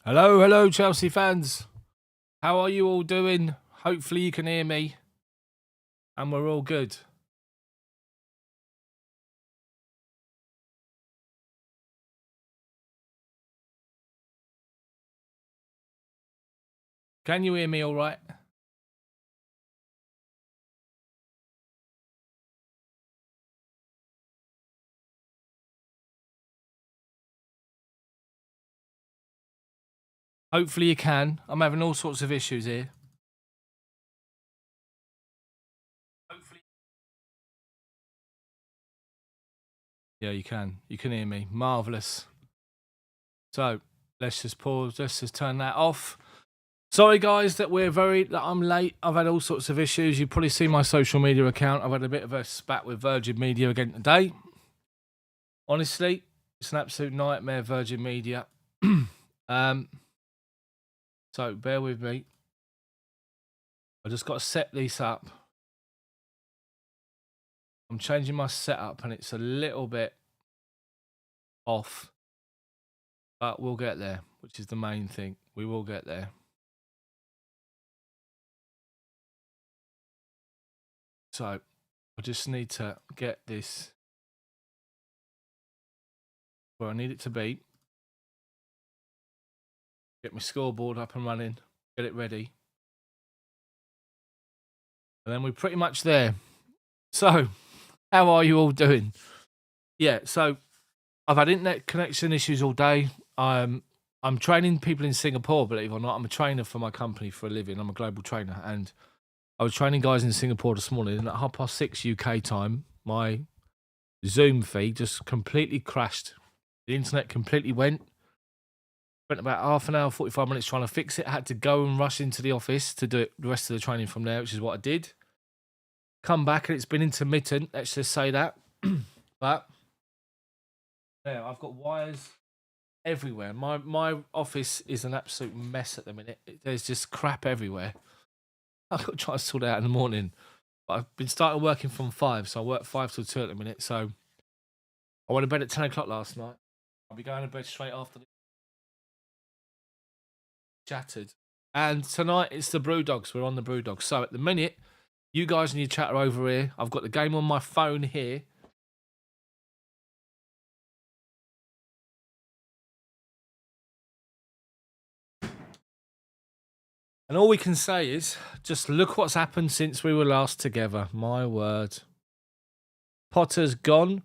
Hello, hello, Chelsea fans. How are you all doing? Hopefully you can hear me and we're all good. Can you hear me all right? Hopefully you can. I'm having all sorts of issues here. Hopefully. Yeah, you can. You can hear me. Marvellous. So let's just pause. Let's just turn that off. Sorry, guys, that I'm late. I've had all sorts of issues. You've probably seen my social media account. I've had a bit of a spat with Virgin Media again today. Honestly, it's an absolute nightmare, Virgin Media. So bear with me. I just got to set this up. I'm changing my setup and it's a little bit off, but we'll get there, which is the main thing. We will get there. So I just need to get this where I need it to be. Get my scoreboard up and running, get it ready. And then we're pretty much there. So, how are you all doing? Yeah, so I've had internet connection issues all day. I'm training people in Singapore, believe it or not. I'm a trainer for my company for a living. I'm a global trainer. And I was training guys in Singapore this morning, and at 6:30 UK time, my Zoom feed just completely crashed. The internet completely went. Spent about half an hour, 45 minutes trying to fix it. I had to go and rush into the office to do it, the rest of the training from there, which is what I did. Come back and it's been intermittent, let's just say that. But yeah, I've got wires everywhere. My office is an absolute mess at the minute. There's just crap everywhere. I've got to try to sort it out in the morning. But I've been starting working from 5, so I work 5 till 2 at the minute. So I went to bed at 10 o'clock last night. I'll be going to bed straight after this. Shattered. And tonight it's the Brewdogs. We're on the Brewdogs. So at the minute, you guys in your chat are over here. I've got the game on my phone here. And all we can say is, just look what's happened since we were last together. My word. Potter's gone,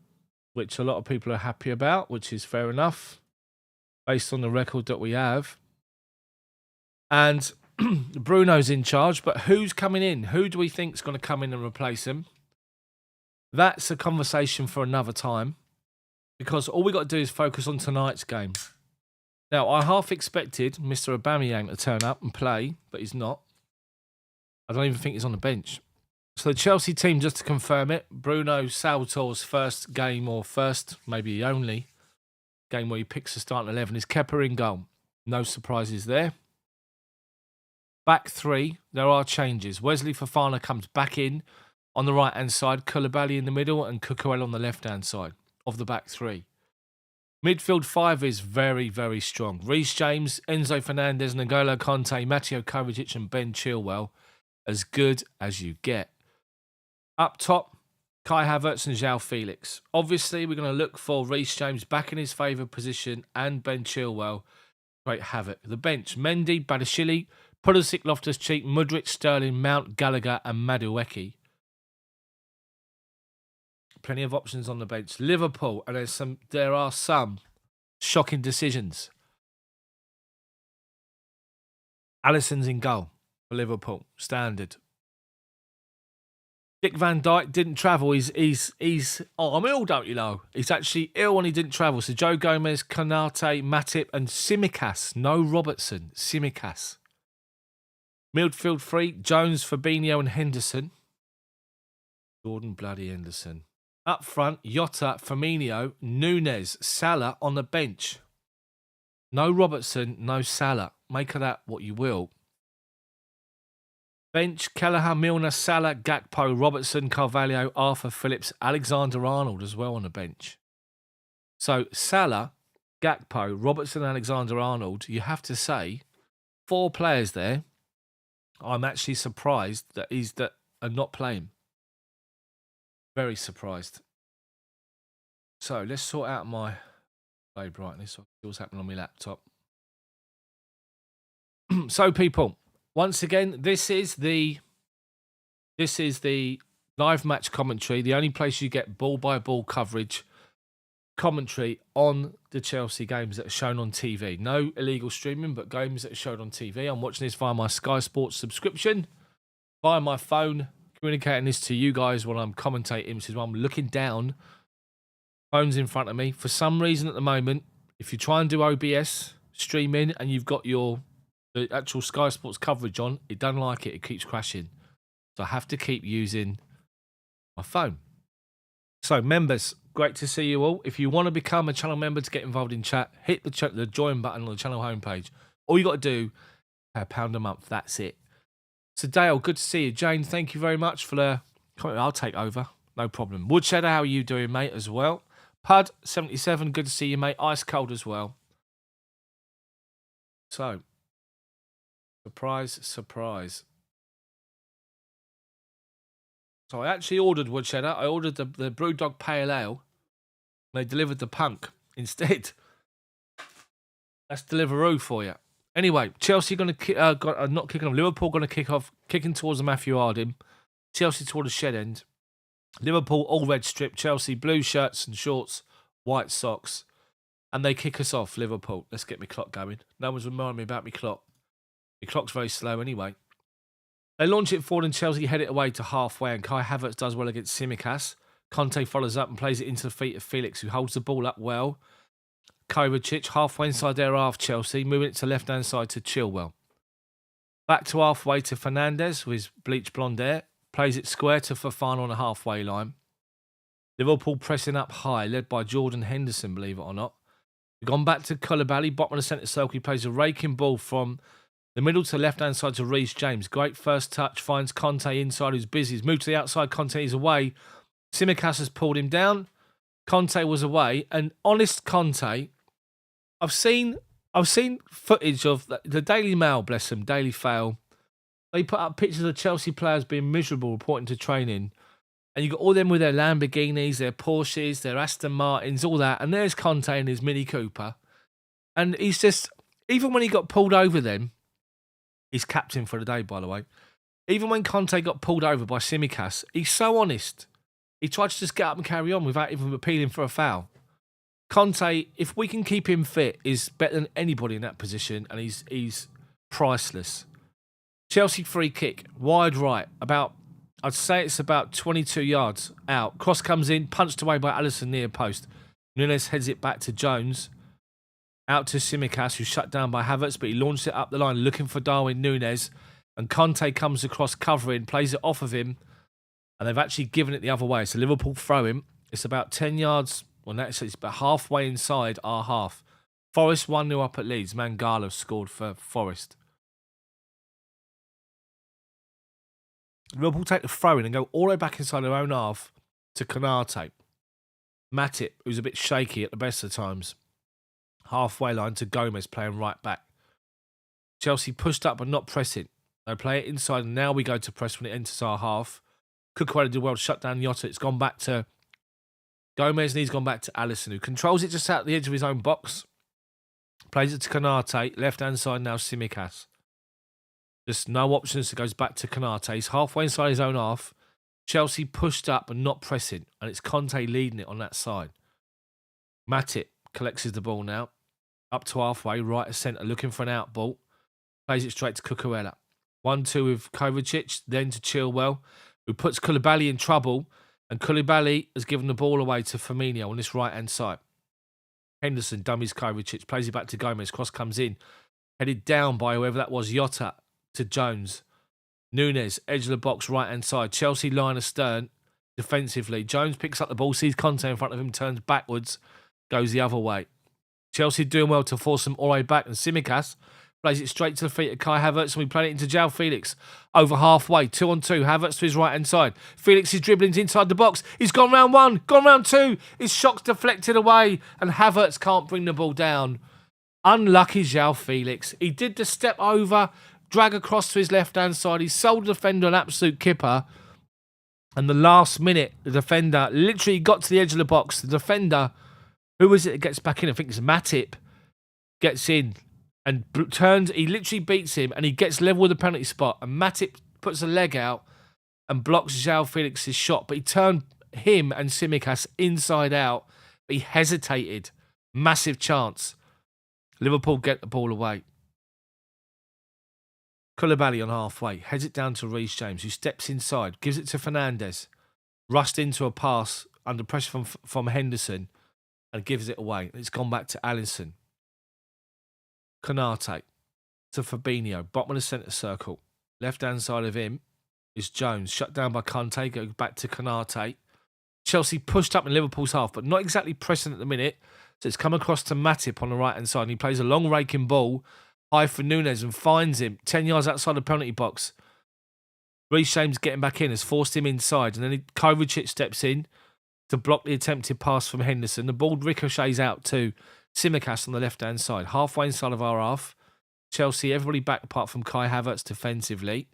which a lot of people are happy about, which is fair enough, based on the record that we have. And Bruno's in charge, but who's coming in? Who do we think is going to come in and replace him? That's a conversation for another time, because all we got to do is focus on tonight's game. Now, I half expected Mr. Aubameyang to turn up and play, but he's not. I don't even think he's on the bench. So the Chelsea team, just to confirm it, Bruno Salvatore's first game, or first, maybe the only game where he picks a starting 11, is Kepa in goal. No surprises there. Back three, there are changes. Wesley Fofana comes back in on the right-hand side, Koulibaly in the middle, and Cucurella on the left-hand side of the back three. Midfield 5 is very, very strong. Reece James, Enzo Fernandez, N'Golo Kante, Matteo Kovacic and Ben Chilwell, as good as you get. Up top, Kai Havertz and João Felix. Obviously, we're going to look for Reece James back in his favoured position and Ben Chilwell. Great havoc. The bench, Mendy, Badashili, Pulisic, Loftus-Cheek, Mudryk, Sterling, Mount, Gallagher and Madueke. Plenty of options on the bench. Liverpool, and there are some shocking decisions. Alisson's in goal for Liverpool, standard. Dick Van Dijk didn't travel. He's I'm ill, don't you know? He's actually ill and he didn't travel. So Joe Gomez, Konate, Matip and Tsimikas. No Robertson, Tsimikas. Midfield 3, Jones, Fabinho and Henderson. Jordan bloody Henderson. Up front, Jota, Firmino, Núñez, Salah on the bench. No Robertson, no Salah. Make of that what you will. Bench, Kelleher, Milner, Salah, Gakpo, Robertson, Carvalho, Arthur Phillips, Alexander-Arnold as well on the bench. So Salah, Gakpo, Robertson, Alexander-Arnold. You have to say, 4 players there. I'm actually surprised that are not playing. Very surprised. So let's sort out my low brightness. What's happening on my laptop? So people, once again, this is the live match commentary. The only place you get ball by ball coverage commentary on the Chelsea games that are shown on TV. No illegal streaming, but games that are shown on TV. I'm watching this via my Sky Sports subscription, via my phone, communicating this to you guys while I'm commentating, which is why I'm looking down. Phone's in front of me. For some reason at the moment, if you try and do OBS streaming and you've got the actual Sky Sports coverage on, it doesn't like it. It keeps crashing. So I have to keep using my phone. So members, great to see you all. If you want to become a channel member to get involved in chat, hit the join button on the channel homepage. All you got to do, £1 a month. That's it. So Dale, good to see you. Jane, thank you very much for the comment. I'll take over. No problem. Woodshadow, how are you doing, mate, as well? Pud77, good to see you, mate. Ice cold as well. So, surprise, surprise. So I actually ordered Woodshadow. I ordered the Brewdog Pale Ale. They delivered the punk instead. That's Deliveroo for you. Anyway, Chelsea going to not kicking off. Liverpool going to kick off, kicking towards the Matthew Harding. Chelsea toward the shed end. Liverpool all red strip. Chelsea blue shirts and shorts, white socks, and they kick us off. Liverpool. Let's get my clock going. No one's reminding me about my clock. My clock's very slow anyway. They launch it forward and Chelsea head it away to halfway, and Kai Havertz does well against Tsimikas. Conte follows up and plays it into the feet of Felix, who holds the ball up well. Kovacic halfway inside their half, Chelsea, moving it to left-hand side to Chilwell. Back to halfway to Fernandes with his bleached blonde hair. Plays it square to Fofana on the halfway line. Liverpool pressing up high, led by Jordan Henderson, believe it or not. We've gone back to Koulibaly, bottom of the centre circle. He plays a raking ball from the middle to left-hand side to Reece James. Great first touch. Finds Conte inside, who's busy. He's moved to the outside. Conte is away. Tsimikas has pulled him down. Conte was away. And honest Conte, I've seen footage of the Daily Mail, bless them, Daily Fail. They put up pictures of Chelsea players being miserable reporting to training. And you got all them with their Lamborghinis, their Porsches, their Aston Martins, all that. And there's Conte in his Mini Cooper. And he's just, even when he got pulled over then, he's captain for the day, by the way. Even when Conte got pulled over by Tsimikas, he's so honest. He tried to just get up and carry on without even appealing for a foul. Conte, if we can keep him fit, is better than anybody in that position, and he's priceless. Chelsea free kick, wide right, I'd say it's about 22 yards out. Cross comes in, punched away by Alisson near post. Nunes heads it back to Jones. Out to Tsimikas, who's shut down by Havertz, but he launched it up the line looking for Darwin Nunes. And Conte comes across covering, plays it off of him. And they've actually given it the other way. So Liverpool throw him. It's about 10 yards. Well, actually, it's about halfway inside our half. Forest 1-0 up at Leeds. Mangala scored for Forest. Liverpool take the throw in and go all the way back inside their own half to Konate. Matip, who's a bit shaky at the best of times. Halfway line to Gomez playing right back. Chelsea pushed up but not pressing. They play it inside and now we go to press when it enters our half. Cucurella did well to shut down Jota. It's gone back to Gomez and he's gone back to Alisson, who controls it just out the edge of his own box. Plays it to Konate. Left hand side now Tsimikas. Just no options. It goes back to Konate. He's halfway inside his own half. Chelsea pushed up and not pressing. And it's Conte leading it on that side. Matip collects the ball now. Up to halfway, right of centre, looking for an out ball. Plays it straight to Cucurella. 1-2 with Kovacic, then to Chilwell, who puts Koulibaly in trouble. And Koulibaly has given the ball away to Firmino on this right-hand side. Henderson dummies Kovacic, plays it back to Gomez. Cross comes in. Headed down by whoever that was, Jota to Jones. Nunes, edge of the box, right-hand side. Chelsea line astern, defensively. Jones picks up the ball, sees Conte in front of him, turns backwards, goes the other way. Chelsea doing well to force them all the way back. And Tsimikas Plays it straight to the feet of Kai Havertz, and we play it into João Felix. Over halfway, 2-on-2. Havertz to his right-hand side. Felix's dribbling's inside the box. He's gone round one, gone round two. His shot's deflected away, and Havertz can't bring the ball down. Unlucky João Felix. He did the step over, drag across to his left-hand side. He sold the defender an absolute kipper. And the last minute, the defender literally got to the edge of the box. The defender, who is it that gets back in? I think it's Matip, gets in and turns. He literally beats him and he gets level with the penalty spot. And Matip puts a leg out and blocks João Felix's shot. But he turned him and Tsimikas inside out. But he hesitated. Massive chance. Liverpool get the ball away. Koulibaly on halfway. Heads it down to Reece James, who steps inside. Gives it to Fernandes. Rushed into a pass under pressure from Henderson. And gives it away. It's gone back to Alisson. Konate to Fabinho, bottom of the centre circle. Left-hand side of him is Jones, shut down by Conte, go back to Konate. Chelsea pushed up in Liverpool's half, but not exactly pressing at the minute. So it's come across to Matip on the right-hand side, and he plays a long raking ball, high for Nunes, and finds him 10 yards outside the penalty box. Reece James getting back in has forced him inside, and then Kovacic steps in to block the attempted pass from Henderson. The ball ricochets out to Tsimikas on the left-hand side. Halfway inside of our half. Chelsea, everybody back apart from Kai Havertz defensively.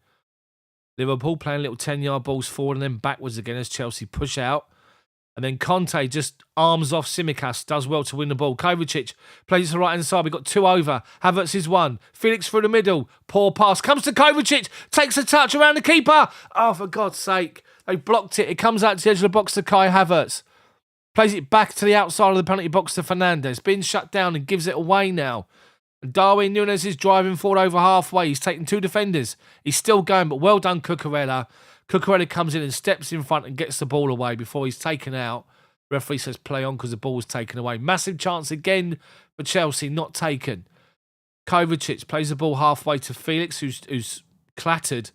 Liverpool playing little 10-yard balls forward and then backwards again as Chelsea push out. And then Conte just arms off Tsimikas, does well to win the ball. Kovacic plays to the right-hand side. We've got two over. Havertz is one. Felix through the middle. Poor pass. Comes to Kovacic. Takes a touch around the keeper. Oh, for God's sake. They blocked it. It comes out to the edge of the box to Kai Havertz. Plays it back to the outside of the penalty box to Fernandes. Been shut down and gives it away now. And Darwin Núñez is driving forward over halfway. He's taken two defenders. He's still going, but well done, Cucurella. Cucurella comes in and steps in front and gets the ball away before he's taken out. Referee says play on because the ball was taken away. Massive chance again for Chelsea, not taken. Kovacic plays the ball halfway to Felix, who's clattered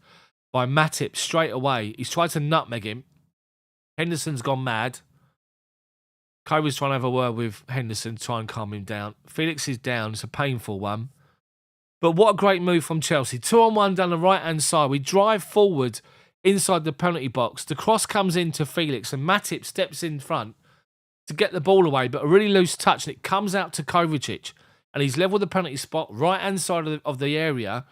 by Matip straight away. He's tried to nutmeg him. Henderson's gone mad. Kova's trying to have a word with Henderson to try and calm him down. Felix is down. It's a painful one. But what a great move from Chelsea. 2-on-1 down the right-hand side. We drive forward inside the penalty box. The cross comes in to Felix and Matip steps in front to get the ball away, but a really loose touch, and it comes out to Kovacic. And he's level the penalty spot, right-hand side of the area,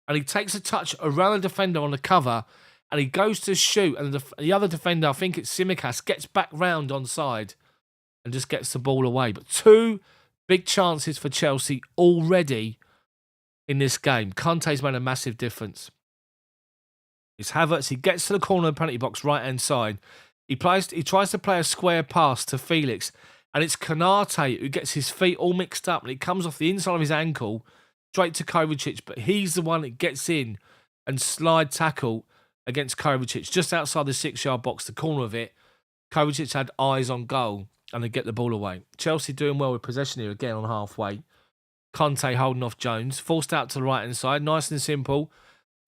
and he takes a touch around the defender on the cover, and he goes to shoot, and the other defender, I think it's Tsimikas, gets back round onside and just gets the ball away. But two big chances for Chelsea already in this game. Conte's made a massive difference. It's Havertz. He gets to the corner of the penalty box, right-hand side. He tries to play a square pass to Felix, and it's Konate who gets his feet all mixed up, and it comes off the inside of his ankle straight to Kovacic, but he's the one that gets in and slide tackle against Kovacic just outside the 6-yard box, the corner of it. Kovacic had eyes on goal, and they get the ball away. Chelsea doing well with possession here again on halfway. Conte holding off Jones. Forced out to the right-hand side. Nice and simple.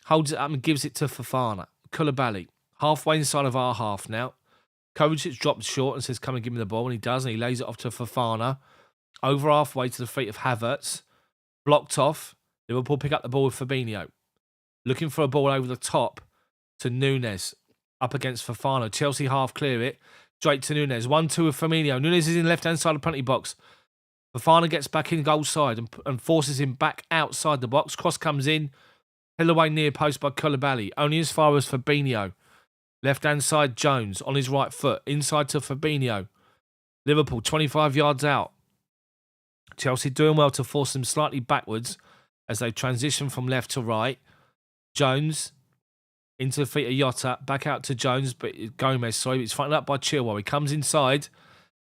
Holds it up and gives it to Fofana. Koulibaly. Halfway inside of our half now. Kovacic drops short and says, come and give me the ball. And he does, and he lays it off to Fofana. Over halfway to the feet of Havertz. Blocked off. Liverpool pick up the ball with Fabinho. Looking for a ball over the top to Nunes. Up against Fofana. Chelsea half clear it. Straight to Nunes. 1-2 with Firmino. Nunes is in the left-hand side of the penalty box. Fofana gets back in goal side and forces him back outside the box. Cross comes in. Held away near post by Koulibaly. Only as far as Fabinho. Left-hand side Jones on his right foot. Inside to Fabinho. Liverpool 25 yards out. Chelsea doing well to force them slightly backwards as they transition from left to right. Jones into the feet of Jota, back out to Jones, but Gomez, sorry, it's fronted up by Chilwell. He comes inside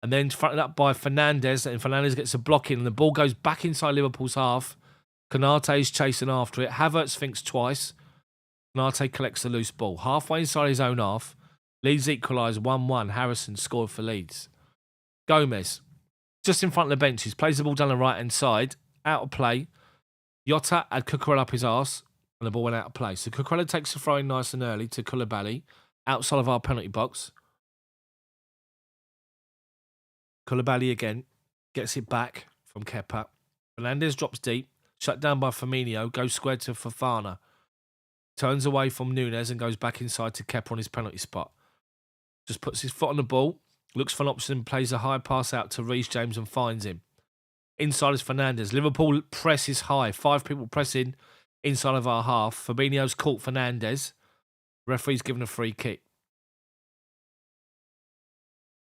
and then fronted up by Fernandes, and Fernandes gets a block in, and the ball goes back inside Liverpool's half. Konate is chasing after it. Havertz thinks twice. Konate collects the loose ball. Halfway inside his own half. Leeds equalise 1-1. Harrison scored for Leeds. Gomez, just in front of the benches, plays the ball down the right-hand side. Out of play. Jota had Cucurella up his arse, and the ball went out of play. So Cucurella takes the throw in nice and early to Koulibaly, outside of our penalty box. Koulibaly again, gets it back from Kepa. Fernandes drops deep, Shut down by Firmino. Goes square to Fofana. Turns away from Nunes and goes back inside to Kepa on his penalty spot. Just puts his foot on the ball. Looks for an option. Plays a high pass out to Reece James and finds him. Inside is Fernandes. Liverpool presses high. 5 people pressing inside of our half. Fabinho's caught Fernandes. Referee's given a free kick.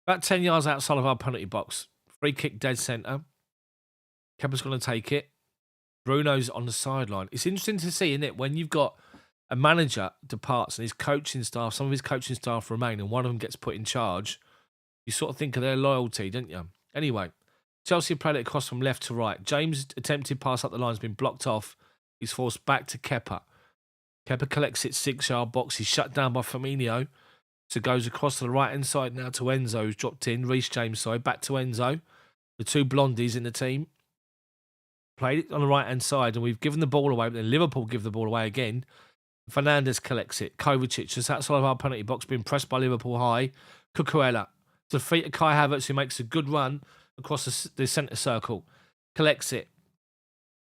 About 10 yards outside of our penalty box. Free kick dead centre. Kepa's going to take it. Bruno's on the sideline. It's interesting to see, isn't it, when you've got a manager departs and his coaching staff, some of his coaching staff remain and one of them gets put in charge, you sort of think of their loyalty, don't you? Anyway, Chelsea played it across from left to right. James' attempted pass up the line has been blocked off. He's forced back to Kepa. Kepa collects it 6-yard box. He's shut down by Firmino. So goes across to the right-hand side now to Enzo, who's dropped in. Reece James side, back to Enzo. The 2 blondies in the team. Played it on the right-hand side, and we've given the ball away, but then Liverpool give the ball away again. Fernandes collects it. Kovacic, just outside of our penalty box, being pressed by Liverpool high. Cucurella to the feet of Kai Havertz, who makes a good run across the centre circle. Collects it.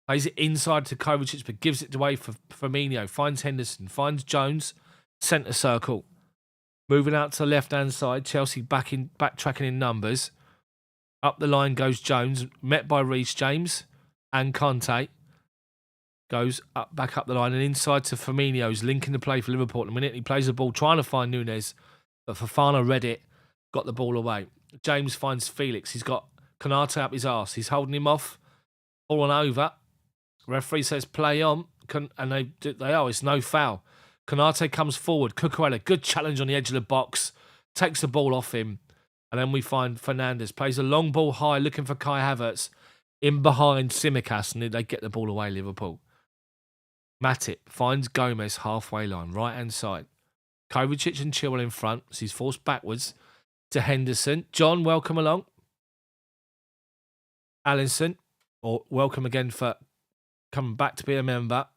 Plays it inside to Kovacic, but gives it away for Firmino. Finds Henderson. Finds Jones. Centre circle. Moving out to the left-hand side. Chelsea backtracking in numbers. Up the line goes Jones. Met by Reece James and Conte. Goes back up the line and inside to Firmino, who's linking the play for Liverpool at the minute. He plays the ball trying to find Nunes, but Fofana read it, got the ball away. James finds Felix. He's got Konate up his arse. He's holding him off. All on over. Referee says play on, and they are. It's no foul. Konate comes forward. Cucurella, good challenge on the edge of the box. Takes the ball off him. And then we find Fernandes. Plays a long ball high, looking for Kai Havertz. In behind Tsimikas, and they get the ball away, Liverpool. Matip finds Gomez halfway line, right-hand side. Kovacic and Chilwell in front. So he's forced backwards to Henderson. John, welcome along. Alisson, or welcome again for coming back to be a member.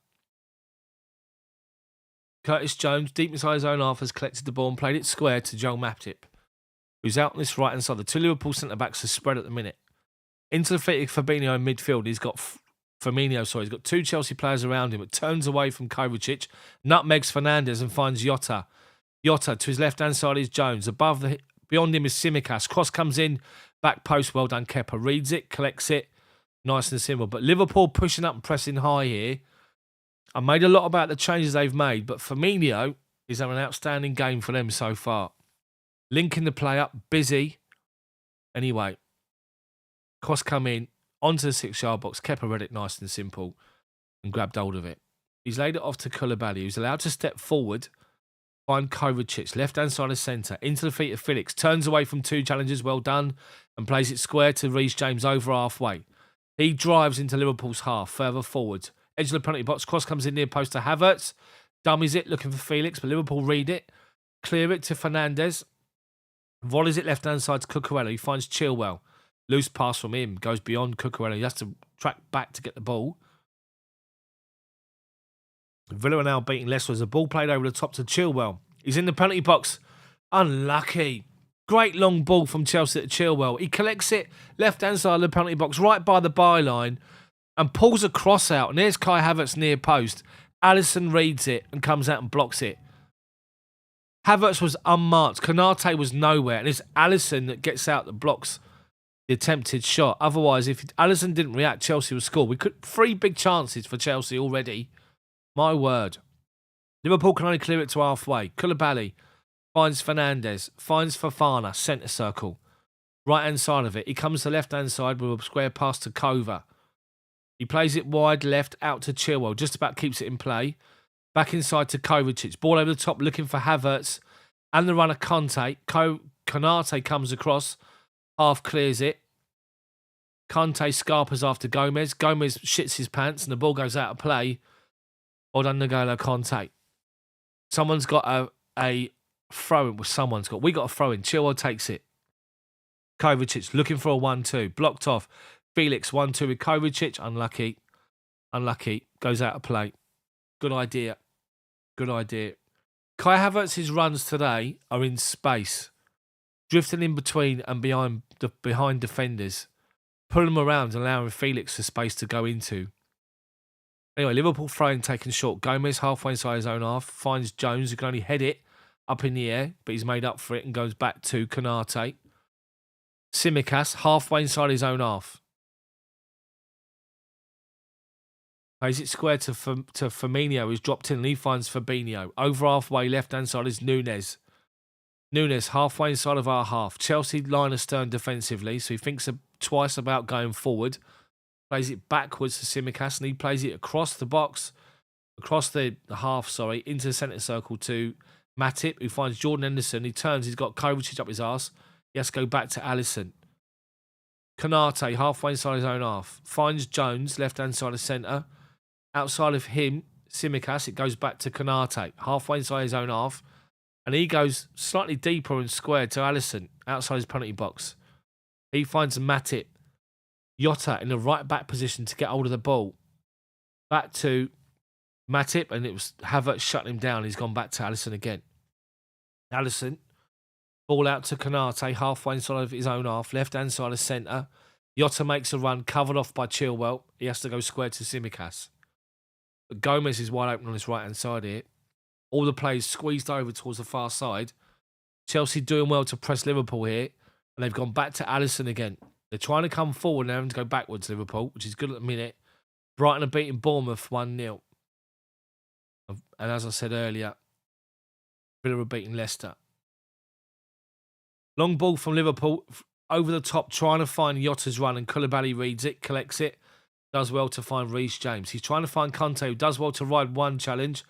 Curtis Jones, deep inside his own half, has collected the ball and played it square to Joel Matip, who's out on this right-hand side. The 2 Liverpool centre-backs are spread at the minute. Into the feet of Fabinho in midfield. He's got he's got 2 Chelsea players around him. It turns away from Kovacic, nutmegs Fernandes and finds Jota. Jota to his left-hand side is Jones. Beyond him is Tsimikas. Cross comes in, back post. Well done, Kepa. Reads it, collects it. Nice and simple. But Liverpool pushing up and pressing high here. I made a lot about the changes they've made, but Firmino is having an outstanding game for them so far. Linking the play up, busy. Anyway, cross come in, onto the 6-yard box. Kepa read it nice and simple and grabbed hold of it. He's laid it off to Koulibaly, who's allowed to step forward, find Kovacic, left-hand side of centre, into the feet of Felix, turns away from 2 challenges, well done, and plays it square to Reece James over halfway. He drives into Liverpool's half, further forward. Edge of the penalty box, cross comes in near post to Havertz, dummies it, looking for Felix, but Liverpool read it, clear it to Fernandes, volleys it left-hand side to Cucurella, he finds Chilwell. Loose pass from him, goes beyond Cucurella. He has to track back to get the ball. Villa are now beating Leicester as the ball played over the top to Chilwell. He's in the penalty box. Unlucky. Great long ball from Chelsea to Chilwell. He collects it left-hand side of the penalty box, right by the byline, and pulls a cross out. And there's Kai Havertz near post. Alisson reads it and comes out and blocks it. Havertz was unmarked. Konate was nowhere. And it's Alisson that gets out that blocks the attempted shot. Otherwise, if Alisson didn't react, Chelsea would score. We could 3 big chances for Chelsea already. My word. Liverpool can only clear it to halfway. Koulibaly finds Fernandes, finds Fofana, centre circle. Right-hand side of it. He comes to left-hand side with a square pass to Kova. He plays it wide left out to Chilwell. Just about keeps it in play. Back inside to Kovacic. Ball over the top looking for Havertz. And the runner Conte. Konate comes across. Half clears it. Conte scarpers after Gomez. Gomez shits his pants and the ball goes out of play. Well done, N'Golo Conte. Someone's got a throw-in. Well, we got a throw-in. Chilwell takes it. Kovacic looking for a 1-2. Blocked off. Felix 1-2 with Kovacic. Unlucky. Goes out of play. Good idea. Kai Havertz's runs today are in space. Drifting in between and behind defenders. Pulling them around and allowing Felix the space to go into. Anyway, Liverpool throwing taken short. Gomez halfway inside his own half finds Jones, who can only head it up in the air, but he's made up for it and goes back to Konate. Tsimikas halfway inside his own half. Plays it square to Firmino, who's dropped in, and he finds Fabinho. Over halfway, left-hand side is Nunes. Nunes halfway inside of our half. Chelsea line astern defensively, so he thinks twice about going forward. Plays it backwards to Tsimikas, and he plays it across the box, across the half, into the centre circle to Matip, who finds Jordan Henderson. He turns, he's got Kovacic up his arse. He has to go back to Alisson. Konate halfway inside his own half. Finds Jones, left-hand side of centre. Outside of him, Tsimikas, it goes back to Konate, halfway inside his own half. And he goes slightly deeper and square to Alisson, outside his penalty box. He finds Matip. Jota in the right back position to get hold of the ball. Back to Matip, and it was Havertz shutting him down. He's gone back to Alisson again. Alisson, ball out to Konate, halfway inside of his own half, left-hand side of centre. Jota makes a run, covered off by Chilwell. He has to go square to Tsimikas. But Gomez is wide open on his right-hand side here. All the players squeezed over towards the far side. Chelsea doing well to press Liverpool here. And they've gone back to Alisson again. They're trying to come forward and having to go backwards, Liverpool, which is good at the minute. Brighton are beating Bournemouth 1-0. And as I said earlier, Villa are beating Leicester. Long ball from Liverpool over the top, trying to find Jota's run, and Koulibaly reads it, collects it. Does well to find Reece James. He's trying to find Conte, who does well to ride one challenge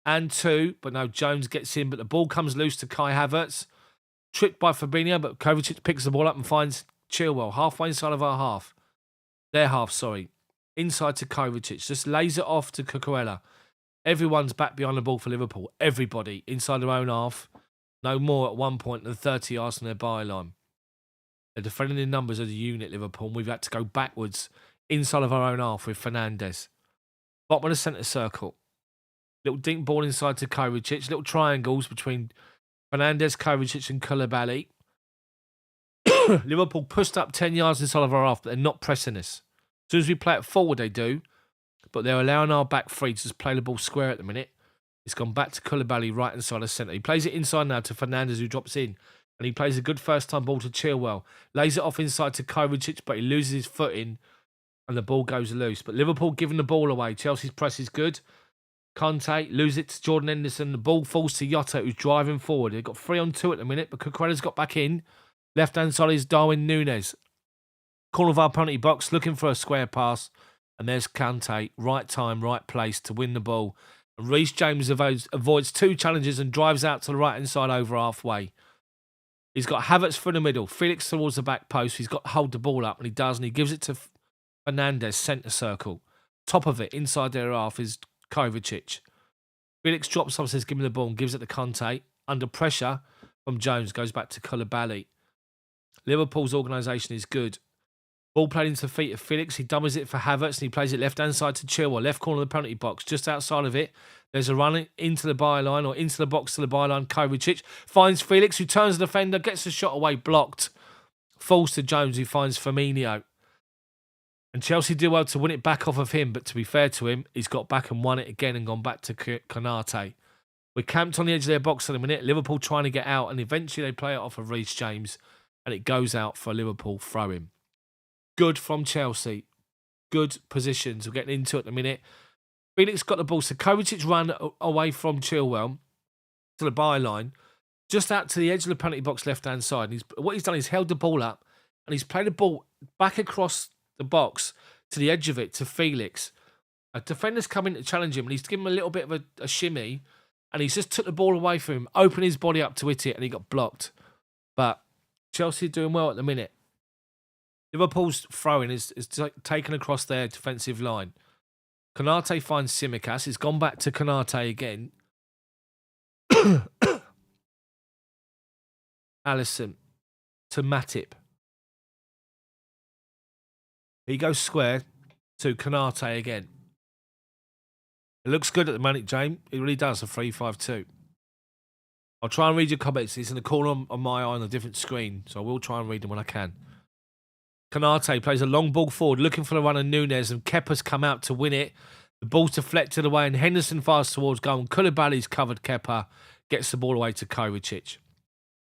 and two, but no, Jones gets in, but the ball comes loose to Kai Havertz. Tricked by Fabinho, but Kovacic picks the ball up and finds Chilwell halfway inside of our half. Their half, sorry. Inside to Kovacic. Just lays it off to Cucurella. Everyone's back behind the ball for Liverpool. Everybody inside their own half. No more at one point than 30 yards from their byline. They're defending in numbers as a unit, Liverpool, and we've had to go backwards inside of our own half with Fernandes. Bottom of the centre circle. Little dink ball inside to Kovacic. Little triangles between Fernandes, Kovacic and Koulibaly. Liverpool pushed up 10 yards inside of our half, but they're not pressing us. As soon as we play it forward, they do. But they're allowing our back three to just play the ball square at the minute. It's gone back to Koulibaly right inside of centre. He plays it inside now to Fernandes, who drops in. And he plays a good first-time ball to Chilwell. Lays it off inside to Kovacic, but he loses his footing. And the ball goes loose. But Liverpool giving the ball away. Chelsea's press is good. Conte lose it to Jordan Henderson. The ball falls to Jota, who's driving forward. They've got 3-on-2 at the minute, but Cucurella's got back in. Left-hand side is Darwin Núñez. Corner of our penalty box, looking for a square pass. And there's Conte. Right time, right place to win the ball. And Reece James avoids two challenges and drives out to the right-hand side over halfway. He's got Havertz through the middle. Felix towards the back post. He's got to hold the ball up, and he does. And he gives it to Fernandes, centre circle. Top of it, inside their half, is Kovacic. Felix drops off, says, give me the ball, and gives it to Conte. Under pressure from Jones, goes back to Koulibaly. Liverpool's organisation is good. Ball played into the feet of Felix. He dummies it for Havertz, and he plays it left-hand side to Chilwell, left corner of the penalty box. Just outside of it, there's a run into the byline, or into the box to the byline. Kovacic finds Felix, who turns the defender, gets the shot away, blocked. Falls to Jones, who finds Firmino. And Chelsea do well to win it back off of him, but to be fair to him, he's got back and won it again and gone back to Konate. We're camped on the edge of their box in a minute. Liverpool trying to get out, and eventually they play it off of Reece James, and it goes out for a Liverpool throw-in. Good from Chelsea. Good positions. We're getting into it in a minute. Felix got the ball. So Kovacic ran away from Chilwell to the byline, just out to the edge of the penalty box left-hand side. And what he's done is held the ball up, and he's played the ball back across the box to the edge of it to Felix. A defender's come in to challenge him, and he's given him a little bit of a shimmy, and he's just took the ball away from him, opened his body up to hit it, and he got blocked. But Chelsea are doing well at the minute. Liverpool's throwing is taken across their defensive line. Konate finds Tsimikas. It's gone back to Konate again. Alisson to Matip. He goes square to Konate again. It looks good at the moment, James. It really does, a 3-5-2. I'll try and read your comments. It's in the corner on my eye on a different screen, so I will try and read them when I can. Konate plays a long ball forward, looking for the run of Núñez, and Kepa's come out to win it. The ball's deflected away and Henderson fires towards goal and Koulibaly's covered Kepa, gets the ball away to Kovacic.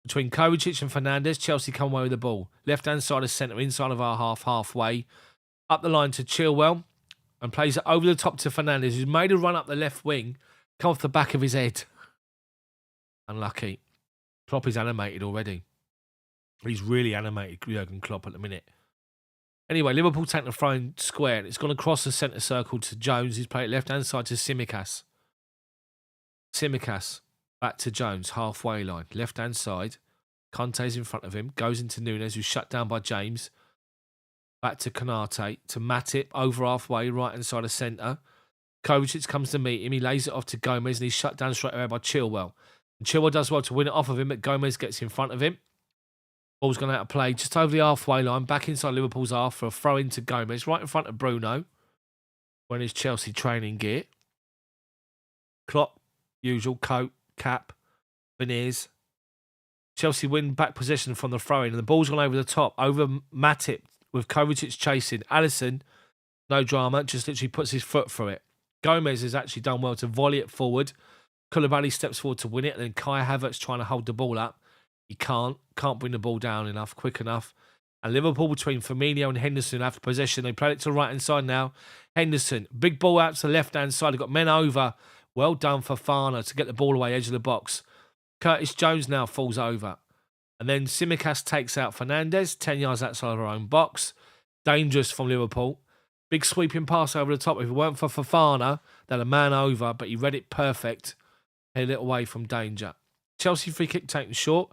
Between Kovacic and Fernandes, Chelsea come away with the ball. Left-hand side of centre, inside of our halfway. Up the line to Chilwell and plays it over the top to Fernandes, who's made a run up the left wing, come off the back of his head. Unlucky. Klopp is animated already. He's really animated, Jurgen Klopp, at the minute. Anyway, Liverpool take the throw-in square and it's gone across the centre circle to Jones, who's played left-hand side to Tsimikas. Tsimikas. Back to Jones, halfway line, left-hand side. Conte's in front of him, goes into Nunes, who's shut down by James. Back to Konate, to Matip, over halfway, right-hand side of centre. Kovacic comes to meet him, he lays it off to Gomez, and he's shut down straight away by Chilwell. And Chilwell does well to win it off of him, but Gomez gets in front of him. Ball's gone out of play, just over the halfway line, back inside Liverpool's half for a throw-in to Gomez, right in front of Bruno. When his Chelsea training gear. Klopp, usual, coat, cap, veneers. Chelsea win back possession from the throw-in and the ball's gone over the top, over Matip with Kovacic chasing. Alisson, no drama, just literally puts his foot through it. Gomez has actually done well to volley it forward. Koulibaly steps forward to win it and then Kai Havertz trying to hold the ball up. He can't bring the ball down enough, quick enough. And Liverpool between Firmino and Henderson after possession. They played it to the right-hand side now. Henderson, big ball out to the left-hand side. They've got men over. Well done for Fana to get the ball away, edge of the box. Curtis Jones now falls over. And then Tsimikas takes out Fernandes, 10 yards outside of our own box. Dangerous from Liverpool. Big sweeping pass over the top. If it weren't for Fofana, they'd a man over, but he read it perfect. Headed it away from danger. Chelsea free kick taken short.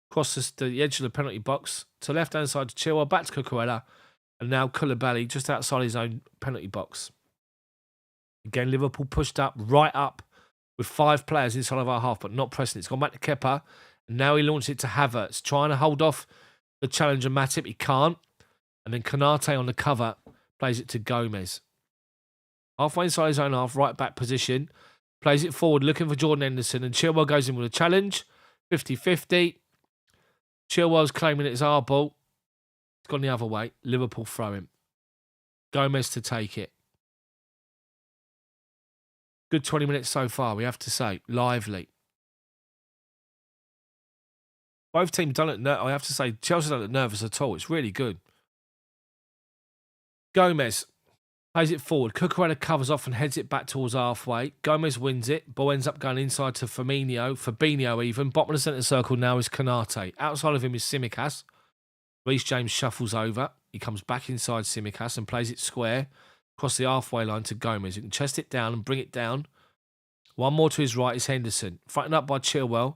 Crosses the edge of the penalty box. To left-hand side to Chilwell, back to Cucurella. And now Koulibaly just outside his own penalty box. Again, Liverpool pushed up, right up, with 5 players inside of our half, but not pressing. It's gone back to Kepa, and now he launched it to Havertz, trying to hold off the challenger Matip. He can't. And then Konate on the cover plays it to Gomez. Halfway inside his own half, right back position. Plays it forward, looking for Jordan Henderson, and Chilwell goes in with a challenge. 50-50. Chilwell's claiming it's our ball. It's gone the other way. Liverpool throw him. Gomez to take it. Good 20 minutes so far, we have to say. Lively. Both teams don't look I have to say, Chelsea don't look nervous at all. It's really good. Gomez plays it forward. Cucurella covers off and heads it back towards halfway. Gomez wins it. Ball ends up going inside to Firmino. Fabinho even. Bottom of the centre circle now is Konate. Outside of him is Tsimikas. Reece James shuffles over. He comes back inside Tsimikas and plays it square across the halfway line to Gomez. You can chest it down and bring it down. One more to his right is Henderson. Fronted up by Chilwell.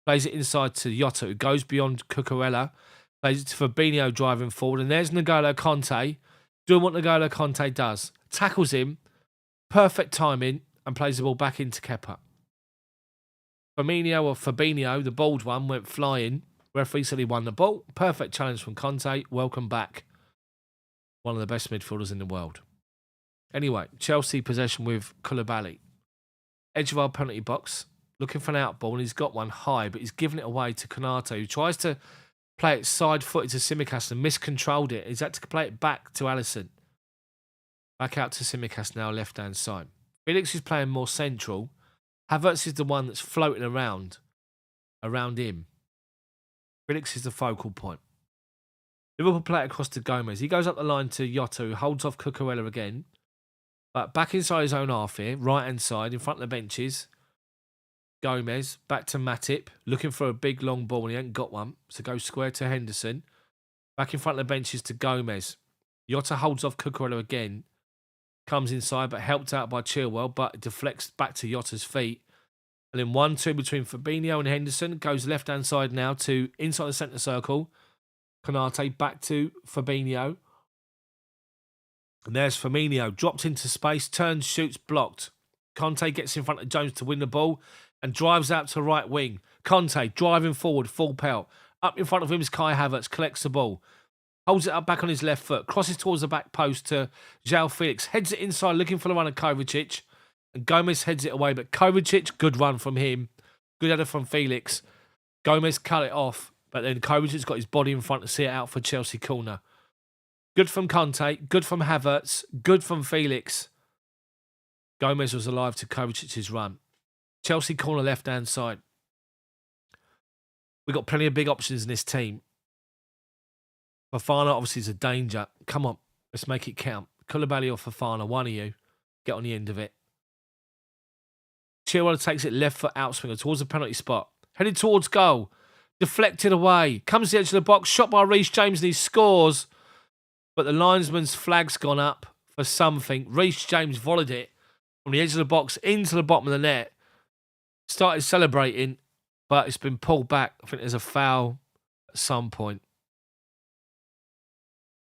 Plays it inside to Jota, who goes beyond Cucurella. Plays it to Fabinho driving forward. And there's N'Golo Kanté doing what N'Golo Kanté does. Tackles him. Perfect timing. And plays the ball back into Kepa. Firmino or Fabinho, the bald one, went flying. Referee said he won the ball. Perfect challenge from Kanté. Welcome back. One of the best midfielders in the world. Anyway, Chelsea possession with Koulibaly. Edge of our penalty box. Looking for an out ball, and he's got one high, but he's given it away to Konate, who tries to play it side-footed to Tsimikas and miscontrolled it. He's had to play it back to Alisson. Back out to Tsimikas now, left-hand side. Felix is playing more central. Havertz is the one that's floating around him. Felix is the focal point. Liverpool play it across to Gomez. He goes up the line to Jota, who holds off Cucurella again. But back inside his own half here, right-hand side, in front of the benches. Gomez, back to Matip, looking for a big long ball, and he ain't got one. So goes square to Henderson. Back in front of the benches to Gomez. Jota holds off Cucurella again. Comes inside, but helped out by Chilwell, but deflects back to Jota's feet. And then 1-2 between Fabinho and Henderson. Goes left-hand side now to inside the centre circle. Konate back to Fabinho. And there's Firmino. Dropped into space. Turns, shoots, blocked. Conte gets in front of Jones to win the ball and drives out to right wing. Conte driving forward, full pelt. Up in front of him is Kai Havertz. Collects the ball. Holds it up back on his left foot. Crosses towards the back post to João Felix. Heads it inside looking for the run of Kovacic. And Gomez heads it away. But Kovacic, good run from him. Good header from Felix. Gomez cut it off. But then Kovacic's got his body in front to see it out for Chelsea corner. Good from Conte. Good from Havertz. Good from Felix. Gomez was alive to Kovacic's run. Chelsea corner left-hand side. We've got plenty of big options in this team. Fofana obviously is a danger. Come on, let's make it count. Koulibaly or Fofana, one of you. Get on the end of it. Chilwell takes it left foot outswinger towards the penalty spot. Headed towards goal. Deflected away. Comes to the edge of the box. Shot by Reece James and he scores. But the linesman's flag's gone up for something. Reece James volleyed it from the edge of the box into the bottom of the net. Started celebrating, but it's been pulled back. I think there's a foul at some point.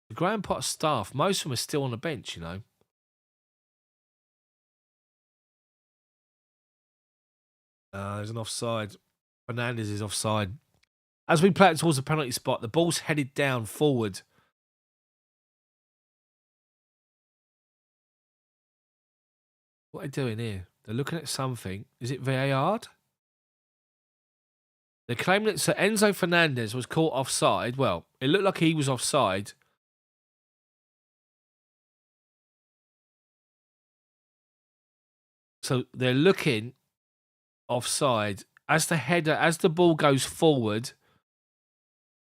The Graham Potter staff, most of them are still on the bench, you know. There's an offside. Fernandes is offside. As we play it towards the penalty spot, the ball's headed down forward. What are they doing here? They're looking at something. Is it VAR? They're claiming that Sir Enzo Fernandez was caught offside. Well, it looked like he was offside. So they're looking offside. As the ball goes forward,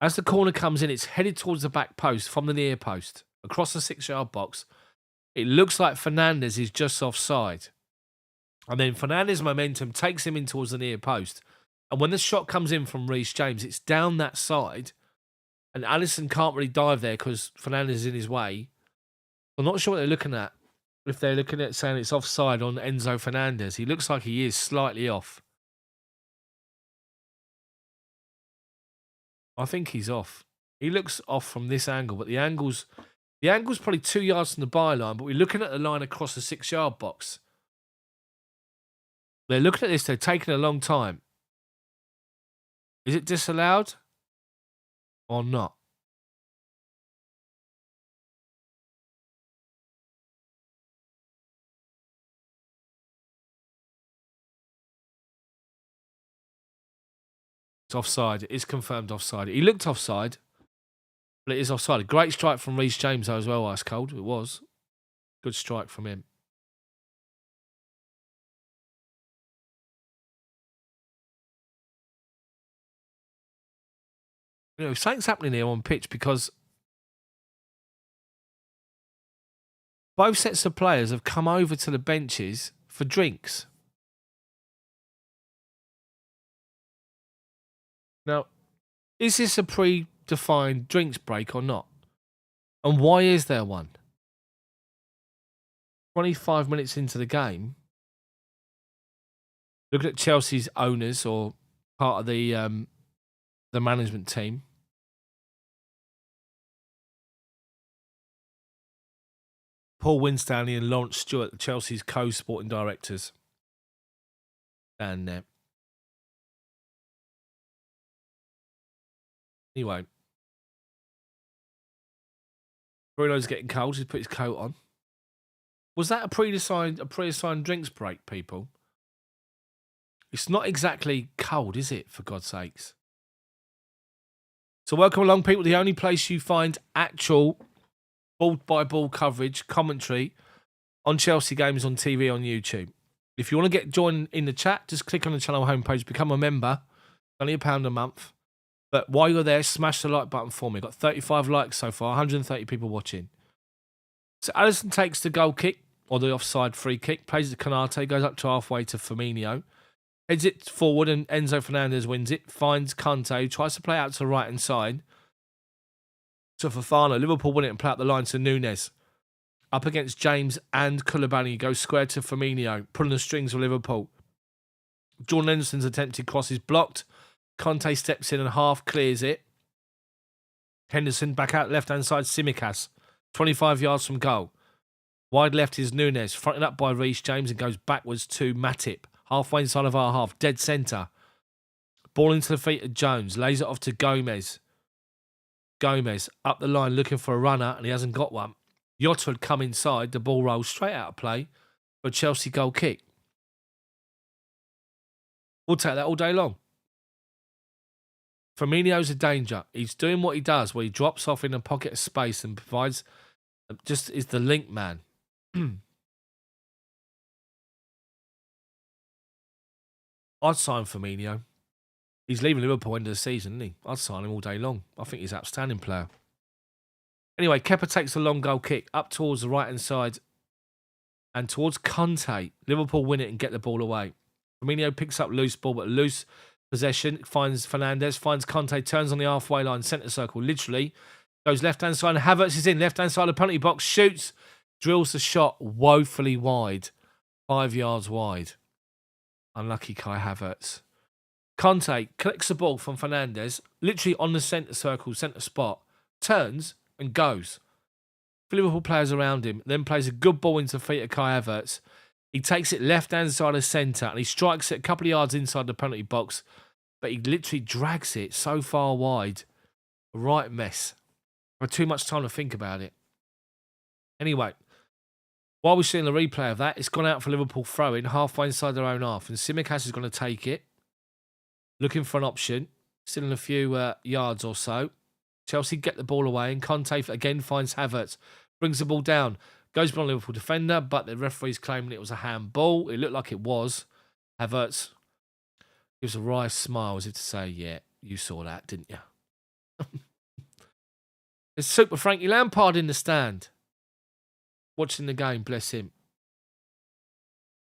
as the corner comes in, it's headed towards the back post from the near post, across the 6-yard box. It looks like Fernandes is just offside. And then Fernandes' momentum takes him in towards the near post. And when the shot comes in from Reece James, it's down that side. And Alisson can't really dive there because Fernandes is in his way. I'm not sure what they're looking at. If they're looking at saying it's offside on Enzo Fernandez. He looks like he is slightly off. I think he's off. He looks off from this angle, but the angle's probably 2 yards from the byline, but we're looking at the line across the 6-yard box. They're looking at this, they're taking a long time. Is it disallowed or not? It's offside. It is confirmed offside. He looked offside, but it is offside. A great strike from Reece James, though, as well, ice cold. It was. Good strike from him. You know, something's happening here on pitch because both sets of players have come over to the benches for drinks. Now, is this a predefined drinks break or not? And why is there one? 25 minutes into the game. Look at Chelsea's owners or part of the management team. Paul Winstanley and Lawrence Stewart, Chelsea's co-sporting directors. And anyway, Bruno's getting cold. He's put his coat on. Was that a preassigned drinks break, people? It's not exactly cold, is it? For God's sakes. So welcome along, people. The only place you find actual ball-by-ball coverage, commentary on Chelsea games on TV on YouTube. If you want to join in the chat, just click on the channel homepage, become a member. Only £1 a month. But while you're there, smash the like button for me. Got 35 likes so far, 130 people watching. So Alisson takes the goal kick, or the offside free kick, plays it to Konate, goes up to halfway to Firmino. Heads it forward and Enzo Fernandez wins it. Finds Kante, tries to play out to the right-hand side. To Fofana, Liverpool win it and play out the line to Nunes. Up against James and Koulibaly, goes square to Firmino, pulling the strings for Liverpool. Jordan Henderson's attempted cross is blocked. Kante steps in and half clears it. Henderson back out left-hand side, Tsimikas, 25 yards from goal. Wide left is Nunes, fronted up by Reece James and goes backwards to Matip. Halfway inside of our half, dead centre. Ball into the feet of Jones, lays it off to Gomez. Gomez up the line looking for a runner and he hasn't got one. Jota had come inside, the ball rolls straight out of play for a Chelsea goal kick. We'll take that all day long. Firmino's a danger. He's doing what he does, where he drops off in a pocket of space and provides, just is the link man. I'd sign Firmino. He's leaving Liverpool end of the season, isn't he? I'd sign him all day long. I think he's an outstanding player. Anyway, Kepa takes a long goal kick up towards the right-hand side and towards Conte. Liverpool win it and get the ball away. Firmino picks up loose ball, but loose possession, finds Fernandes, finds Conte, turns on the halfway line, centre circle, literally. Goes left-hand side, and Havertz is in. Left-hand side of the penalty box, shoots, drills the shot woefully wide. 5 yards wide. Unlucky Kai Havertz. Conte collects the ball from Fernandes, literally on the centre circle, centre spot, turns and goes. Liverpool players around him, then plays a good ball into the feet of Kai Havertz. He takes it left-hand side of centre and he strikes it a couple of yards inside the penalty box, but he literally drags it so far wide. A right mess. I had too much time to think about it. Anyway, while we're seeing the replay of that, it's gone out for Liverpool throw-in halfway inside their own half, and Tsimikas is going to take it, looking for an option, still in a few yards or so. Chelsea get the ball away, and Conte again finds Havertz, brings the ball down, goes beyond Liverpool defender, but the referee's claiming it was a handball. It looked like it was. Havertz gives a wry smile as if to say, yeah, you saw that, didn't you? There's Super Frankie Lampard in the stand, watching the game, bless him.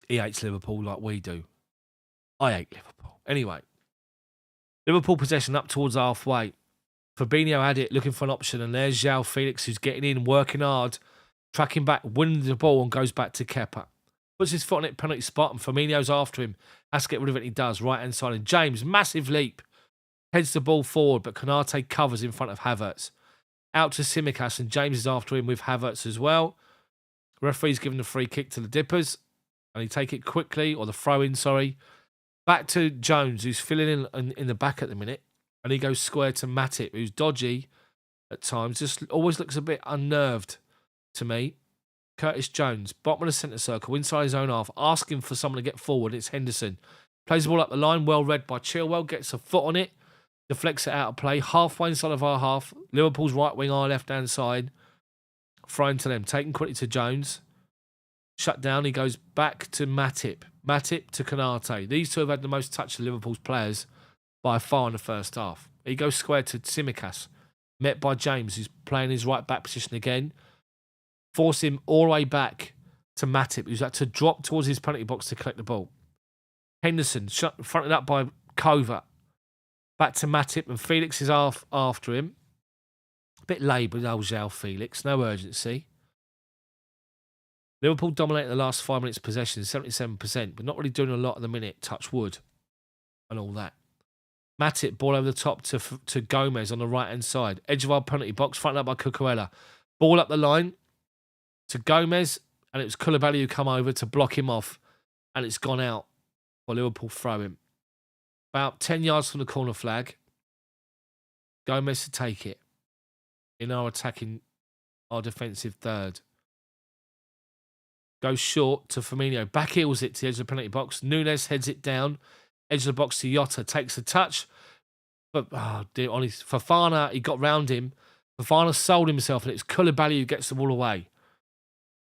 He hates Liverpool like we do. I hate Liverpool. Anyway, Liverpool possession up towards halfway. Fabinho had it, looking for an option, and there's João Felix, who's getting in, working hard, tracking back, winning the ball, and goes back to Kepa. Puts his foot on it, penalty spot, and Firmino's after him. Has to get rid of it, and he does, right-hand side. And James, massive leap, heads the ball forward, but Konate covers in front of Havertz. Out to Tsimikas, and James is after him with Havertz as well. Referee's given the free kick to the Dippers, and he take it quickly, or the throw-in, sorry. Back to Jones, who's filling in the back at the minute. And he goes square to Matip, who's dodgy at times. Just always looks a bit unnerved to me. Curtis Jones, bottom of the centre circle, inside his own half, asking for someone to get forward. It's Henderson. Plays the ball up the line, well read by Chilwell, gets a foot on it, deflects it out of play. Halfway inside of our half. Liverpool's right wing, our left-hand side. Thrown to them, taken quickly to Jones. Shut down, he goes back to Matip. Matip to Konate. These two have had the most touch of Liverpool's players by far in the first half. He goes square to Tsimikas, met by James, who's playing his right back position again. Force him all the way back to Matip, who's had to drop towards his penalty box to collect the ball. Henderson, fronted up by Kova. Back to Matip, and Felix is after him. A bit laboured, old João Felix, no urgency. Liverpool dominated the last 5 minutes possession, 77%, but not really doing a lot at the minute, touch wood, and all that. Matip, ball over the top to Gomez on the right-hand side. Edge of our penalty box, fronted up by Cucurella. Ball up the line to Gomez, and it was Koulibaly who come over to block him off, and it's gone out for Liverpool throw-in. About 10 yards from the corner flag. Gomez to take it in our defensive third. Goes short to Firmino. Back heels it to the edge of the penalty box. Nunes heads it down. Edge of the box to Jota. Takes a touch. But, oh dear, on his Fofana, he got round him. Fofana sold himself, and it's Koulibaly who gets the ball away.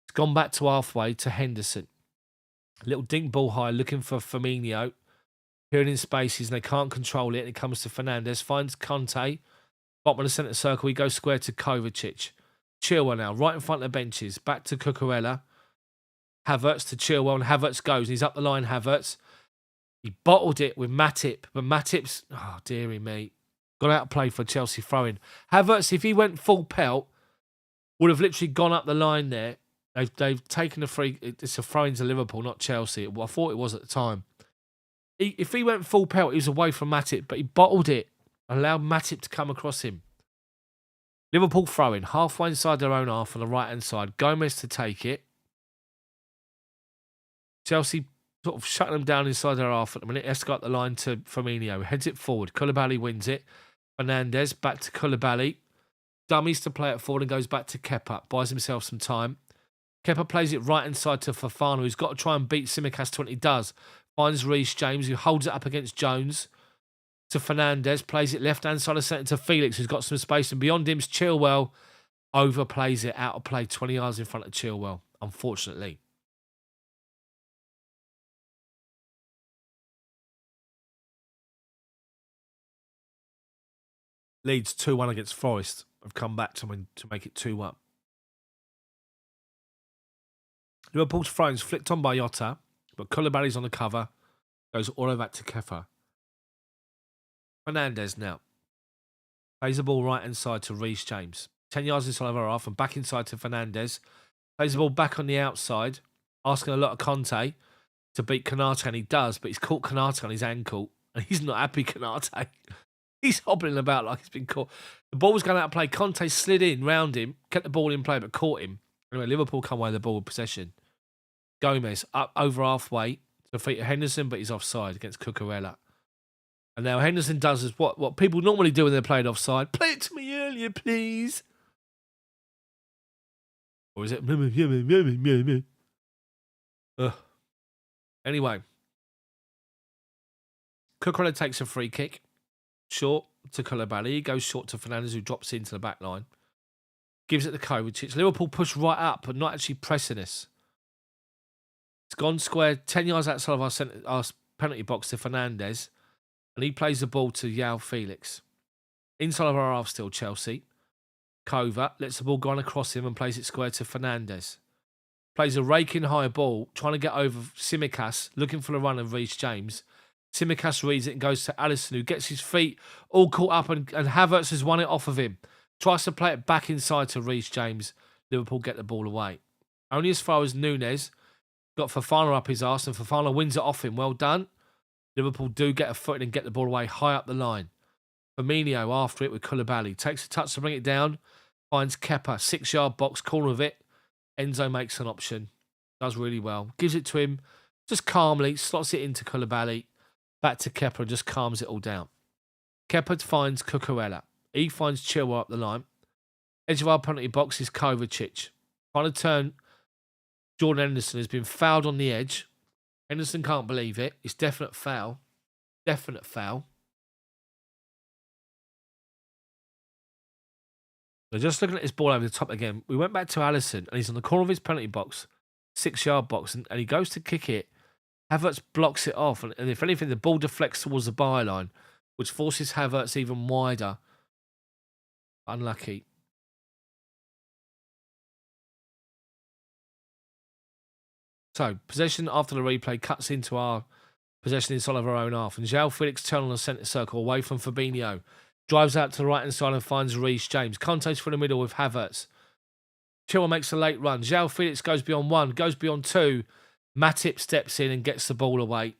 It's gone back to halfway to Henderson. A little dink ball high, looking for Firmino. Peering in spaces, and they can't control it. And it comes to Fernandes. Finds Conte. Bottom of the centre circle. He goes square to Kovacic. Chilwell now, right in front of the benches. Back to Cucurella. Havertz to Chilwell, and Havertz goes. He's up the line, Havertz. He bottled it with Matip, but Matip's, oh, dearie me, got out of play for Chelsea throwing. Havertz, if he went full pelt, would have literally gone up the line there. They've taken a free, it's a throw into Liverpool, not Chelsea. Well, I thought it was at the time. If he went full pelt, he was away from Matip, but he bottled it and allowed Matip to come across him. Liverpool throwing, halfway inside their own half on the right-hand side. Gomez to take it. Chelsea sort of shutting them down inside their half at the minute. Has got the line to Firmino. Heads it forward. Koulibaly wins it. Fernandes back to Koulibaly. Dummies to play it forward and goes back to Kepa. Buys himself some time. Kepa plays it right inside to Fofana, who's got to try and beat Tsimikas to what he does. Finds Reece James, who holds it up against Jones. To Fernandes. Plays it left-hand side of centre to Felix, who's got some space. And beyond him's Chilwell. Overplays it out of play 20 yards in front of Chilwell, unfortunately. Leeds 2-1 against Forest have come back to make it 2-1. Liverpool's throws flicked on by Jota, but Koulibaly's on the cover. Goes all over back to Kepa. Fernandes now. Plays the ball right hand side to Reece James. 10 yards inside of our half and back inside to Fernandes. Plays the ball back on the outside, asking a lot of Conte to beat Konate, and he does, but he's caught Konate on his ankle, and he's not happy, Konate. He's hobbling about like he's been caught. The ball was going out of play. Conte slid in round him, kept the ball in play, but caught him. Anyway, Liverpool come away with the ball with possession. Gomez up over halfway to defeat Henderson, but he's offside against Cucurella. And now Henderson does is what people normally do when they're playing offside. Play it to me earlier, please. Or is it? Anyway. Cucurella takes a free kick. Short to Koulibaly. He goes short to Fernandes, who drops into the back line. Gives it to Kovacic. Liverpool push right up, but not actually pressing us. It's gone square 10 yards outside of our penalty box to Fernandes. And he plays the ball to João Felix. Inside of our half still, Chelsea. Kova lets the ball go on across him and plays it square to Fernandes. Plays a raking high ball, trying to get over Tsimikas, looking for the run of Reece James. Tsimikas reads it and goes to Alisson, who gets his feet all caught up, and Havertz has won it off of him. Tries to play it back inside to Reece James. Liverpool get the ball away. Only as far as Nunes. Got Fofana up his arse, and Fofana wins it off him. Well done. Liverpool do get a foot and get the ball away high up the line. Firmino after it with Koulibaly. Takes a touch to bring it down. Finds Kepa. 6-yard box, corner of it. Enzo makes an option. Does really well. Gives it to him just calmly. Slots it into Koulibaly. Back to Kepa and just calms it all down. Kepa finds Cucurella. He finds Chilwell up the line. Edge of our penalty box is Kovacic. Trying to turn Jordan Henderson, has been fouled on the edge. Henderson can't believe it. It's definite foul. Definite foul. So just looking at this ball over the top again, we went back to Alisson, and he's on the corner of his penalty box, 6-yard box, and he goes to kick it. Havertz blocks it off, and if anything, the ball deflects towards the byline, which forces Havertz even wider. Unlucky. So, possession after the replay cuts into our possession inside of our own half. And João Felix turns on the centre circle away from Fabinho. Drives out to the right-hand side and finds Reece James. Conte's for the middle with Havertz. Chilwell makes a late run. João Felix goes beyond one, goes beyond two. Matip steps in and gets the ball away.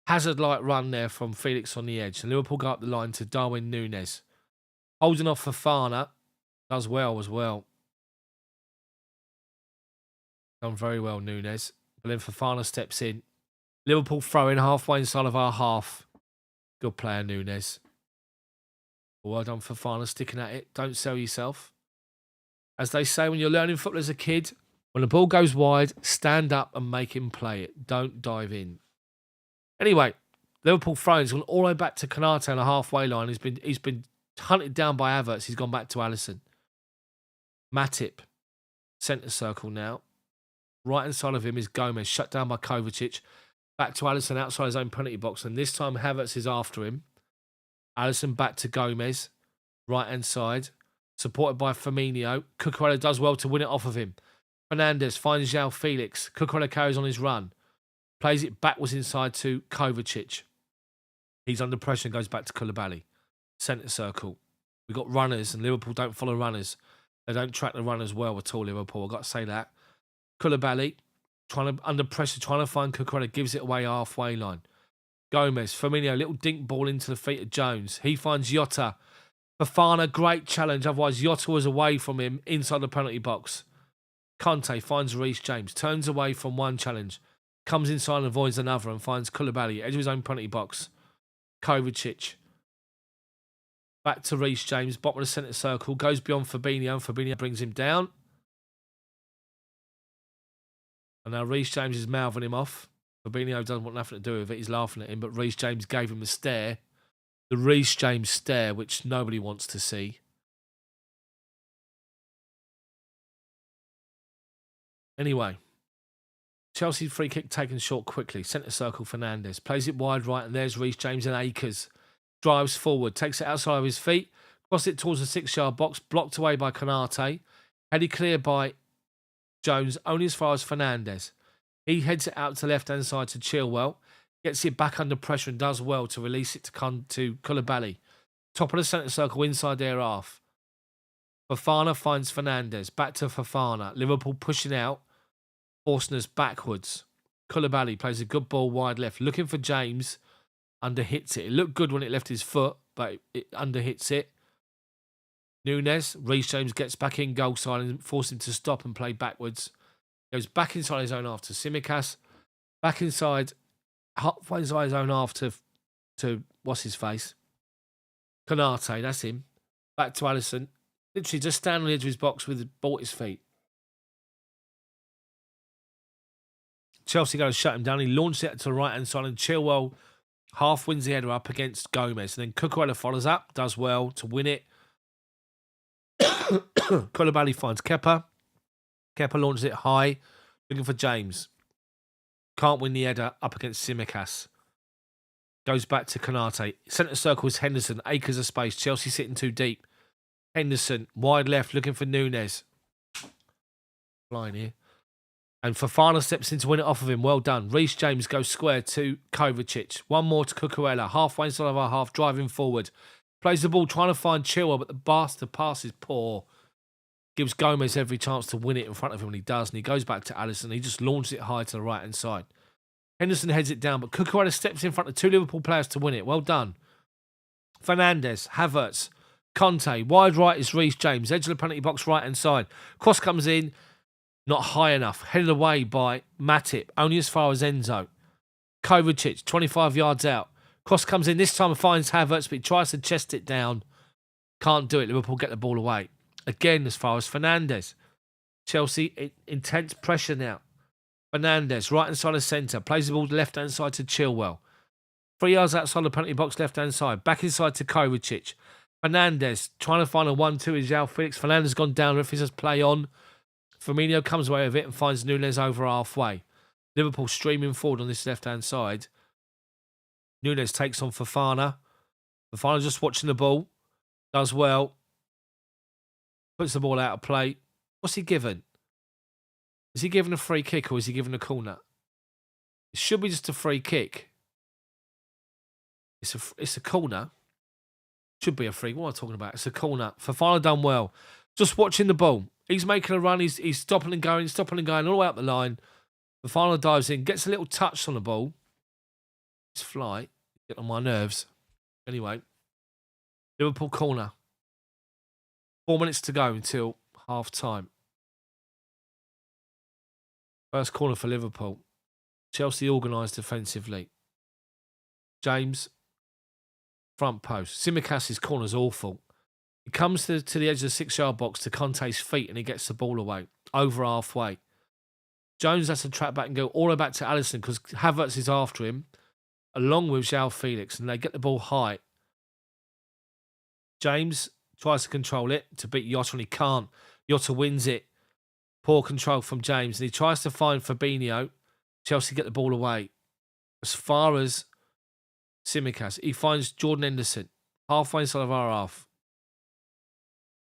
Hazard-like run there from Felix on the edge. And Liverpool go up the line to Darwin Núñez. Holding off Fofana. Does well as well. Done very well, Núñez. But then Fofana steps in. Liverpool throwing halfway inside of our half. Good player, Núñez. Well done, Fofana, sticking at it. Don't sell yourself. As they say when you're learning football as a kid, when the ball goes wide, stand up and make him play it. Don't dive in. Anyway, Liverpool throwing's gone all the way back to Konate on the halfway line. He's been hunted down by Havertz. He's gone back to Alisson. Matip, centre circle now. Right inside of him is Gomez, shut down by Kovacic. Back to Alisson outside his own penalty box, and this time Havertz is after him. Alisson back to Gomez, right hand side, supported by Firmino. Cucurella does well to win it off of him. Fernandes finds João Felix. Cucurella carries on his run. Plays it backwards inside to Kovacic. He's under pressure and goes back to Koulibaly. Centre circle. We've got runners, and Liverpool don't follow runners. They don't track the runners well at all, Liverpool. I've got to say that. Koulibaly, under pressure, trying to find Cucurella, gives it away halfway line. Gomez, Firmino, little dink ball into the feet of Jones. He finds Jota. Fofana, great challenge. Otherwise, Jota was away from him inside the penalty box. Conte finds Reece James. Turns away from one challenge. Comes inside and avoids another and finds Koulibaly, edge of his own penalty box. Kovacic. Back to Reece James, bottom of the centre circle. Goes beyond Fabinho, and Fabinho brings him down. And now Reece James is mouthing him off. Fabinho doesn't want nothing to do with it. He's laughing at him, but Reece James gave him a stare. The Reece James stare, which nobody wants to see. Anyway, Chelsea free kick taken short quickly. Centre circle, Fernandes. Plays it wide right, and there's Reece James and Akers. drives forward, takes it outside of his feet, crosses it towards the 6-yard box, blocked away by Konate, headed clear by Jones, only as far as Fernandez. He heads it out to the left-hand side to Chilwell, gets it back under pressure and does well to release it to Koulibaly. Top of the centre circle, inside their half. Fofana finds Fernandez, back to Fofana. Liverpool pushing out, forcing us backwards. Koulibaly plays a good ball wide left, looking for James, underhits it. It looked good when it left his foot, but it underhits it. Núñez, Reece James gets back in goal side and forces him to stop and play backwards. Goes back inside his own half to Tsimikas. Back inside, halfway inside his own half to what's his face? Konate, that's him. Back to Alisson. Literally just stand on the edge of his box with the ball at his feet. Chelsea go to shut him down. He launches it to the right-hand side and Chilwell half wins the header up against Gomez. And then Cucurella follows up, does well to win it. Koulibaly finds Kepa. Kepa launches it high, looking for James. Can't win the header up against Tsimikas. Goes back to Konate. Centre circle is Henderson. Acres of space. Chelsea sitting too deep. Henderson, wide left, looking for Núñez. Flying here. And Fofana steps in to win it off of him. Well done. Reece James goes square to Kovacic. One more to Cucurella. Halfway inside of our half, driving forward. Plays the ball, trying to find Chilwell, but the bastard pass is poor. Gives Gomez every chance to win it in front of him, and he does. And he goes back to Alisson. He just launches it high to the right-hand side. Henderson heads it down, but Cucurella steps in front of 2 Liverpool players to win it. Well done. Fernandez, Havertz, Conte. Wide right is Reece James. Edge of the penalty box, right-hand side. Cross comes in. Not high enough. Headed away by Matip. Only as far as Enzo. Kovacic, 25 yards out. Cross comes in. This time and finds Havertz, but he tries to chest it down. Can't do it. Liverpool get the ball away. Again, as far as Fernandez. Chelsea, intense pressure now. Fernandez, right-hand side of centre. Plays the ball left-hand side to Chilwell. 3 yards outside the penalty box, left-hand side. Back inside to Kovacic. Fernandez, trying to find a 1-2 is João Felix. Fernandez gone down. Referee says play on. Firmino comes away with it and finds Núñez over halfway. Liverpool streaming forward on this left-hand side. Núñez takes on Fofana. Fofana just watching the ball. Does well. Puts the ball out of play. What's he given? Is he given a free kick or is he given a corner? It should be just a free kick. It's a corner. Should be a free. What am I talking about? It's a corner. Fofana done well. Just watching the ball. He's making a run. He's stopping and going, all the way up the line. Fofana dives in, gets a little touch on the ball. It's fly. Get on my nerves. Anyway, Liverpool corner. 4 minutes to go until half time. First corner for Liverpool. Chelsea organised defensively. James, front post. Tsimikas' corner's awful. He comes to the edge of the 6-yard box to Conte's feet and he gets the ball away. Over halfway. Jones has to track back and go all the way back to Alisson because Havertz is after him, along with João Felix, and they get the ball high. James tries to control it to beat Jota and he can't. Jota wins it. Poor control from James and he tries to find Fabinho. Chelsea get the ball away. As far as Tsimikas, he finds Jordan Henderson halfway inside of our half.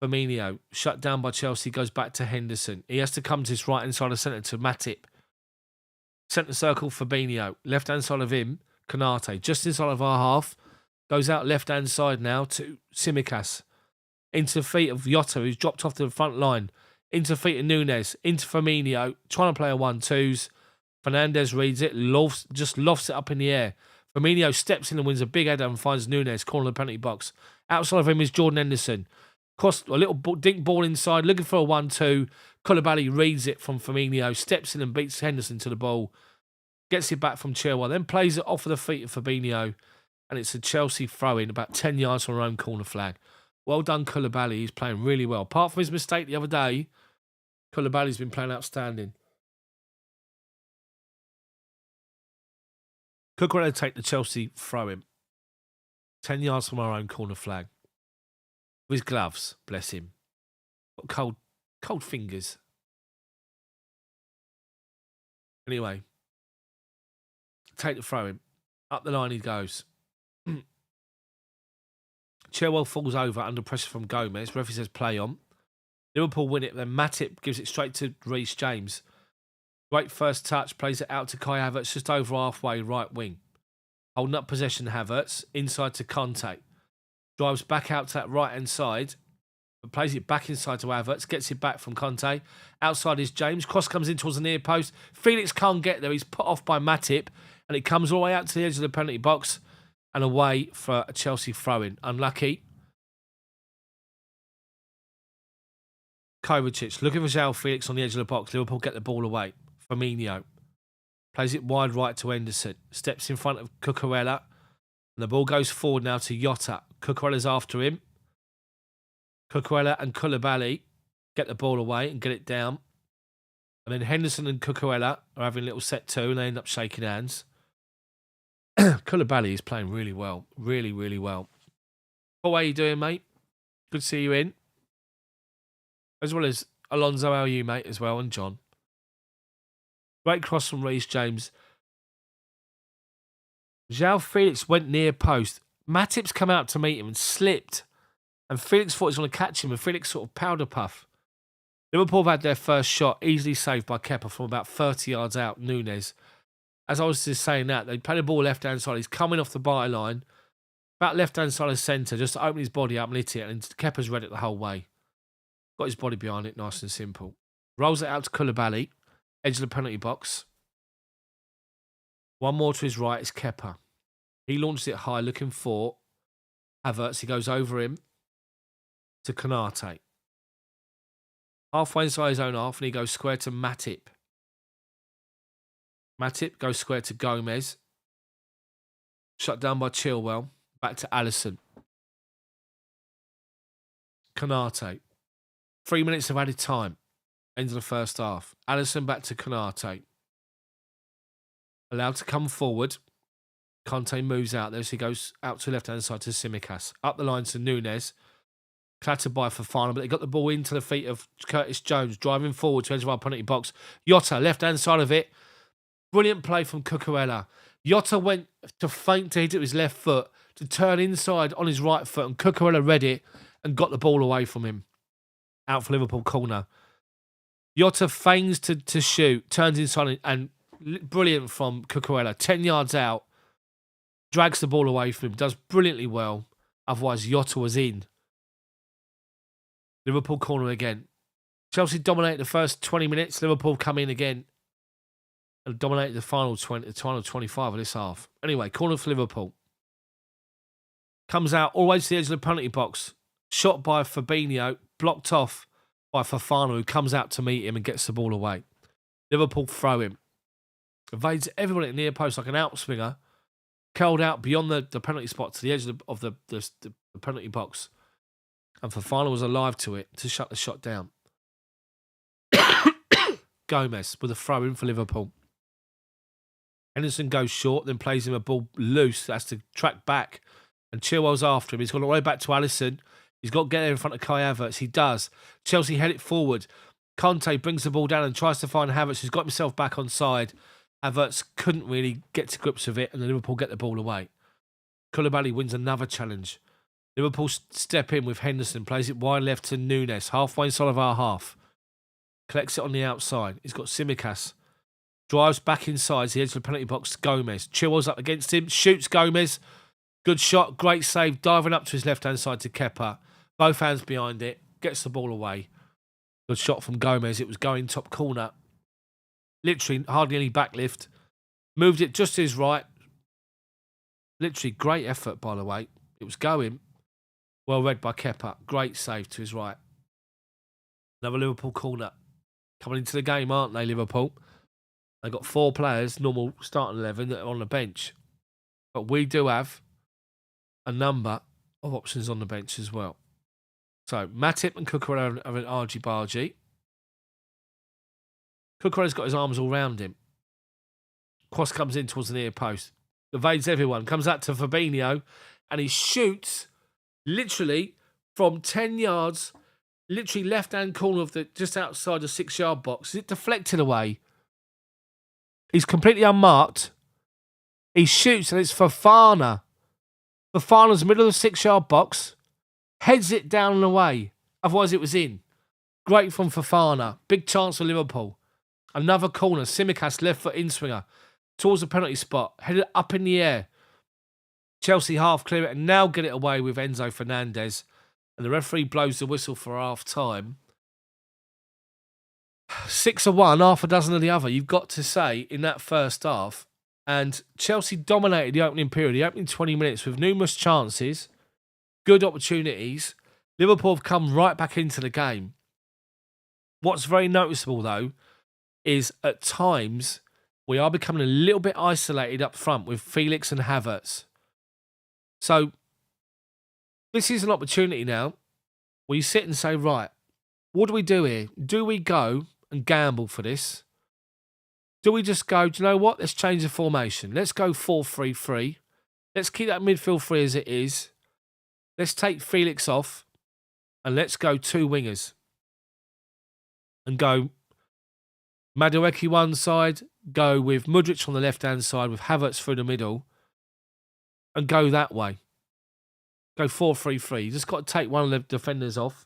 Firmino, shut down by Chelsea, goes back to Henderson. He has to come to his right-hand side of centre to Matip. Centre circle, Fabinho. Left-hand side of him, Konate. Just inside of our half. Goes out left-hand side now to Tsimikas. Into the feet of Jota, who's dropped off to the front line. Into the feet of Núñez. Into Firmino. Trying to play a 1-2s. Fernandez reads it. Just lofts it up in the air. Firmino steps in and wins a big header and finds Núñez, corner of the penalty box. Outside of him is Jordan Henderson. Cross a little dink ball inside, looking for a 1-2. Koulibaly reads it from Firmino, steps in and beats Henderson to the ball. Gets it back from Chilwell, then plays it off of the feet of Fabinho. And it's a Chelsea throw-in about 10 yards from our own corner flag. Well done, Koulibaly. He's playing really well. Apart from his mistake the other day, Koulibaly's been playing outstanding. Cucurella take the Chelsea throw-in. 10 yards from our own corner flag. With his gloves, bless him. Got cold fingers. Anyway, take the throw in. Up the line he goes. Chilwell falls over under pressure from Gomez. Referee says play on. Liverpool win it. Then Matip gives it straight to Reece James. Great first touch. Plays it out to Kai Havertz just over halfway right wing. Holding up possession, Havertz. Inside to Conte. Drives back out to that right-hand side. But plays it back inside to Havertz. Gets it back from Conte. Outside is James. Cross comes in towards the near post. Felix can't get there. He's put off by Matip. And it comes all the way out to the edge of the penalty box. And away for a Chelsea throw-in. Unlucky. Kovacic looking for João Felix on the edge of the box. Liverpool get the ball away. Firmino plays it wide right to Henderson. Steps in front of Cucurella. And the ball goes forward now to Jota. Cucurella's after him. Cucurella and Koulibaly get the ball away and get it down. And then Henderson and Cucurella are having a little set two and they end up shaking hands. Koulibaly is playing really well. Really, really well. How are you doing, mate? Good to see you in. As well as Alonso, how are you, mate, as well, and John. Great cross from Reece James. João Felix went near post. Matip's come out to meet him and slipped. And Felix thought he was going to catch him, and Felix sort of powder puff. Liverpool have had their first shot easily saved by Kepa from about 30 yards out, Núñez. As I was just saying that, they played the ball left-hand side. He's coming off the byline, about left-hand side of centre, just to open his body up and hit it. And Kepa's read it the whole way. Got his body behind it, nice and simple. Rolls it out to Koulibaly, edge of the penalty box. One more to his right is Kepa. He launches it high, looking for Havertz. He goes over him to Konate. Halfway inside his own half, and he goes square to Matip. Matip goes square to Gomez. Shut down by Chilwell. Back to Alisson. Konate. 3 minutes of added time. End of the first half. Alisson back to Konate. Allowed to come forward. Conte moves out there, so he goes out to the left-hand side to Tsimikas. Up the line to Núñez. Clattered by Fofana, but they got the ball into the feet of Curtis Jones, driving forward to edge of our penalty box. Jota, left-hand side of it. Brilliant play from Cucurella. Jota went to feint to hit it with his left foot, to turn inside on his right foot, and Cucurella read it and got the ball away from him. Out for Liverpool corner. Jota feigns to shoot, turns inside, and brilliant from Cucurella. 10 yards out, drags the ball away from him, does brilliantly well. Otherwise, Jota was in. Liverpool corner again. Chelsea dominated the first 20 minutes. Liverpool come in again and dominated the final 25 of this half. Anyway, corner for Liverpool. Comes out all the way to the edge of the penalty box. Shot by Fabinho, blocked off by Fofana, who comes out to meet him and gets the ball away. Liverpool throw him. Evades everyone at the near post like an outswinger. Curled out beyond the penalty spot to the edge of the penalty box. And Fofana was alive to it to shut the shot down. Gomez with a throw in for Liverpool. Henderson goes short, then plays him a ball loose. Has to track back. And Chilwell's after him. He's gone all the way back to Alisson. He's got to get there in front of Kai Havertz. He does. Chelsea head it forward. Conte brings the ball down and tries to find Havertz, who's got himself back on side. Havertz couldn't really get to grips with it, and the Liverpool get the ball away. Koulibaly wins another challenge. Liverpool step in with Henderson, plays it wide left to Núñez, halfway inside of our half. Collects it on the outside. He's got Tsimikas. Drives back inside the edge of the penalty box. Gomez. Chilwell's up against him. Shoots Gomez. Good shot. Great save. Diving up to his left-hand side to Kepa. Both hands behind it. Gets the ball away. Good shot from Gomez. It was going top corner. Literally hardly any backlift. Moved it just to his right. Literally great effort, by the way. It was going. Well read by Kepa. Great save to his right. Another Liverpool corner. Coming into the game, aren't they, Liverpool? They've got 4 players, normal starting 11, that are on the bench. But we do have a number of options on the bench as well. So, Matip and Cucurella are an argy-bargy. Cucurella's got his arms all round him. Cross comes in towards the near post. Evades everyone. Comes out to Fabinho. And he shoots literally from 10 yards, literally left-hand corner of the just outside the 6-yard box. It deflected away. He's completely unmarked. He shoots and it's Fofana. Fofana's middle of the 6-yard box. Heads it down and away. Otherwise, it was in. Great from Fofana. Big chance for Liverpool. Another corner. Tsimikas, left foot in swinger. Towards the penalty spot. Headed up in the air. Chelsea half clear it and now get it away with Enzo Fernandez. And the referee blows the whistle for half time. 6 of one, half a dozen of the other. You've got to say in that first half. And Chelsea dominated the opening period, the opening 20 minutes with numerous chances, good opportunities. Liverpool have come right back into the game. What's very noticeable, though, is at times we are becoming a little bit isolated up front with Felix and Havertz. So this is an opportunity now where you sit and say, right, what do we do here? Do we go and gamble for this? Do we just go, do you know what? Let's change the formation. Let's go 4-3-3. Let's keep that midfield free as it is. Let's take Felix off and let's go 2 wingers. And go Madueke one side, go with Mudryk on the left-hand side with Havertz through the middle and go that way. Go 4-3-3. You just got to take one of the defenders off.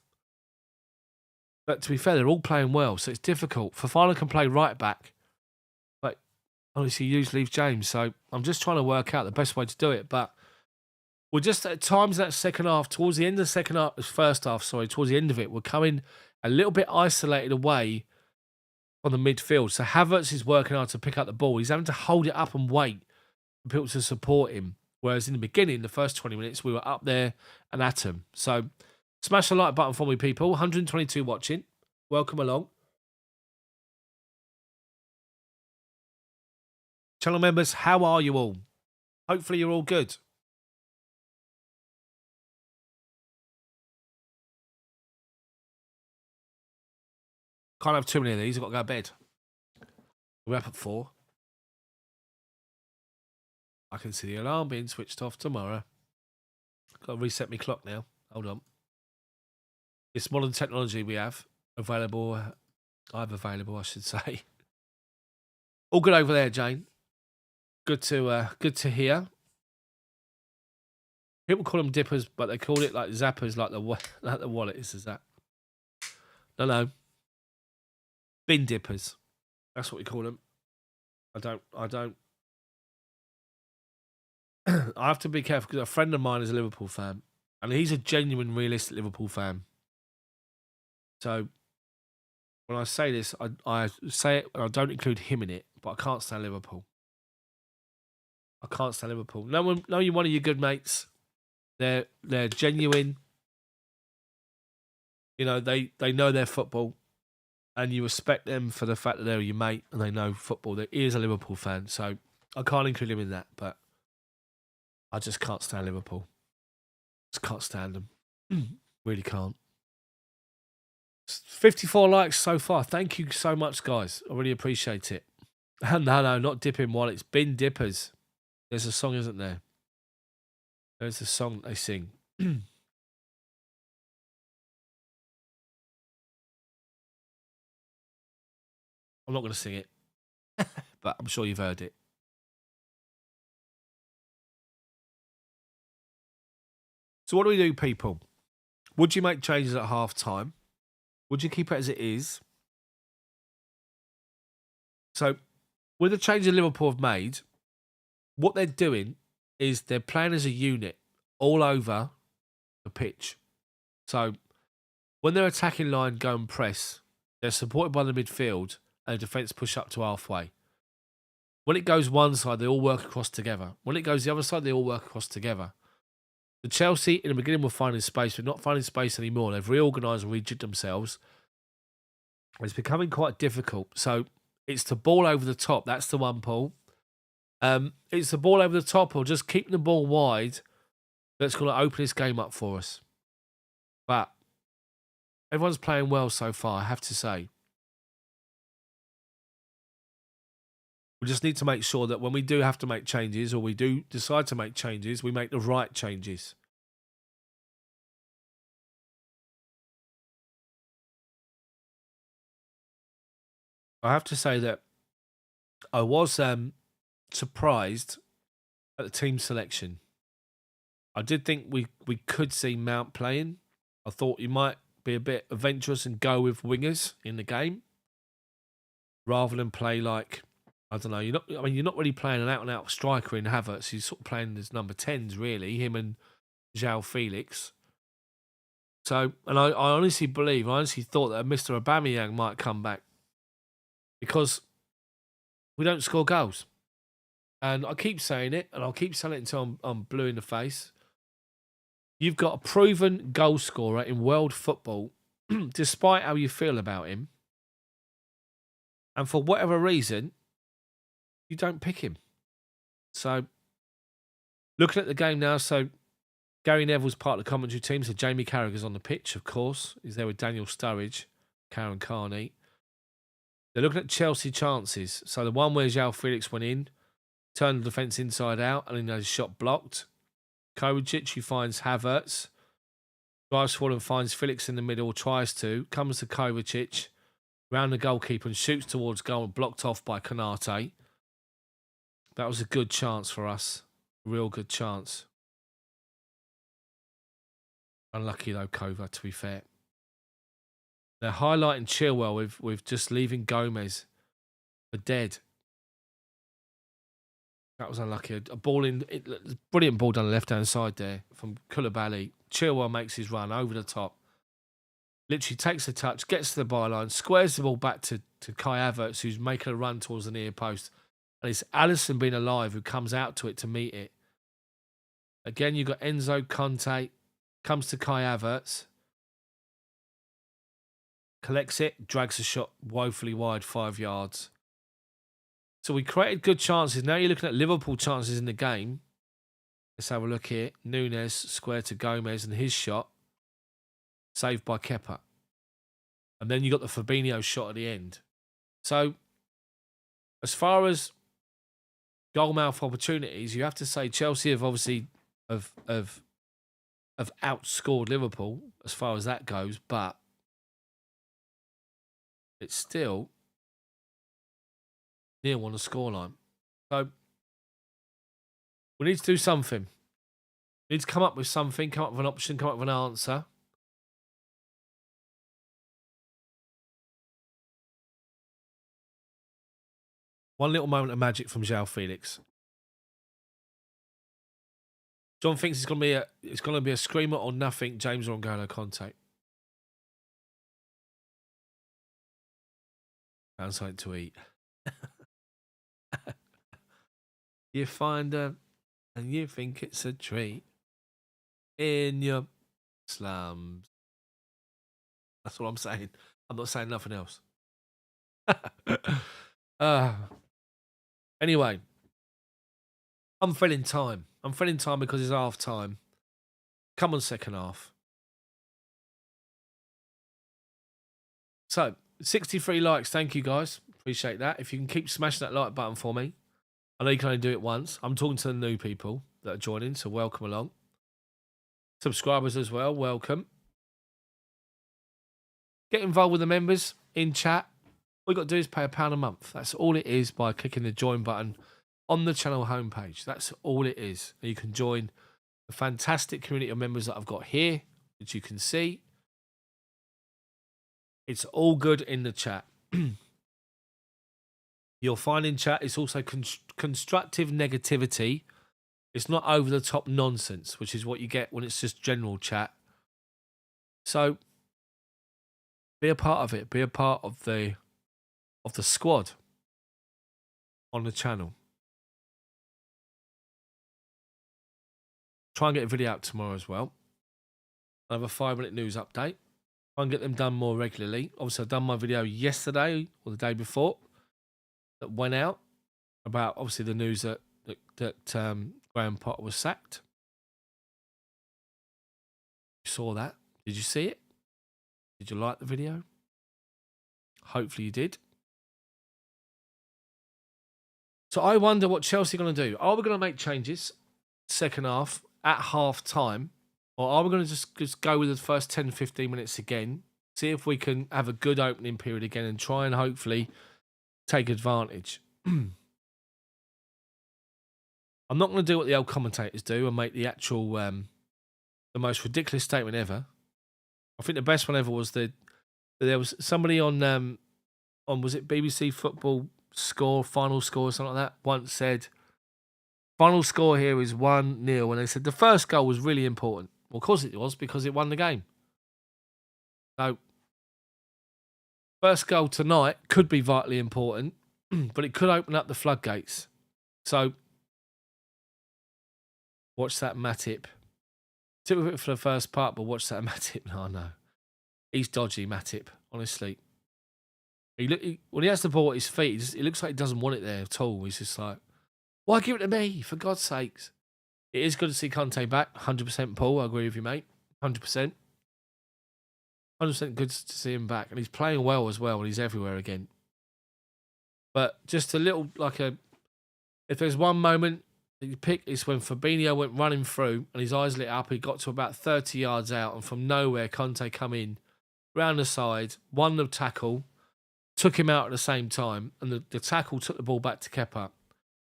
But to be fair, they're all playing well, so it's difficult. Fofana can play right back. But obviously, you leave James, so I'm just trying to work out the best way to do it. But we're just at times in that second half, towards the end of the second half, towards the end of it, we're coming a little bit isolated away on the midfield. So Havertz is working hard to pick up the ball. He's having to hold it up and wait for people to support him. Whereas in the beginning, the first 20 minutes, we were up there and at him. So smash the like button for me, people. 122 watching. Welcome along. Channel members, how are you all? Hopefully you're all good. Can't have too many of these. I've got to go to bed. We're up at 4. I can see the alarm being switched off tomorrow. Got to reset my clock now. Hold on. It's modern technology we have available. I should say. All good over there, Jane. Good to hear. People call them dippers, but they call it like zappers, like the wallet is that. No. Bin dippers. That's what we call them. I don't. I have to be careful because a friend of mine is a Liverpool fan and he's a genuine, realistic Liverpool fan. So when I say this, I say it and I don't include him in it, but I can't stand Liverpool. I can't stand Liverpool. No, you're one of your good mates. They're genuine. You know, they know their football. And you respect them for the fact that they're your mate and they know football. He is a Liverpool fan, so I can't include him in that. But I just can't stand Liverpool. Just can't stand them. Really can't. 54 likes so far. Thank you so much, guys. I really appreciate it. No, not dipping wallets. Bin dippers. There's a song, isn't there? There's a song they sing. I'm not going to sing it, but I'm sure you've heard it. So what do we do, people? Would you make changes at half time? Would you keep it as it is? So with the changes Liverpool have made, what they're doing is they're playing as a unit all over the pitch. So when their attacking line go and press, they're supported by the midfield and the defence push up to halfway. When it goes one side, they all work across together. When it goes the other side, they all work across together. The Chelsea, in the beginning, were finding space, but not finding space anymore. They've reorganised and rejigged themselves. It's becoming quite difficult. So it's the ball over the top. That's the one, Paul. It's the ball over the top or just keeping the ball wide that's going to open this game up for us. But everyone's playing well so far, I have to say. We just need to make sure that when we do have to make changes or we do decide to make changes, we make the right changes. I have to say that I was surprised at the team selection. I did think we could see Mount playing. I thought you might be a bit adventurous and go with wingers in the game rather than play like, I don't know. You're not really playing an out and out striker in Havertz. You're sort of playing as number 10s really, him and João Felix. So, and I honestly thought that Mr. Aubameyang might come back because we don't score goals. And I keep saying it, and I'll keep saying it until I'm blue in the face. You've got a proven goal scorer in world football, despite how you feel about him. And for whatever reason, you don't pick him. So, looking at the game now, so Gary Neville's part of the commentary team. So, Jamie Carragher's on the pitch, of course. He's there with Daniel Sturridge, Karen Carney. They're looking at Chelsea chances. So, the one where João Felix went in, turned the defence inside out, and then had his shot blocked. Kovacic, who finds Havertz, drives forward and finds Felix in the middle, tries to, comes to Kovacic, round the goalkeeper and shoots towards goal, blocked off by Konate. That was a good chance for us. A real good chance. Unlucky though, Kova, to be fair. They're highlighting Chilwell with just leaving Gomez for dead. That was unlucky. A ball in, brilliant ball down the left-hand side there from Koulibaly. Chilwell makes his run over the top. Literally takes a touch, gets to the byline, squares the ball back to Kai Havertz, who's making a run towards the near post. And it's Alisson being alive who comes out to it to meet it. Again, you've got Enzo Conte, comes to Kai Havertz. Collects it, drags a shot woefully wide, 5 yards. So we created good chances. Now you're looking at Liverpool chances in the game. Let's have a look here. Nunes square to Gomez and his shot. Saved by Kepa. And then you got the Fabinho shot at the end. So as far as goal-mouth opportunities, you have to say Chelsea have obviously have outscored Liverpool as far as that goes, but it's still near on the scoreline. So we need to do something. We need to come up with something, come up with an option, come up with an answer. One little moment of magic from João Felix. John thinks it's going to be a screamer or nothing. James or N'Golo Conte. Found something to eat. You find her and you think it's a treat in your slums. That's what I'm saying. I'm not saying nothing else. Anyway, I'm filling time. I'm filling time because it's half time. Come on, second half. So, 63 likes. Thank you, guys. Appreciate that. If you can keep smashing that like button for me. I know you can only do it once. I'm talking to the new people that are joining, so welcome along. Subscribers as well, welcome. Get involved with the members in chat. All you got to do is pay £1 a month. That's all it is by clicking the join button on the channel homepage. That's all it is. And you can join the fantastic community of members that I've got here, which you can see. It's all good in the chat. You'll find in chat it's also constructive negativity. It's not over the top nonsense, which is what you get when it's just general chat. So be a part of it. Be a part of the squad on the channel. Try and get a video out tomorrow as well. Another 5-minute news update. Try and get them done more regularly. Obviously, I've done my video yesterday or the day before that went out about obviously the news that Graham Potter was sacked. You saw that? Did you see it? Did you like the video? Hopefully you did. So I wonder what Chelsea are going to do. Are we going to make changes second half at half time? Or are we going to just go with the first 10, 15 minutes again? See if we can have a good opening period again and try and hopefully take advantage. I'm not going to do what the old commentators do and make the actual, the most ridiculous statement ever. I think the best one ever was there was somebody on was it BBC Football Score, final score or something like that, once said, final score here is 1-0. And they said the first goal was really important. Well, of course it was, because it won the game. So, first goal tonight could be vitally important, but it could open up the floodgates. So, watch that Matip. Took a bit for the first part, but watch that Matip. No. He's dodgy, Matip, honestly. When he has the ball at his feet, it looks like he doesn't want it there at all. He's just like, why give it to me, for God's sakes? It is good to see Conte back. 100% Paul, I agree with you, mate. 100%. 100% good to see him back. And he's playing well as well, and he's everywhere again. But just a little, if there's one moment that you pick, it's when Fabinho went running through and his eyes lit up. He got to about 30 yards out, and from nowhere, Conte come in, round the side, won the tackle, took him out at the same time, and the tackle took the ball back to Kepa.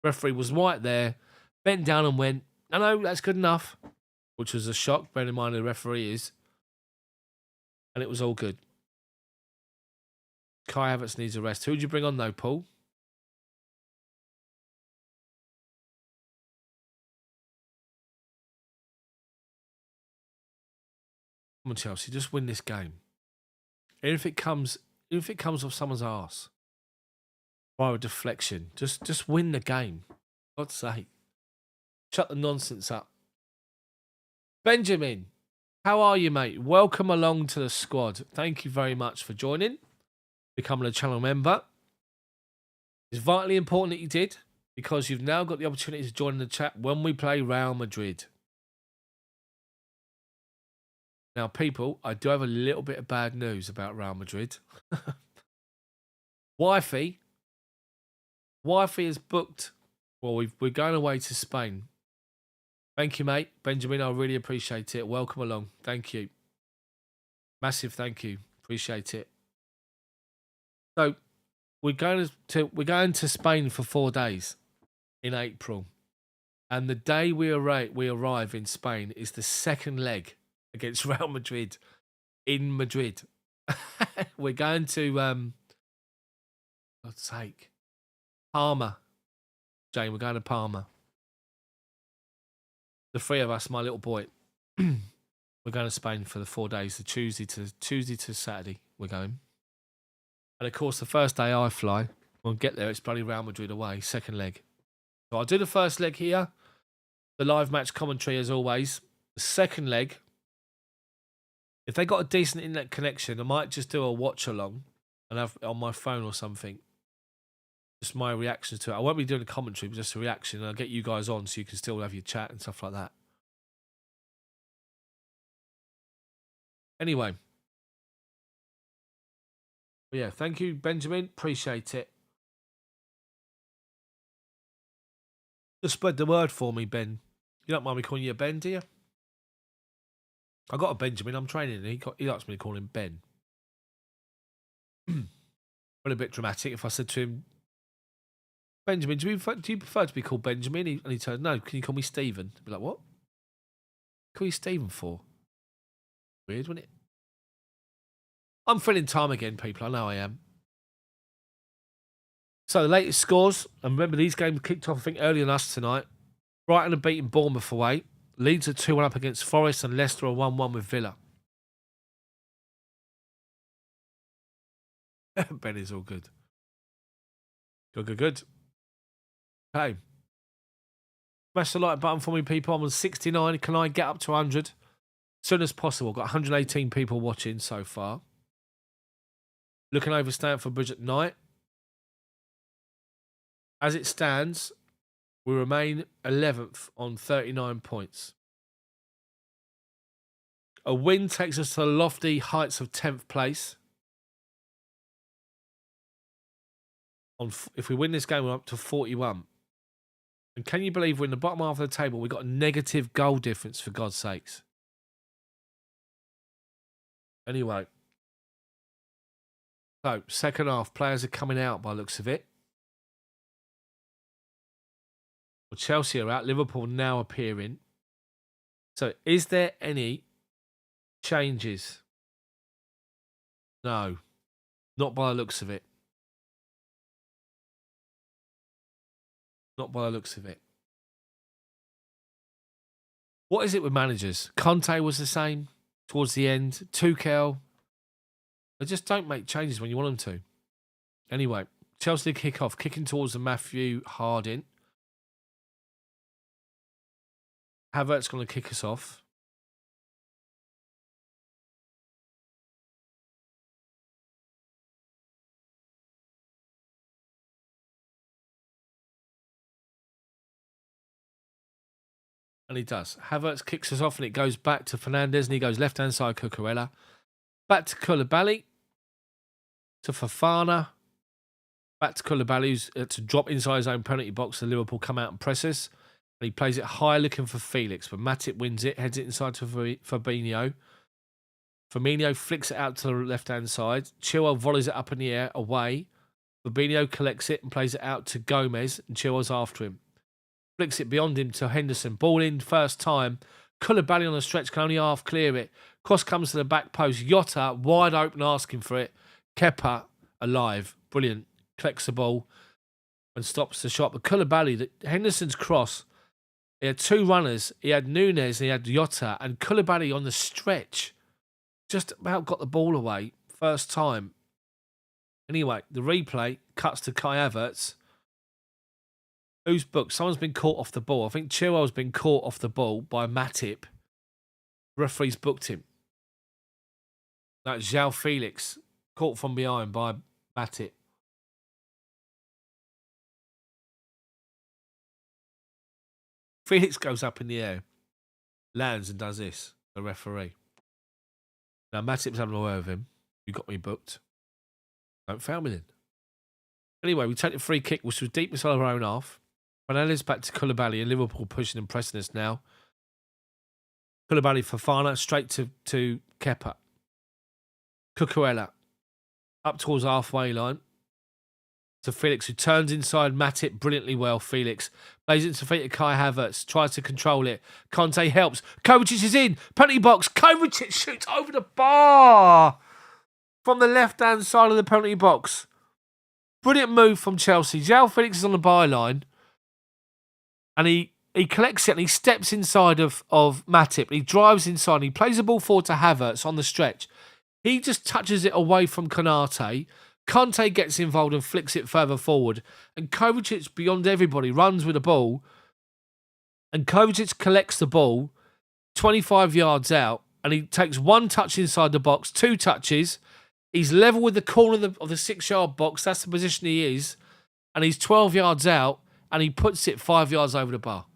Referee was right there, bent down and went, no, that's good enough, which was a shock, bearing in mind who the referee is. And it was all good. Kai Havertz needs a rest. Who would you bring on, though, Paul? Come on, Chelsea, just win this game. And if it comes off someone's arse, by a deflection, just win the game. For God's sake. Shut the nonsense up. Benjamin, how are you, mate? Welcome along to the squad. Thank you very much for joining, becoming a channel member. It's vitally important that you did, because you've now got the opportunity to join the chat when we play Real Madrid. Now, people, I do have a little bit of bad news about Real Madrid. Wifey is booked. Well, we're going away to Spain. Thank you, mate. Benjamin, I really appreciate it. Welcome along. Thank you. Massive thank you. Appreciate it. So, we're going to Spain for 4 days in April. And the day we arrive in Spain is the second leg against Real Madrid in Madrid. We're going to, God's sake, Palma. Jane, we're going to Palma. The three of us, my little boy, we're going to Spain for the 4 days, the Tuesday to Saturday. We're going, and of course, the first day I fly, we'll get there. It's bloody Real Madrid away, second leg. So I'll do the first leg here, the live match commentary as always. The second leg, if they got a decent internet connection, I might just do a watch along and have it on my phone or something. Just my reactions to it. I won't be doing a commentary, but just a reaction. And I'll get you guys on so you can still have your chat and stuff like that. Anyway. But yeah, thank you, Benjamin. Appreciate it. Just spread the word for me, Ben. You don't mind me calling you a Ben, do you? I got a Benjamin. I'm training. He likes me to call him Ben. But a bit dramatic if I said to him, Benjamin, do you prefer to be called Benjamin? And he said, no, can you call me Stephen? I'd be like, what? Call you Stephen for? Weird, wasn't it? I'm filling time again, people. I know I am. So the latest scores, and remember these games kicked off, I think, earlier than us tonight. Brighton have beaten Bournemouth away. Leeds are 2-1 up against Forest, and Leicester are 1-1 with Villa. Ben is all good. Good. Okay. Smash the like button for me, people. I'm on 69. Can I get up to 100? As soon as possible. Got 118 people watching so far. Looking over Stamford Bridge at night. As it stands, we remain 11th on 39 points. A win takes us to the lofty heights of 10th place. If we win this game, we're up to 41. And can you believe we're in the bottom half of the table? We've got a negative goal difference, for God's sakes. Anyway. So, second half, players are coming out by the looks of it. Well, Chelsea are out. Liverpool now appearing. So, is there any changes No, not by the looks of it. Not by the looks of it. What is it with managers? Conte was the same towards the end. Tuchel. They just don't make changes when you want them to. Anyway, Chelsea kick off, kicking towards the Matthew Harding. Havertz going to kick us off. And he does. Havertz kicks us off and it goes back to Fernandes and he goes left-hand side Cucurella. Back to Koulibaly. To Fofana. Back to Koulibaly, who's to drop inside his own penalty box. The Liverpool come out and press us. And he plays it high looking for Felix. But Matip wins it, heads it inside to Fabinho. Firmino flicks it out to the left-hand side. Chilwell volleys it up in the air, away. Fabinho collects it and plays it out to Gomez. And Chilwell's after him. Flicks it beyond him to Henderson. Ball in first time. Koulibaly on the stretch can only half clear it. Cross comes to the back post. Jota wide open asking for it. Kepa alive. Brilliant. Collects the ball and stops the shot. But Koulibaly, Henderson's cross, he had two runners. He had Nunes and he had Jota. And Koulibaly on the stretch just about got the ball away first time. Anyway, the replay cuts to Kai Havertz. Who's booked? Someone's been caught off the ball. I think Chilwell's been caught off the ball by Matip. Referee's booked him. That's João Felix, caught from behind by Matip. Felix goes up in the air, lands and does this, the referee. Now Matip's having a word with him. You got me booked. Don't foul me then. Anyway, we take the free kick, which was deep inside of our own half. Fernandes back to Koulibaly and Liverpool pushing and pressing us now. Koulibaly, Fofana, straight to Kepa. Cucurella, up towards the halfway line. To Felix, who turns inside Matip brilliantly well. Felix plays it to feet of Kai Havertz, tries to control it. Conte helps. Kovacic is in. Penalty box. Kovacic shoots over the bar from the left-hand side of the penalty box. Brilliant move from Chelsea. João Felix is on the byline. And he collects it and he steps inside of Matip. He drives inside and he plays the ball forward to Havertz on the stretch. He just touches it away from Konate. Conte gets involved and flicks it further forward. And Kovacic, beyond everybody, runs with the ball. And Kovacic collects the ball 25 yards out. And he takes one touch inside the box, two touches. He's level with the corner of the 6-yard box. That's the position he is. And he's 12 yards out. And he puts it 5 yards over the bar.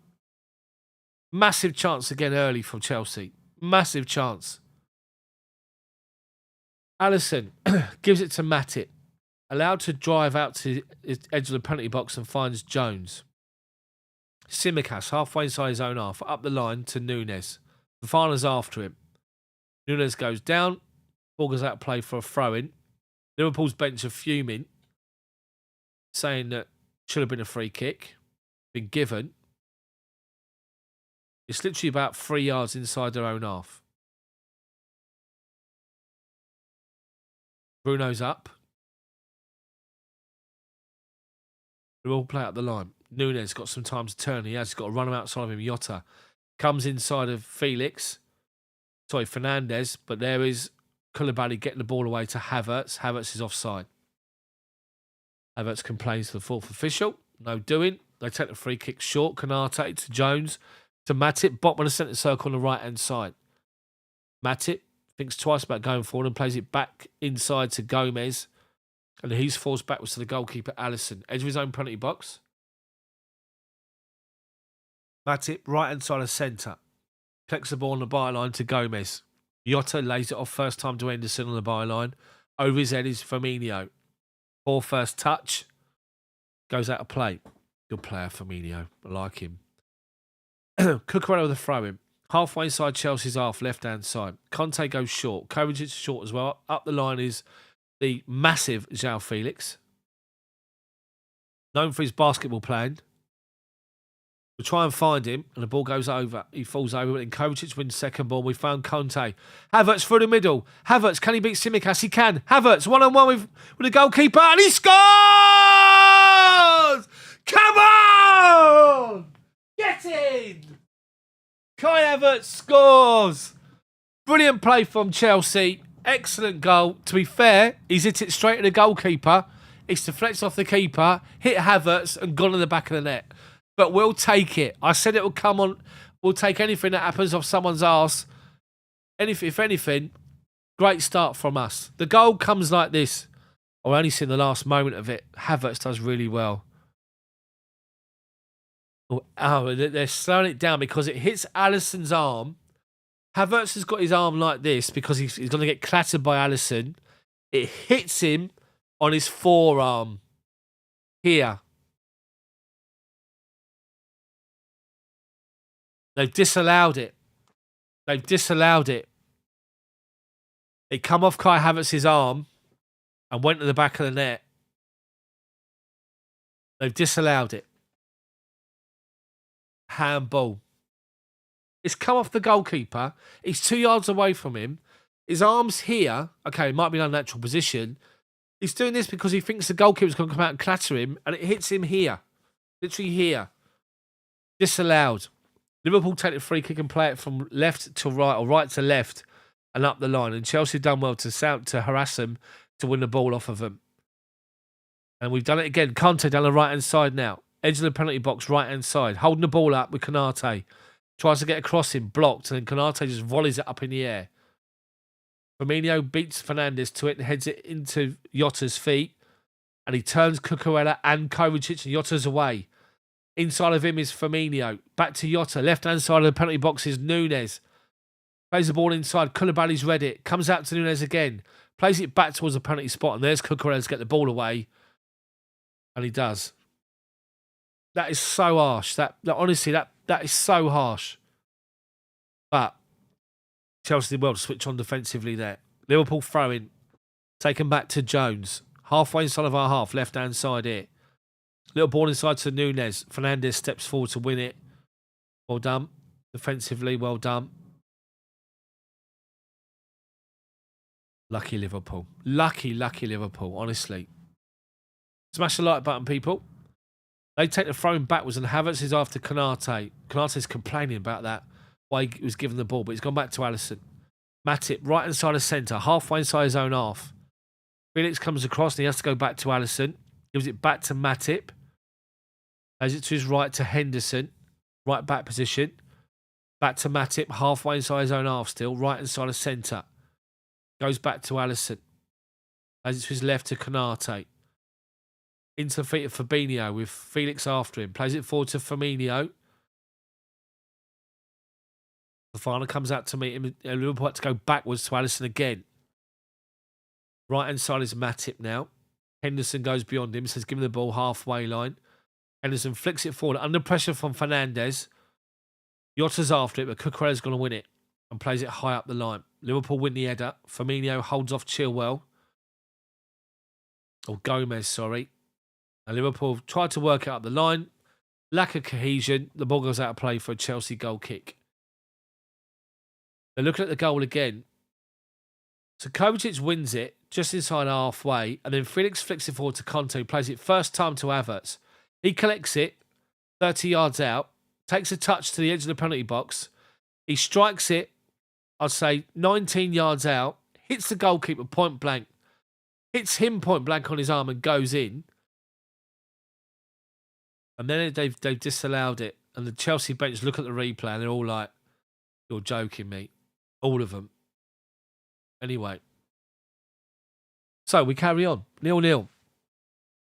Massive chance again early from Chelsea. Massive chance. Alisson gives it to Matip. Allowed to drive out to the edge of the penalty box and finds Jones. Tsimikas halfway inside his own half. Up the line to Nunes. Fofana's after him. Nunes goes down. Ball goes out of play for a throw-in. Liverpool's bench are fuming. Saying that should have been a free kick. Been given. It's literally about 3 yards inside their own half. Bruno's up. We'll all play up the line. Nunes got some time to turn. He has got to run him outside of him. Jota comes inside of Felix. Sorry, Fernandes. But there is Koulibaly getting the ball away to Havertz. Havertz is offside. Havertz complains to the fourth official. No doing. They take the free kick short. Konate to Jones. To Matip. Bottom of the centre circle on the right-hand side. Matip thinks twice about going forward and plays it back inside to Gomez. And he's forced backwards to the goalkeeper, Alisson. Edge of his own penalty box. Matip, right-hand side of centre. Collects the ball on the byline to Gomez. Jota lays it off first time to Henderson on the byline. Over his head is Firmino. Poor first touch. Goes out of play. Good player, Firmino. I like him. Cucurella with a throw-in. Halfway inside Chelsea's half, left-hand side. Conte goes short. Kovacic short as well. Up the line is the massive João Felix. Known for his basketball playing. We try and find him, and the ball goes over. He falls over, and Kovacic wins second ball. We found Conte. Havertz through the middle. Havertz, can he beat Tsimikas? He can. Havertz, one-on-one with the goalkeeper, and he scores! Come on! Get in! Kai Havertz scores! Brilliant play from Chelsea. Excellent goal. To be fair, he's hit it straight at the goalkeeper. It's deflected off the keeper, hit Havertz, and gone in the back of the net. But we'll take it. I said it will come on. We'll take anything that happens off someone's arse. If anything, great start from us. The goal comes like this. I've only seen the last moment of it. Havertz does really well. Oh, they're slowing it down because it hits Alisson's arm. Havertz has got his arm like this because he's going to get clattered by Alisson. It hits him on his forearm. Here. They've disallowed it. They've disallowed it. It come off Kai Havertz's arm and went to the back of the net. They've disallowed it. Handball. It's come off the goalkeeper. He's 2 yards away from him. His arm's here. Okay, it might be an unnatural position. He's doing this because he thinks the goalkeeper's going to come out and clatter him, and it hits him here. Literally here. Disallowed. Liverpool take the free kick and play it from left to right or right to left and up the line. And Chelsea have done well to harass them to win the ball off of them. And we've done it again. Conte down the right-hand side now. Edge of the penalty box, right-hand side. Holding the ball up with Konate. Tries to get across him, blocked, and then Konate just volleys it up in the air. Firmino beats Fernandes to it and heads it into Jota's feet. And he turns Cucurella and Kovacic, and Jota's away. Inside of him is Firmino. Back to Jota. Left-hand side of the penalty box is Nunes. Plays the ball inside. Koulibaly's read it. Comes out to Nunes again. Plays it back towards the penalty spot. And there's Cucurella to get the ball away. And he does. That is so harsh. Honestly, that is so harsh. But Chelsea did well to switch on defensively there. Liverpool throwing. Taken back to Jones. Halfway inside of our half. Left-hand side here. Little ball inside to Nunes. Fernandes steps forward to win it. Well done. Defensively, well done. Lucky Liverpool. Lucky Liverpool, honestly. Smash the like button, people. They take the throwing backwards and Havertz is after Konate. Konate's complaining about that. Why he was given the ball, but he's gone back to Alisson. Matip, right inside of centre. Halfway inside his own half. Felix comes across and he has to go back to Alisson. Gives it back to Matip. Plays it to his right to Henderson. Right back position. Back to Matip. Halfway inside his own half still. Right inside of centre. Goes back to Alisson. Plays it to his left to Konate. Into the feet of Fabinho with Felix after him. Plays it forward to Firmino. Fofana comes out to meet him. Liverpool had to go backwards to Alisson again. Right hand side is Matip now. Henderson goes beyond him. Says, give him the ball halfway line. Henderson flicks it forward. Under pressure from Fernandes. Jota's after it, but Cucurella's going to win it. And plays it high up the line. Liverpool win the header. Firmino holds off Chilwell. Or Gomez, sorry. And Liverpool tried to work it up the line. Lack of cohesion. The ball goes out of play for a Chelsea goal kick. They're looking at the goal again. So Kovacic wins it just inside halfway, and then Felix flicks it forward to Conte, who plays it first time to Havertz. He collects it 30 yards out, takes a touch to the edge of the penalty box. He strikes it, I'd say 19 yards out, hits the goalkeeper point blank, hits him point blank on his arm and goes in. And then they've disallowed it. And the Chelsea bench look at the replay and they're all like, you're joking me. All of them. Anyway. So we carry on. 0-0.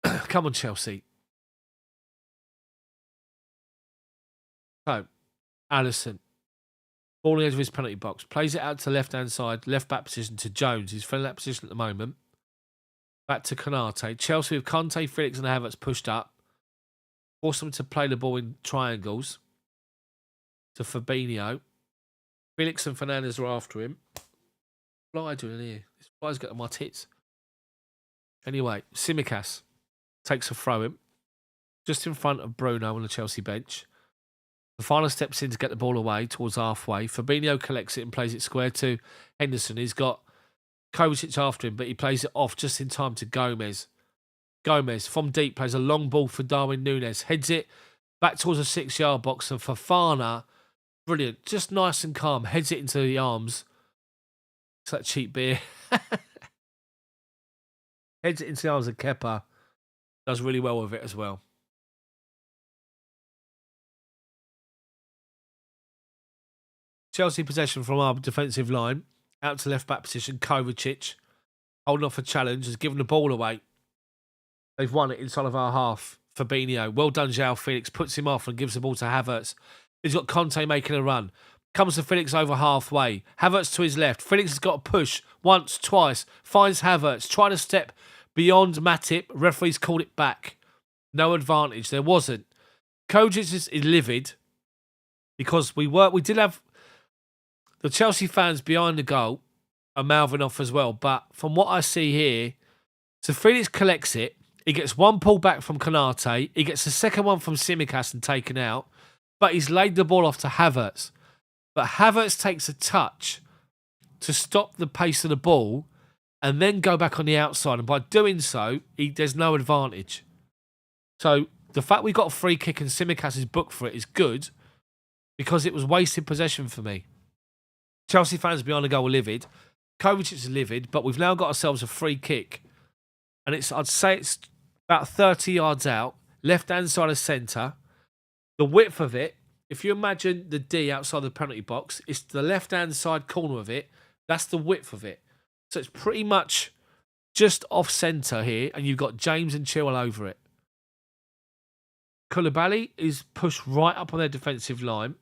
Come on, Chelsea. So, Alisson. Ball on the edge of his penalty box. Plays it out to the left-hand side. Left back position to Jones. He's filling that position at the moment. Back to Konate. Chelsea with Conte, Felix and Havertz pushed up. Force them to play the ball in triangles. To Fabinho. Felix and Fernandes are after him. What am I doing here? This fly's getting my tits. Anyway, Tsimikas takes a throw in. Just in front of Bruno on the Chelsea bench. Fofana steps in to get the ball away towards halfway. Fabinho collects it and plays it square to Henderson. He's got Kovacic after him, but he plays it off just in time to Gomez. Gomez from deep plays a long ball for Darwin Núñez. Heads it back towards the 6-yard box, and Fofana, brilliant, just nice and calm, heads it into the arms. It's that cheap beer. Heads it into the arms of Kepa. Does really well with it as well. Chelsea possession from our defensive line. Out to left back position. Kovacic holding off a challenge. Has given the ball away. They've won it inside of our half. Fabinho. Well done, João Felix. Puts him off and gives the ball to Havertz. He's got Conte making a run. Comes to Felix over halfway. Havertz to his left. Felix has got a push once, twice. Finds Havertz. Trying to step beyond Matip. Referees called it back. No advantage. There wasn't. Kovacic is livid because we did have the Chelsea fans behind the goal are mouthing off as well. But from what I see here, so Felix collects it. He gets one pull back from Konate. He gets the second one from Tsimikas and taken out. But he's laid the ball off to Havertz. But Havertz takes a touch to stop the pace of the ball and then go back on the outside. And by doing so, there's no advantage. So the fact we got a free kick and Tsimikas is booked for it is good because it was wasted possession for me. Chelsea fans behind the goal were livid. Kovacic is livid, but we've now got ourselves a free kick. And I'd say it's about 30 yards out, left-hand side of centre. The width of it, if you imagine the D outside the penalty box, it's the left-hand side corner of it. That's the width of it. So it's pretty much just off-centre here, and you've got James and Chilwell over it. Koulibaly is pushed right up on their defensive line.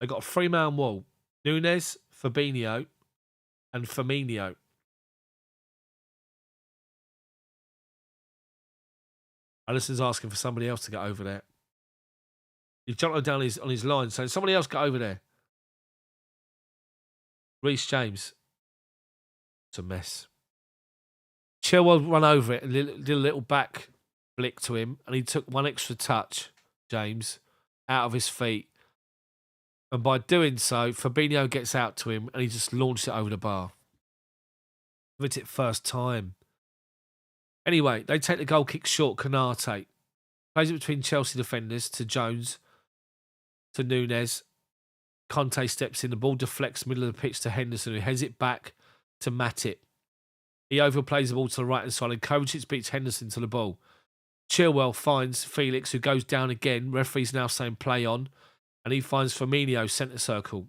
They've got a 3-man wall. Núñez, Fabinho, and Firmino. Alisson's asking for somebody else to get over there. He's jumped down on his line, saying, somebody else get over there. Reece James. It's a mess. Chilwell run over it and did a little back flick to him, and he took one extra touch, James, out of his feet. And by doing so, Fabinho gets out to him and he just launched it over the bar. Hit it first time. Anyway, they take the goal kick short. Konate plays it between Chelsea defenders to Jones, to Núñez. Conte steps in. The ball deflects middle of the pitch to Henderson, who heads it back to Matip. He overplays the ball to the right-hand side and Kovacic beats Henderson to the ball. Chilwell finds Felix, who goes down again. Referee's now saying play on. And he finds Firmino, centre circle.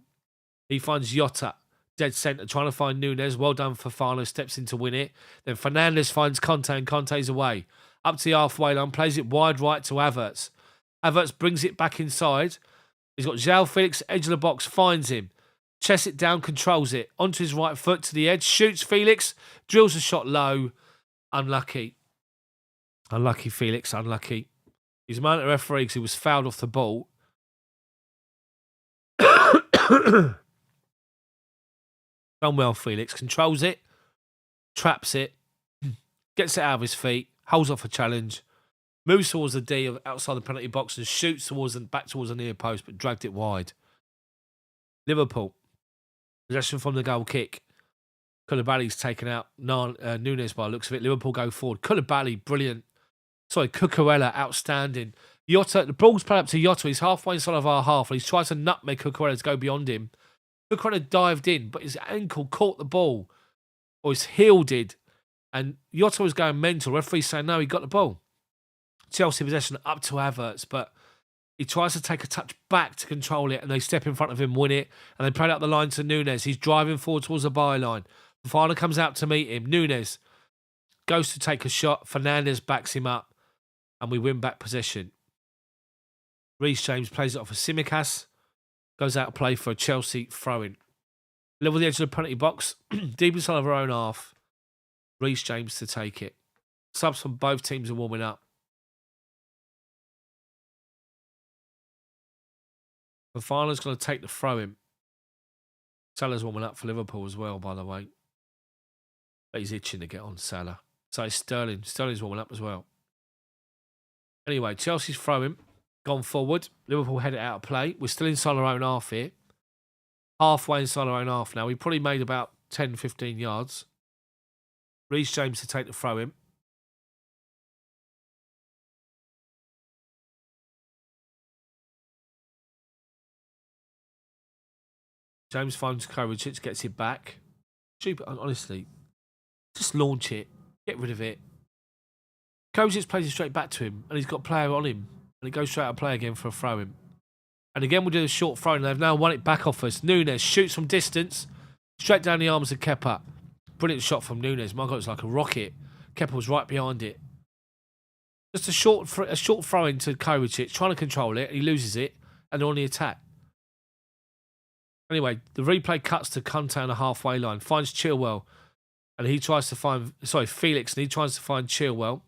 He finds Jota, dead centre, trying to find Núñez. Well done, Fofana, steps in to win it. Then Fernandes finds Conte, and Conte's away. Up to the halfway line, plays it wide right to Havertz. Havertz brings it back inside. He's got João Felix, edge of the box, finds him. Chests it down, controls it. Onto his right foot to the edge, shoots Felix, drills a shot low. Unlucky. Unlucky, Felix, unlucky. He's a man at the referee because he was fouled off the ball. Done well, Felix. Controls it, traps it, gets it out of his feet, holds off a challenge, moves towards the D outside the penalty back and shoots back towards the near post, but dragged it wide. Liverpool. Possession from the goal kick. Koulibaly's taken out Núñez by the looks of it. Liverpool go forward. Koulibaly, brilliant. Sorry, Cucurella, outstanding. Jota, the ball's played up to Jota. He's halfway inside of our half, and he's trying to nutmeg Cucurella to go beyond him. Cucurella dived in, but his ankle caught the ball, or his heel did, and Jota was going mental. Referee's saying, no, he got the ball. Chelsea possession up to Havertz, but he tries to take a touch back to control it, and they step in front of him, win it, and they play it up the line to Núñez. He's driving forward towards the byline. Fofana comes out to meet him. Núñez goes to take a shot. Fernandes backs him up, and we win back possession. Reece James plays it off for Tsimikas. Goes out to play for a Chelsea throw-in. Level the edge of the penalty box. Deep inside of our own half. Reece James to take it. Subs from both teams are warming up. Fofana's going to take the throw-in. Salah's warming up for Liverpool as well, by the way. But he's itching to get on Salah. So it's Sterling. Sterling's warming up as well. Anyway, Chelsea's throwing, gone forward. Liverpool head it out of play. We're still inside our own half here. Halfway inside our own half now. We probably made about 10, 15 yards. Reece James to take the throw in. James finds Kovacic, gets it back. Stupid, honestly. Just launch it. Get rid of it. Kovacic plays it straight back to him, and he's got a player on him. And he goes straight out of play again for a throw-in. And again, we'll do the short throw, and they've now won it back off us. Nunes shoots from distance, straight down the arms of Kepa. Brilliant shot from Nunes. My God, it's like a rocket. Kepa was right behind it. Just a short throw-in to Kovacic, trying to control it, and he loses it, and they're on the attack. Anyway, the replay cuts to Conte on the halfway line, finds Chilwell, and he tries to find, Felix, and he tries to find Chilwell.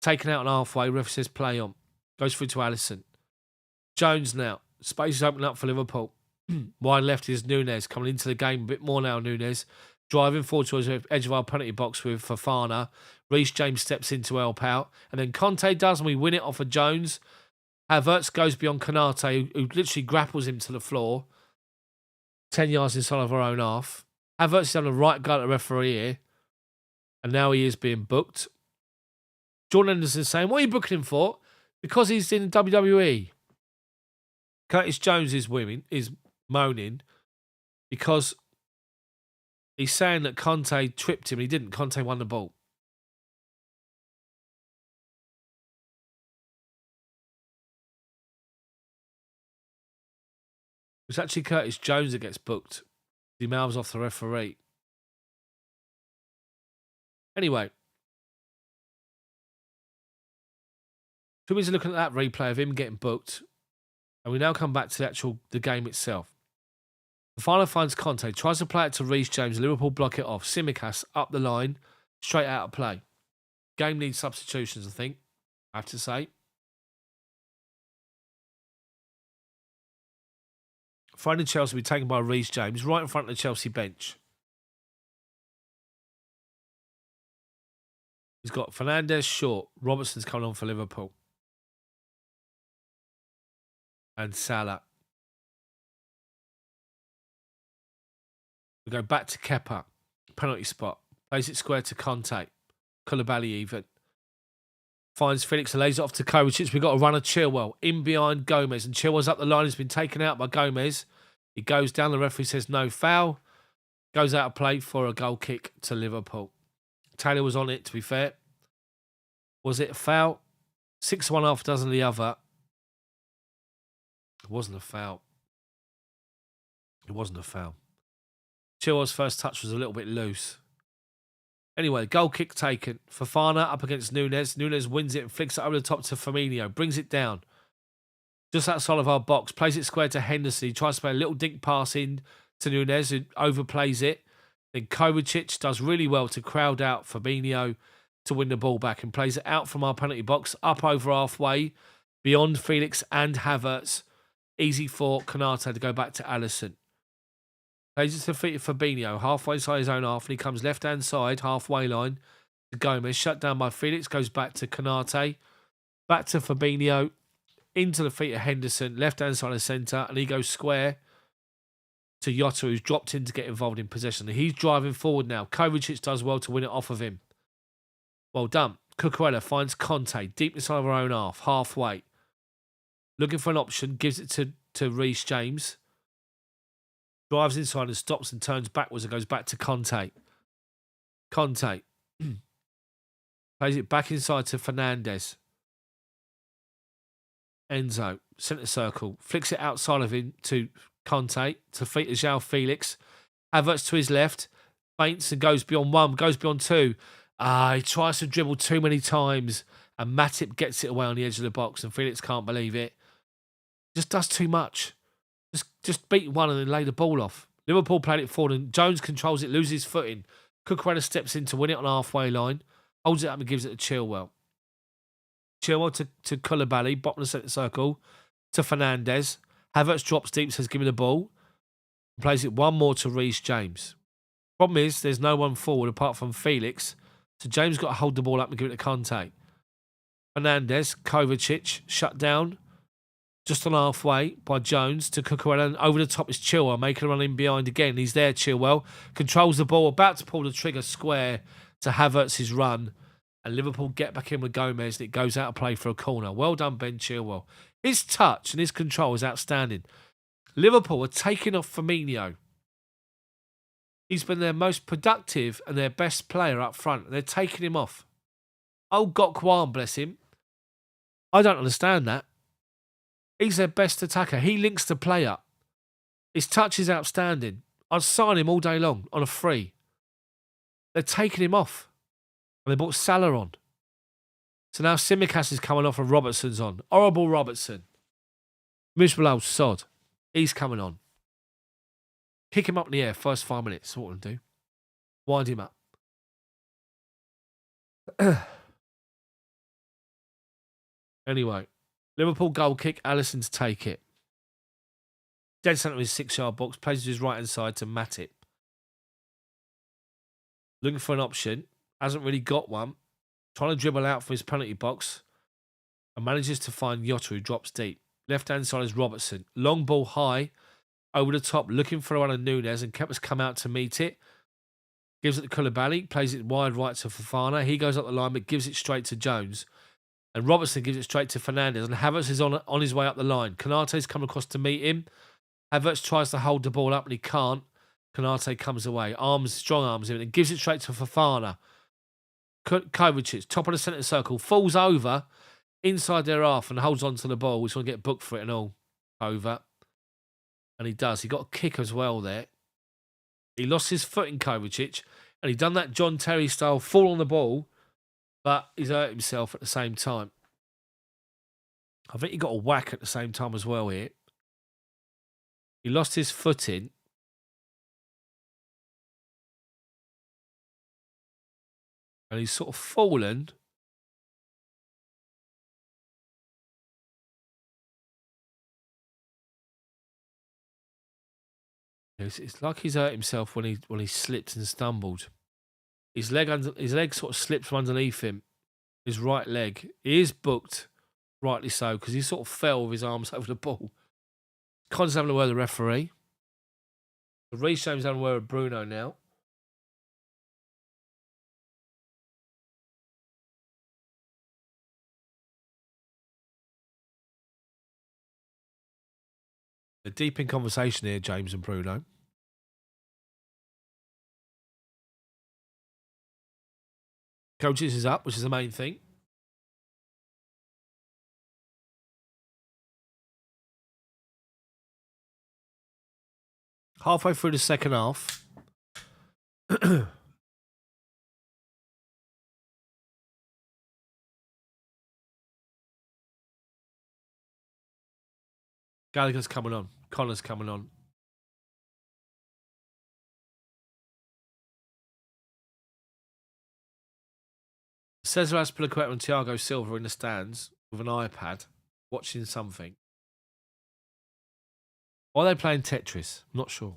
Taken out on halfway, ref says play on. Goes through to Alisson. Jones now. Space is opening up for Liverpool. Wide left is Nunes coming into the game a bit more now. Nunes driving forward towards the edge of our penalty box with Fofana. Reece James steps in to help out. And then Conte does, and we win it off of Jones. Havertz goes beyond Konate, who literally grapples him to the floor. 10 yards inside of our own half. Havertz is on the right go at the referee here. And now he is being booked. Jordan Henderson saying, what are you booking him for? Because he's in WWE. Curtis Jones is moaning because he's saying that Conte tripped him. He didn't. Conte won the ball. It's actually Curtis Jones that gets booked. He mouths off the referee. Anyway. So we're looking at that replay of him getting booked. And we now come back to the game itself. The final finds Conte, tries to play it to Reece James. Liverpool block it off. Tsimikas up the line, straight out of play. Game needs substitutions, I think, I have to say. Finding Chelsea will be taken by Reece James, right in front of the Chelsea bench. He's got Fernandes short. Robertson's coming on for Liverpool. And Salah. We go back to Kepa. Penalty spot. Plays it square to Conte. Koulibaly even. Finds Felix, lays it off to Kovacic. We've got a run of Chilwell. In behind Gomez. And Chilwell's up the line. He's been taken out by Gomez. He goes down. The referee says no foul. Goes out of play for a goal kick to Liverpool. Taylor was on it, to be fair. Was it a foul? 6 one half dozen the other. It wasn't a foul. It wasn't a foul. Chilwell's first touch was a little bit loose. Anyway, goal kick taken. Fofana up against Nunes. Nunes wins it and flicks it over the top to Firmino. Brings it down. Just outside of our box. Plays it square to Henderson. He tries to play a little dink pass in to Nunes, who overplays it. Then Kovacic does really well to crowd out Fabinho to win the ball back and plays it out from our penalty box, up over halfway, beyond Felix and Havertz. Easy for Konate to go back to Alisson. Plays it to Fabinho, halfway inside his own half, and he comes left-hand side, halfway line, to Gomez. Shut down by Felix, goes back to Konate, back to Fabinho, into the feet of Henderson, left-hand side of centre, and he goes square to Jota, who's dropped in to get involved in possession. He's driving forward now. Kovacic does well to win it off of him. Well done. Cucurella finds Conte, deep inside of our own half, halfway. Looking for an option, gives it to Reece James. Drives inside and stops and turns backwards and goes back to Conte. Conte. Plays it back inside to Fernandes. Enzo, centre circle. Flicks it outside of him to Conte, to feet of João Felix. Havertz to his left. Feints and goes beyond one, goes beyond two. He tries to dribble too many times. And Matip gets it away on the edge of the box and Felix can't believe it. Just does too much. Just beat one and then lay the ball off. Liverpool played it forward and Jones controls it, loses footing. Cucurella steps in to win it on halfway line. Holds it up and gives it to Chilwell. Chilwell to Koulibaly, bottom of the centre circle, to Fernandes. Havertz drops deep, says give me the ball. Plays it one more to Reece James. Problem is, there's no one forward apart from Felix. So James got to hold the ball up and give it to Conte. Fernandes, Kovacic, shut down just on halfway by Jones to Cucurella, and over the top is Chilwell, making a run in behind again. He's there, Chilwell. Controls the ball, about to pull the trigger square to Havertz's run. And Liverpool get back in with Gomez, and it goes out of play for a corner. Well done, Ben Chilwell. His touch and his control is outstanding. Liverpool are taking off Firmino. He's been their most productive and their best player up front. They're taking him off. Oh, Gokwan, bless him. I don't understand that. He's their best attacker. He links the play up. His touch is outstanding. I'd sign him all day long on a free. They're taking him off. And they brought Salah on. So now Tsimikas is coming off and Robertson's on. Horrible Robertson. Miserable old sod. He's coming on. Kick him up in the air first 5 minutes. That's what I'm do. Wind him up. Anyway. Liverpool goal kick. Alisson to take it. Dead centre of his 6-yard box. Plays to his right hand side to Matip. Looking for an option. Hasn't really got one. Trying to dribble out from his penalty box. And manages to find Jota, who drops deep. Left hand side is Robertson. Long ball high. Over the top. Looking for one of Nunez. And Kepa's come out to meet it. Gives it to Koulibaly. Plays it wide right to Fofana. He goes up the line but gives it straight to Jones. And Robertson gives it straight to Fernandes. And Havertz is on his way up the line. Konate's come across to meet him. Havertz tries to hold the ball up and he can't. Konate comes away. Strong arms him and gives it straight to Fofana. Kovacic, top of the centre circle, falls over inside their half and holds on to the ball. He's going to get booked for it and all. Over. And he does. He got a kick as well there. He lost his foot in Kovacic and he done that John Terry style fall on the ball, but he's hurt himself at the same time. I think he got a whack at the same time as well here. He lost his footing. And he's sort of fallen. It's like he's hurt himself when he slipped and stumbled. His leg sort of slipped from underneath him. His right leg. He is booked, rightly so, because he sort of fell with his arms over the ball. Connor's having a word with the referee. Reece James having a word with Bruno now. They're deep in conversation here, James and Bruno. Coaches is up, which is the main thing. Halfway through the second half. Gallagher's coming on. Connor's coming on. Cesar Azpilicueta and Thiago Silva in the stands with an iPad watching something. Or are they playing Tetris? I'm not sure.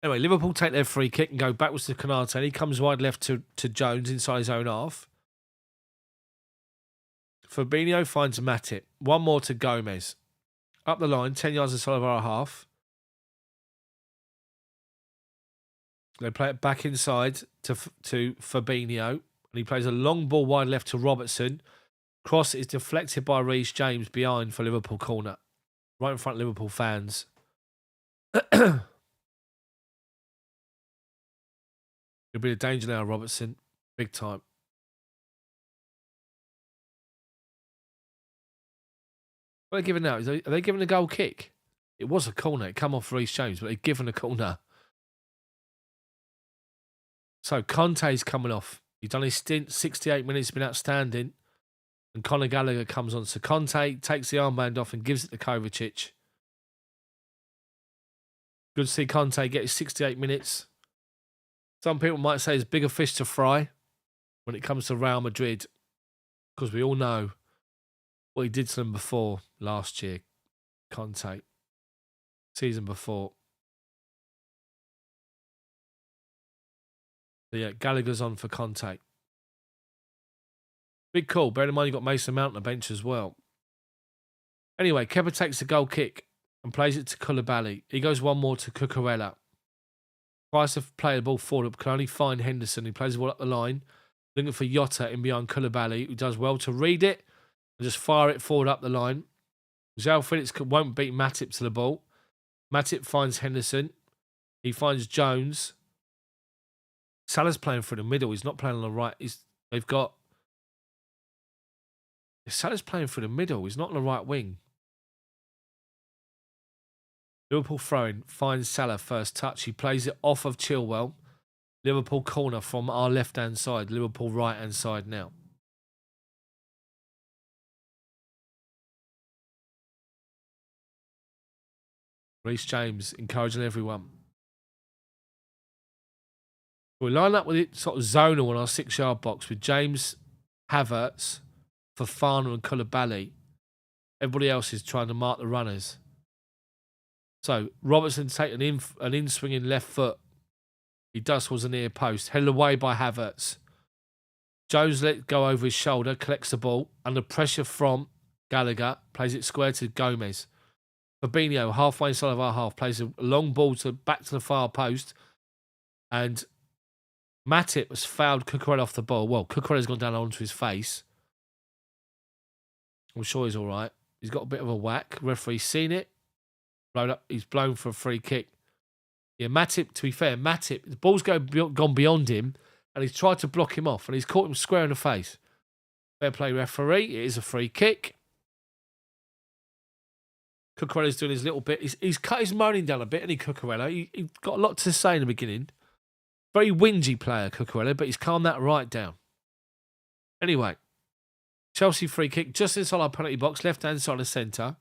Anyway, Liverpool take their free kick and go backwards to Konate. He comes wide left to Jones inside his own half. Fabinho finds Matip. One more to Gomez. Up the line, 10 yards inside of our half. They play it back inside to Fabinho. And he plays a long ball wide left to Robertson. Cross is deflected by Reece James behind for Liverpool corner. Right in front of Liverpool fans. It'll be a danger now, Robertson. Big time. What are they giving now? Are they giving a goal kick? It was a corner. It come off Reece James, but they've given a corner. So Conte's coming off. He's done his stint. 68 minutes, been outstanding. And Conor Gallagher comes on. So Conte takes the armband off and gives it to Kovacic. Good to see Conte get his 68 minutes. Some people might say it's bigger fish to fry when it comes to Real Madrid, because we all know what he did to them before last year. Conte. Season before. So yeah, Gallagher's on for Conte. Big call. Bear in mind, you've got Mason Mount on the bench as well. Anyway, Kepa takes the goal kick and plays it to Koulibaly. He goes one more to Cucurella. Tries to play the ball forward, but can only find Henderson. He plays the ball up the line, looking for Jota in behind Koulibaly, who does well to read it and just fire it forward up the line. João Felix won't beat Matip to the ball. Matip finds Henderson. He finds Jones. Salah's playing through the middle. He's not playing on the right. Salah's playing through the middle. He's not on the right wing. Liverpool throwing, finds Salah first touch. He plays it off of Chilwell. Liverpool corner from our left-hand side. Liverpool right-hand side now. Reece James encouraging everyone. We line up with it sort of zonal on our 6-yard box with James, Havertz, Fofana and Koulibaly. Everybody else is trying to mark the runners. So, Robertson taking an in-swinging left foot. He does towards the near post. Headed away by Havertz. Jones let it go over his shoulder, collects the ball. Under pressure from Gallagher. Plays it square to Gomez. Fabinho, halfway inside of our half, plays a long ball back to the far post. And Matip has fouled Cucurella off the ball. Well, Cucurella's gone down onto his face. I'm sure he's all right. He's got a bit of a whack. Referee's seen it. He's blown for a free kick. Yeah, Matip, to be fair, the ball's gone beyond him and he's tried to block him off and he's caught him square in the face. Fair play, referee. It is a free kick. Cucurella's doing his little bit. He's cut his moaning down a bit, and Cucurella. He got a lot to say in the beginning. Very whingy player, Cucurella, but he's calmed that right down. Anyway, Chelsea free kick just inside our penalty box, left-hand side of centre.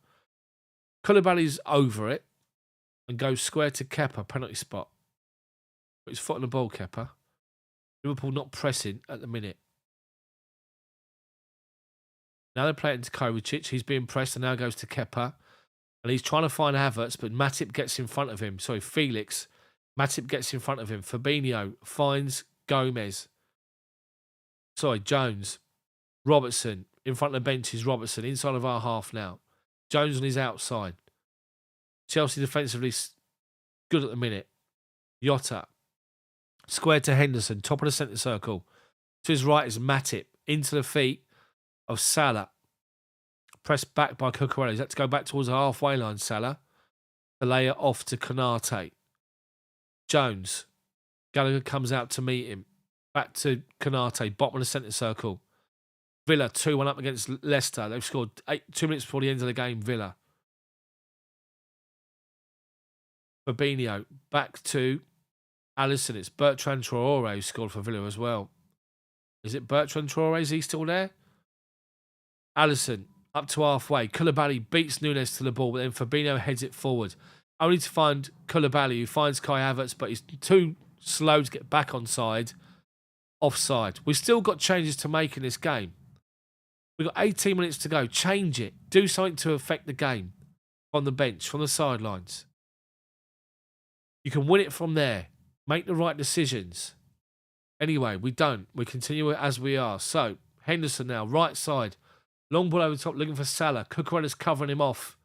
Koulibaly's over it and goes square to Kepa, penalty spot. Put his foot on the ball, Kepa. Liverpool not pressing at the minute. Now they're playing to Kovacic. He's being pressed and now goes to Kepa. And he's trying to find Havertz, but Matip gets in front of him. Sorry, Felix. Matip gets in front of him. Fabinho finds Gomez. Sorry, Jones. Robertson. In front of the bench is Robertson. Inside of our half now. Jones on his outside. Chelsea defensively good at the minute. Jota. Square to Henderson. Top of the centre circle. To his right is Matip. Into the feet of Salah. Pressed back by Cucurella. He's had to go back towards the halfway line, Salah. To lay it off to Konate. Jones. Gallagher comes out to meet him. Back to Konate. Bottom of the centre circle. Villa 2-1 up against Leicester. They've scored 2 minutes before the end of the game, Villa. Fabinho back to Alisson. It's Bertrand Traore who scored for Villa as well. Is it Bertrand Traore? Is he still there? Alisson up to halfway. Koulibaly beats Nunes to the ball, but then Fabinho heads it forward. Only to find Koulibaly, who finds Kai Havertz, but he's too slow to get back on side. Offside. We've still got changes to make in this game. We've got 18 minutes to go. Change it. Do something to affect the game. On the bench, from the sidelines. You can win it from there. Make the right decisions. Anyway, we don't. We continue as we are. So, Henderson now, right side. Long ball over the top, looking for Salah. Cucurella's covering him off.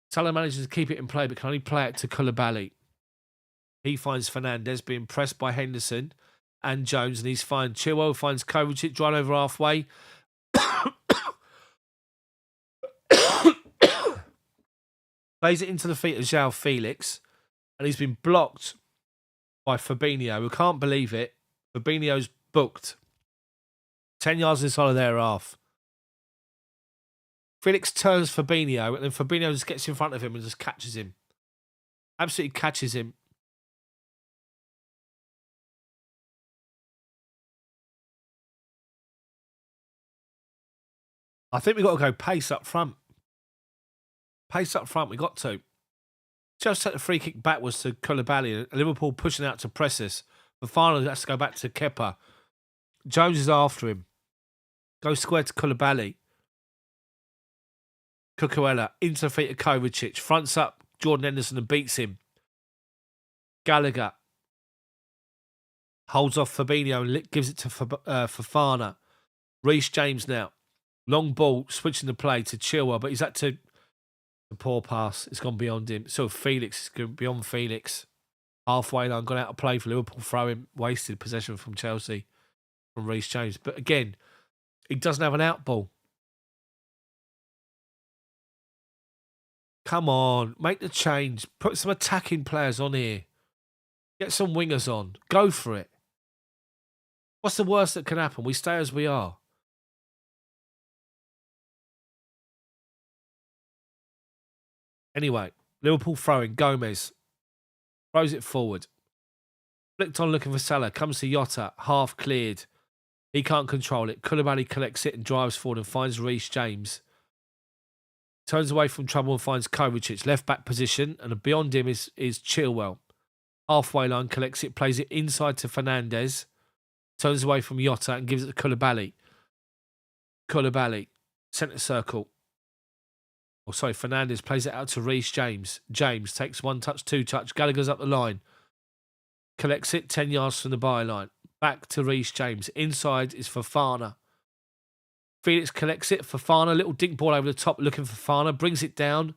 Salah manages to keep it in play, but can only play it to Koulibaly. He finds Fernandes being pressed by Henderson and Jones, and he's fine. Chilwell finds Kovacic, drawn over halfway. Plays it into the feet of João Felix, and he's been blocked by Fabinho. We can't believe it. Fabinho's booked. 10 yards inside of their half. Felix turns Fabinho, and then Fabinho just gets in front of him and just catches him. Absolutely catches him. I think we've got to go pace up front. Pace up front, we got to. Chelsea take the free kick backwards to Koulibaly. Liverpool pushing out to press us. But finally, has to go back to Kepa. Jones is after him. Goes square to Koulibaly. Cucurella into the feet of Kovacic. Fronts up Jordan Henderson and beats him. Gallagher holds off Fabinho and gives it to Fofana. Reece James now. Long ball, switching the play to Chilwell, but he's had to... The poor pass. It's gone beyond him. So Felix is going beyond Felix. Halfway line, gone out of play for Liverpool. Throwing, wasted possession from Chelsea, from Reece James. But again, he doesn't have an out ball. Come on, make the change. Put some attacking players on here. Get some wingers on. Go for it. What's the worst that can happen? We stay as we are. Anyway, Liverpool throwing. Gomez throws it forward. Flicked on looking for Salah. Comes to Jota. Half cleared. He can't control it. Koulibaly collects it and drives forward and finds Reece James. Turns away from trouble and finds Kovacic. Left back position. And beyond him is Chilwell. Halfway line, collects it. Plays it inside to Fernandes. Turns away from Jota and gives it to Koulibaly. Koulibaly. Centre circle. Oh, sorry, Fernandes plays it out to Reece James. James takes one touch, two touch. Gallagher's up the line. Collects it 10 yards from the byline. Back to Reece James. Inside is Fofana. Felix collects it. Fofana, little dink ball over the top looking for Fofana. Brings it down.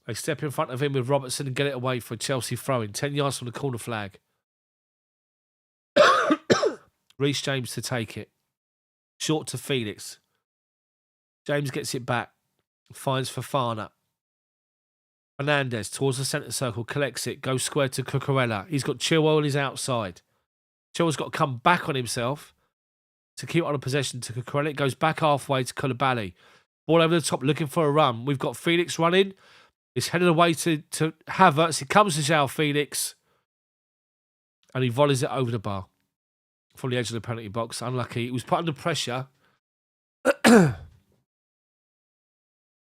They step in front of him with Robertson and get it away for Chelsea throwing. 10 yards from the corner flag. Reece James to take it. Short to Felix. James gets it back. Finds Fofana. Fernandes towards the centre circle, collects it, goes square to Cucurella. He's got Chilwell on his outside. Chilwell's got to come back on himself to keep on a possession to Cucurella. It goes back halfway to Koulibaly. Ball over the top, looking for a run. We've got Felix running. It's headed away to Havertz. He comes to João Felix. And he volleys it over the bar. From the edge of the penalty box. Unlucky. He was put under pressure.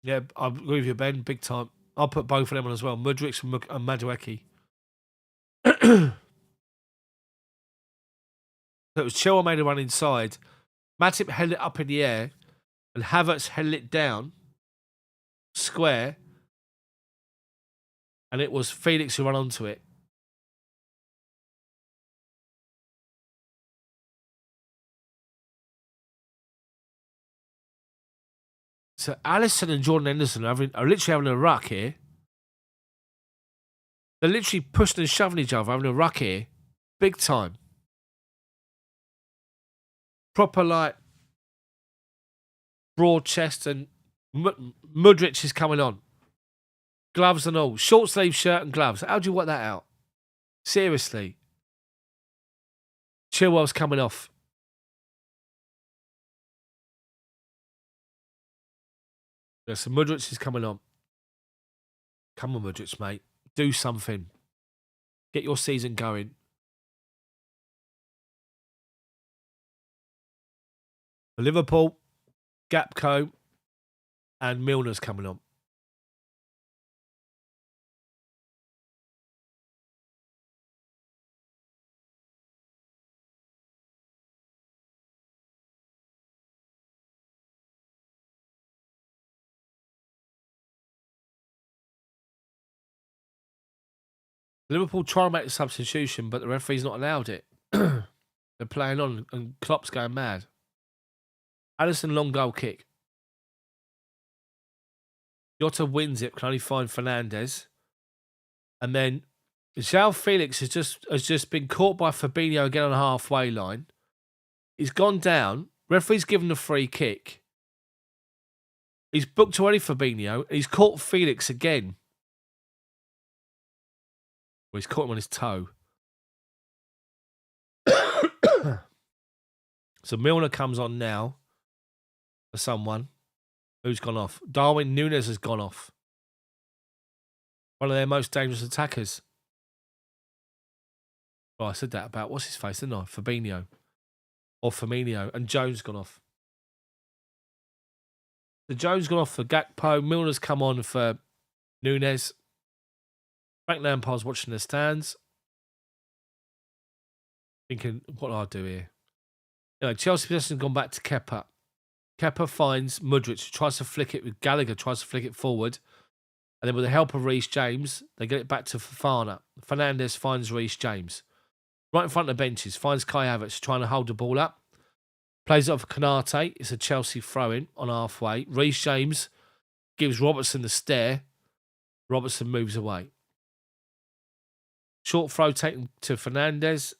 Yeah, I agree with you, Ben. Big time. I'll put both of them on as well. Mudryk and Madueke. So it was Chilwell made a run inside. Matip held it up in the air. And Havertz held it down. Square. And it was Felix who ran onto it. So Alisson and Jordan Henderson are literally having a ruck here. They're literally pushing and shoving each other, having a ruck here. Big time. Proper, like, broad chest, and Mudryk is coming on. Gloves and all. Short sleeve shirt and gloves. How do you work that out? Seriously. Chilwell's coming off. Yeah, so Mudryk is coming on. Come on, Mudryk, mate. Do something. Get your season going. Liverpool, Gapco, and Milner's coming on. Liverpool try and make a substitution, but the referee's not allowed it. They're playing on, and Klopp's going mad. Alisson long goal kick. Jota wins it, can only find Fernandes. And then João Felix has just been caught by Fabinho again on the halfway line. He's gone down. Referee's given a free kick. He's booked already Fabinho. And he's caught Felix again. Well, he's caught him on his toe. So Milner comes on now for someone who's gone off. Darwin Núñez has gone off. One of their most dangerous attackers. Oh, I said that about, what's his face, didn't I? Fabinho. Or Firmino. And Jones gone off. So Jones gone off for Gakpo. Milner's come on for Núñez. Frank Lampard's watching the stands. Thinking, what do I do here? You know, Chelsea possession gone back to Kepa. Kepa finds Mudryk, who tries to flick it with Gallagher, tries to flick it forward. And then with the help of Reece James, they get it back to Fofana. Fernandes finds Reece James. Right in front of the benches, finds Kai Havertz trying to hold the ball up. Plays it off Konate. It's a Chelsea throw-in on halfway. Reece James gives Robertson the stare. Robertson moves away. Short throw taken to Fernandez.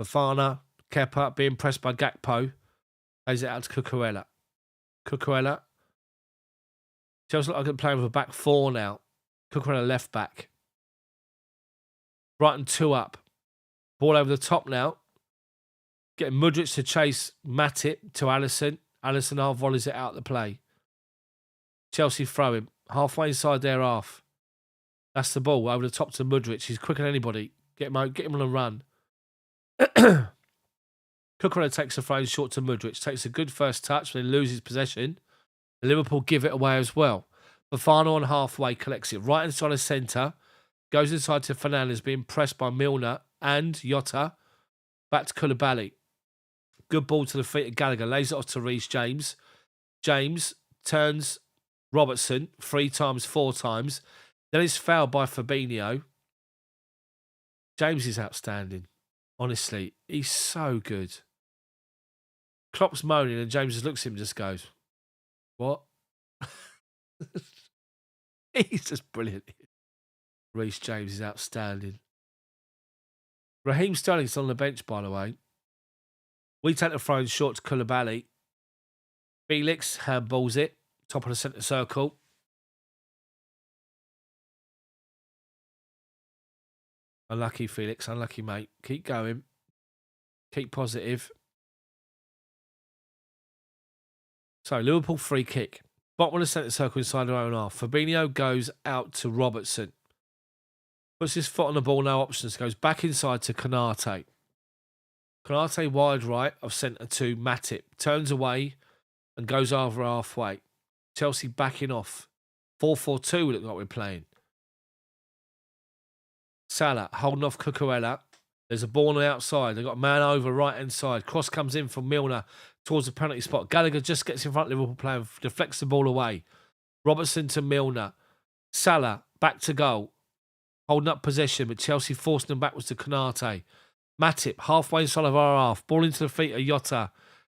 Fofana, Kepa being pressed by Gakpo. Plays it out to Cucurella. Cucurella. Chelsea look like they're playing with a back four now. Cucurella left back. Brighton 2 up. Ball over the top now. Getting Mudryk to chase Matip to Alisson. Alisson half volleys it out the play. Chelsea throw him. Halfway inside their half. That's the ball over the top to Mudryk. He's quicker than anybody. Get him out, get him on a run. Cucurella takes a throw short to Mudryk. Takes a good first touch, but then loses possession. Liverpool give it away as well. Fofana on halfway collects it right inside the centre. Goes inside to Fernandez, being pressed by Milner and Jota. Back to Koulibaly. Good ball to the feet of Gallagher. Lays it off to Reece James. James turns Robertson 3 times, 4 times. Then it's fouled by Fabinho. James is outstanding. Honestly, he's so good. Klopp's moaning and James just looks at him and just goes, what? He's just brilliant. Reece James is outstanding. Raheem Sterling's on the bench, by the way. We take the throw short to Koulibaly. Felix handballs it. Top of the centre circle. Unlucky, Felix. Unlucky, mate. Keep going. Keep positive. So, Liverpool free kick. Bottom of the centre circle inside their own half. Fabinho goes out to Robertson. Puts his foot on the ball, no options. Goes back inside to Konate. Konate wide right of centre to Matip. Turns away and goes over halfway. Chelsea backing off. 4-4-2 we look like we're playing. Salah holding off Cucurella. There's a ball on the outside. They've got a man over right hand side. Cross comes in from Milner towards the penalty spot. Gallagher just gets in front of Liverpool player, deflects the ball away. Robertson to Milner. Salah back to goal. Holding up possession, but Chelsea forcing them backwards to Konate. Matip halfway inside of our half. Ball into the feet of Jota.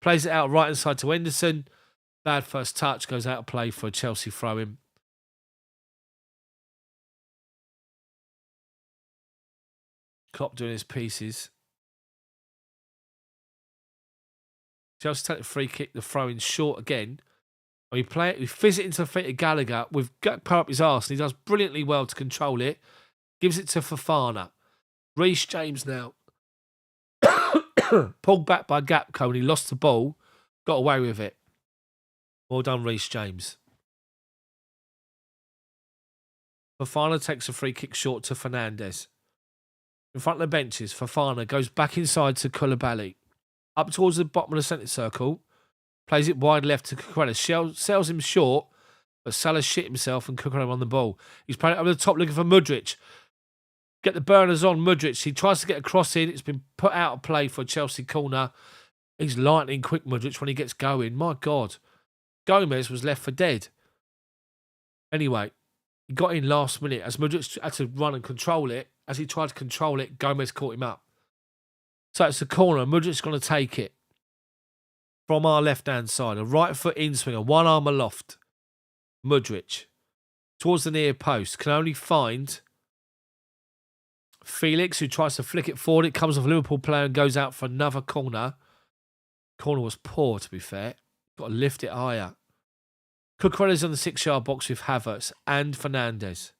Plays it out right inside to Henderson. Bad first touch. Goes out of play for a Chelsea throw-in. Klopp doing his pieces. Chelsea take the free kick, the throw in short again. We play it, we fizz it into the feet of Gallagher. We've got up his arse and he does brilliantly well to control it. Gives it to Fofana. Reece James now. Pulled back by Gakpo and he lost the ball. Got away with it. Well done, Reece James. Fofana takes a free kick short to Fernandez. In front of the benches, Fofana goes back inside to Koulibaly. Up towards the bottom of the centre circle. Plays it wide left to Cucurella. Sells him short, but Salah shit himself and Cucurella on the ball. He's playing over the top looking for Mudryk. Get the burners on Mudryk. He tries to get a cross in. It's been put out of play for a Chelsea corner. He's lightning quick, Mudryk, when he gets going. My God. Gomez was left for dead. Anyway, he got in last minute as Mudryk had to run and control it. As he tried to control it, Gomez caught him up. So it's a corner. Mudryk's going to take it from our left-hand side. A right foot in swinger, one arm aloft. Mudryk towards the near post. Can only find Felix, who tries to flick it forward. It comes off a Liverpool player and goes out for another corner. Corner was poor, to be fair. Got to lift it higher. Cucurella's on the 6-yard box with Havertz and Fernandez.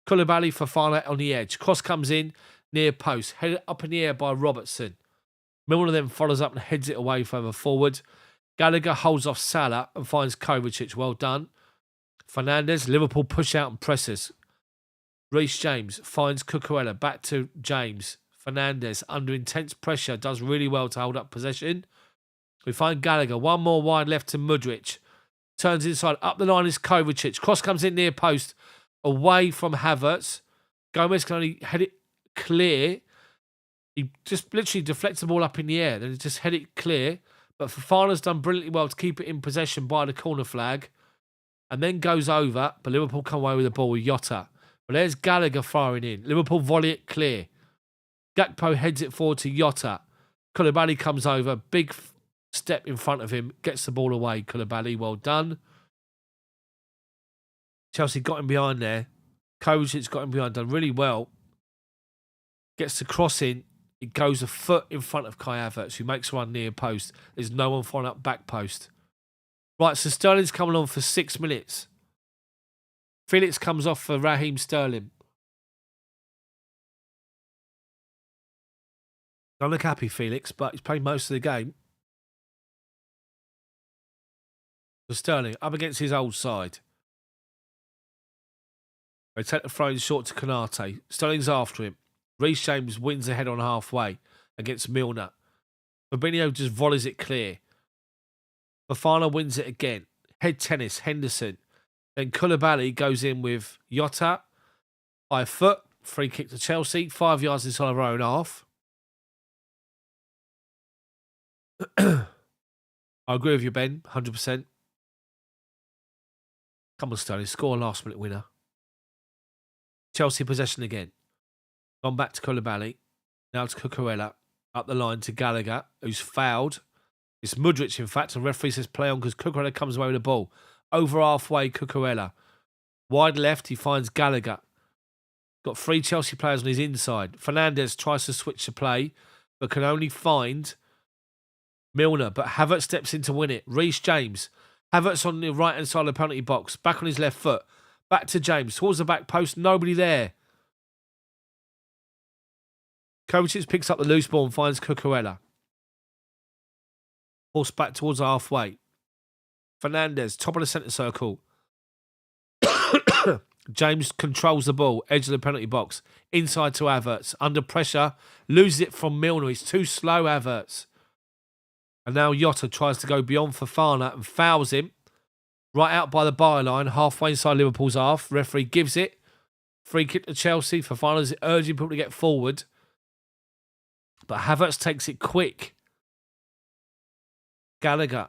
Koulibaly, Fofana on the edge. Cross comes in, near post. Headed up in the air by Robertson. Milner then follows up and heads it away further forward. Gallagher holds off Salah and finds Kovacic. Well done. Fernandez, Liverpool push out and presses. Reece James finds Cucurella. Back to James. Fernandez, under intense pressure, does really well to hold up possession. We find Gallagher. One more wide left to Mudryk. Turns inside. Up the line is Kovacic. Cross comes in near post. Away from Havertz. Gomez can only head it clear. He just literally deflects the ball up in the air. Then just head it clear. But Fofana's done brilliantly well to keep it in possession by the corner flag. And then goes over. But Liverpool come away with the ball with Jota. But there's Gallagher firing in. Liverpool volley it clear. Gakpo heads it forward to Jota. Koulibaly comes over. Big step in front of him, gets the ball away. Koulibaly, well done. Chelsea got him behind there. Kovacic got him behind, done really well. Gets the cross in. It goes a foot in front of Kai Havertz, who makes one near post. There's no one following up back post. Right, so Sterling's coming on for 6 minutes. Felix comes off for Raheem Sterling. Don't look happy, Felix, but he's played most of the game. For Sterling, up against his old side. They take the throw in short to Konate. Sterling's after him. Reece James wins ahead on halfway against Milner. Fabinho just volleys it clear. Fofana wins it again. Head tennis, Henderson. Then Koulibaly goes in with Jota. High foot. Free kick to Chelsea. 5 yards inside of our own half. I agree with you, Ben. 100%. Come on, Sterling. Score a last minute winner. Chelsea possession again. Gone back to Koulibaly. Now to Cucurella. Up the line to Gallagher, who's fouled. It's Mudryk, in fact, and referee says play on because Cucurella comes away with the ball. Over halfway, Cucurella. Wide left, he finds Gallagher. Got 3 Chelsea players on his inside. Fernandes tries to switch the play, but can only find Milner. But Havertz steps in to win it. Reece James. Havertz on the right-hand side of the penalty box. Back on his left foot. Back to James. Towards the back post. Nobody there. Kovacic picks up the loose ball and finds Cucurella. Force back towards halfway. Fernandes, top of the centre circle. James controls the ball, edge of the penalty box. Inside to Havertz. Under pressure. Loses it from Milner. He's too slow, Havertz. And now Jota tries to go beyond Fofana and fouls him. Right out by the byline, halfway inside Liverpool's half. Referee gives it. Free kick to Chelsea. Fofana's urging people to get forward. But Havertz takes it quick. Gallagher.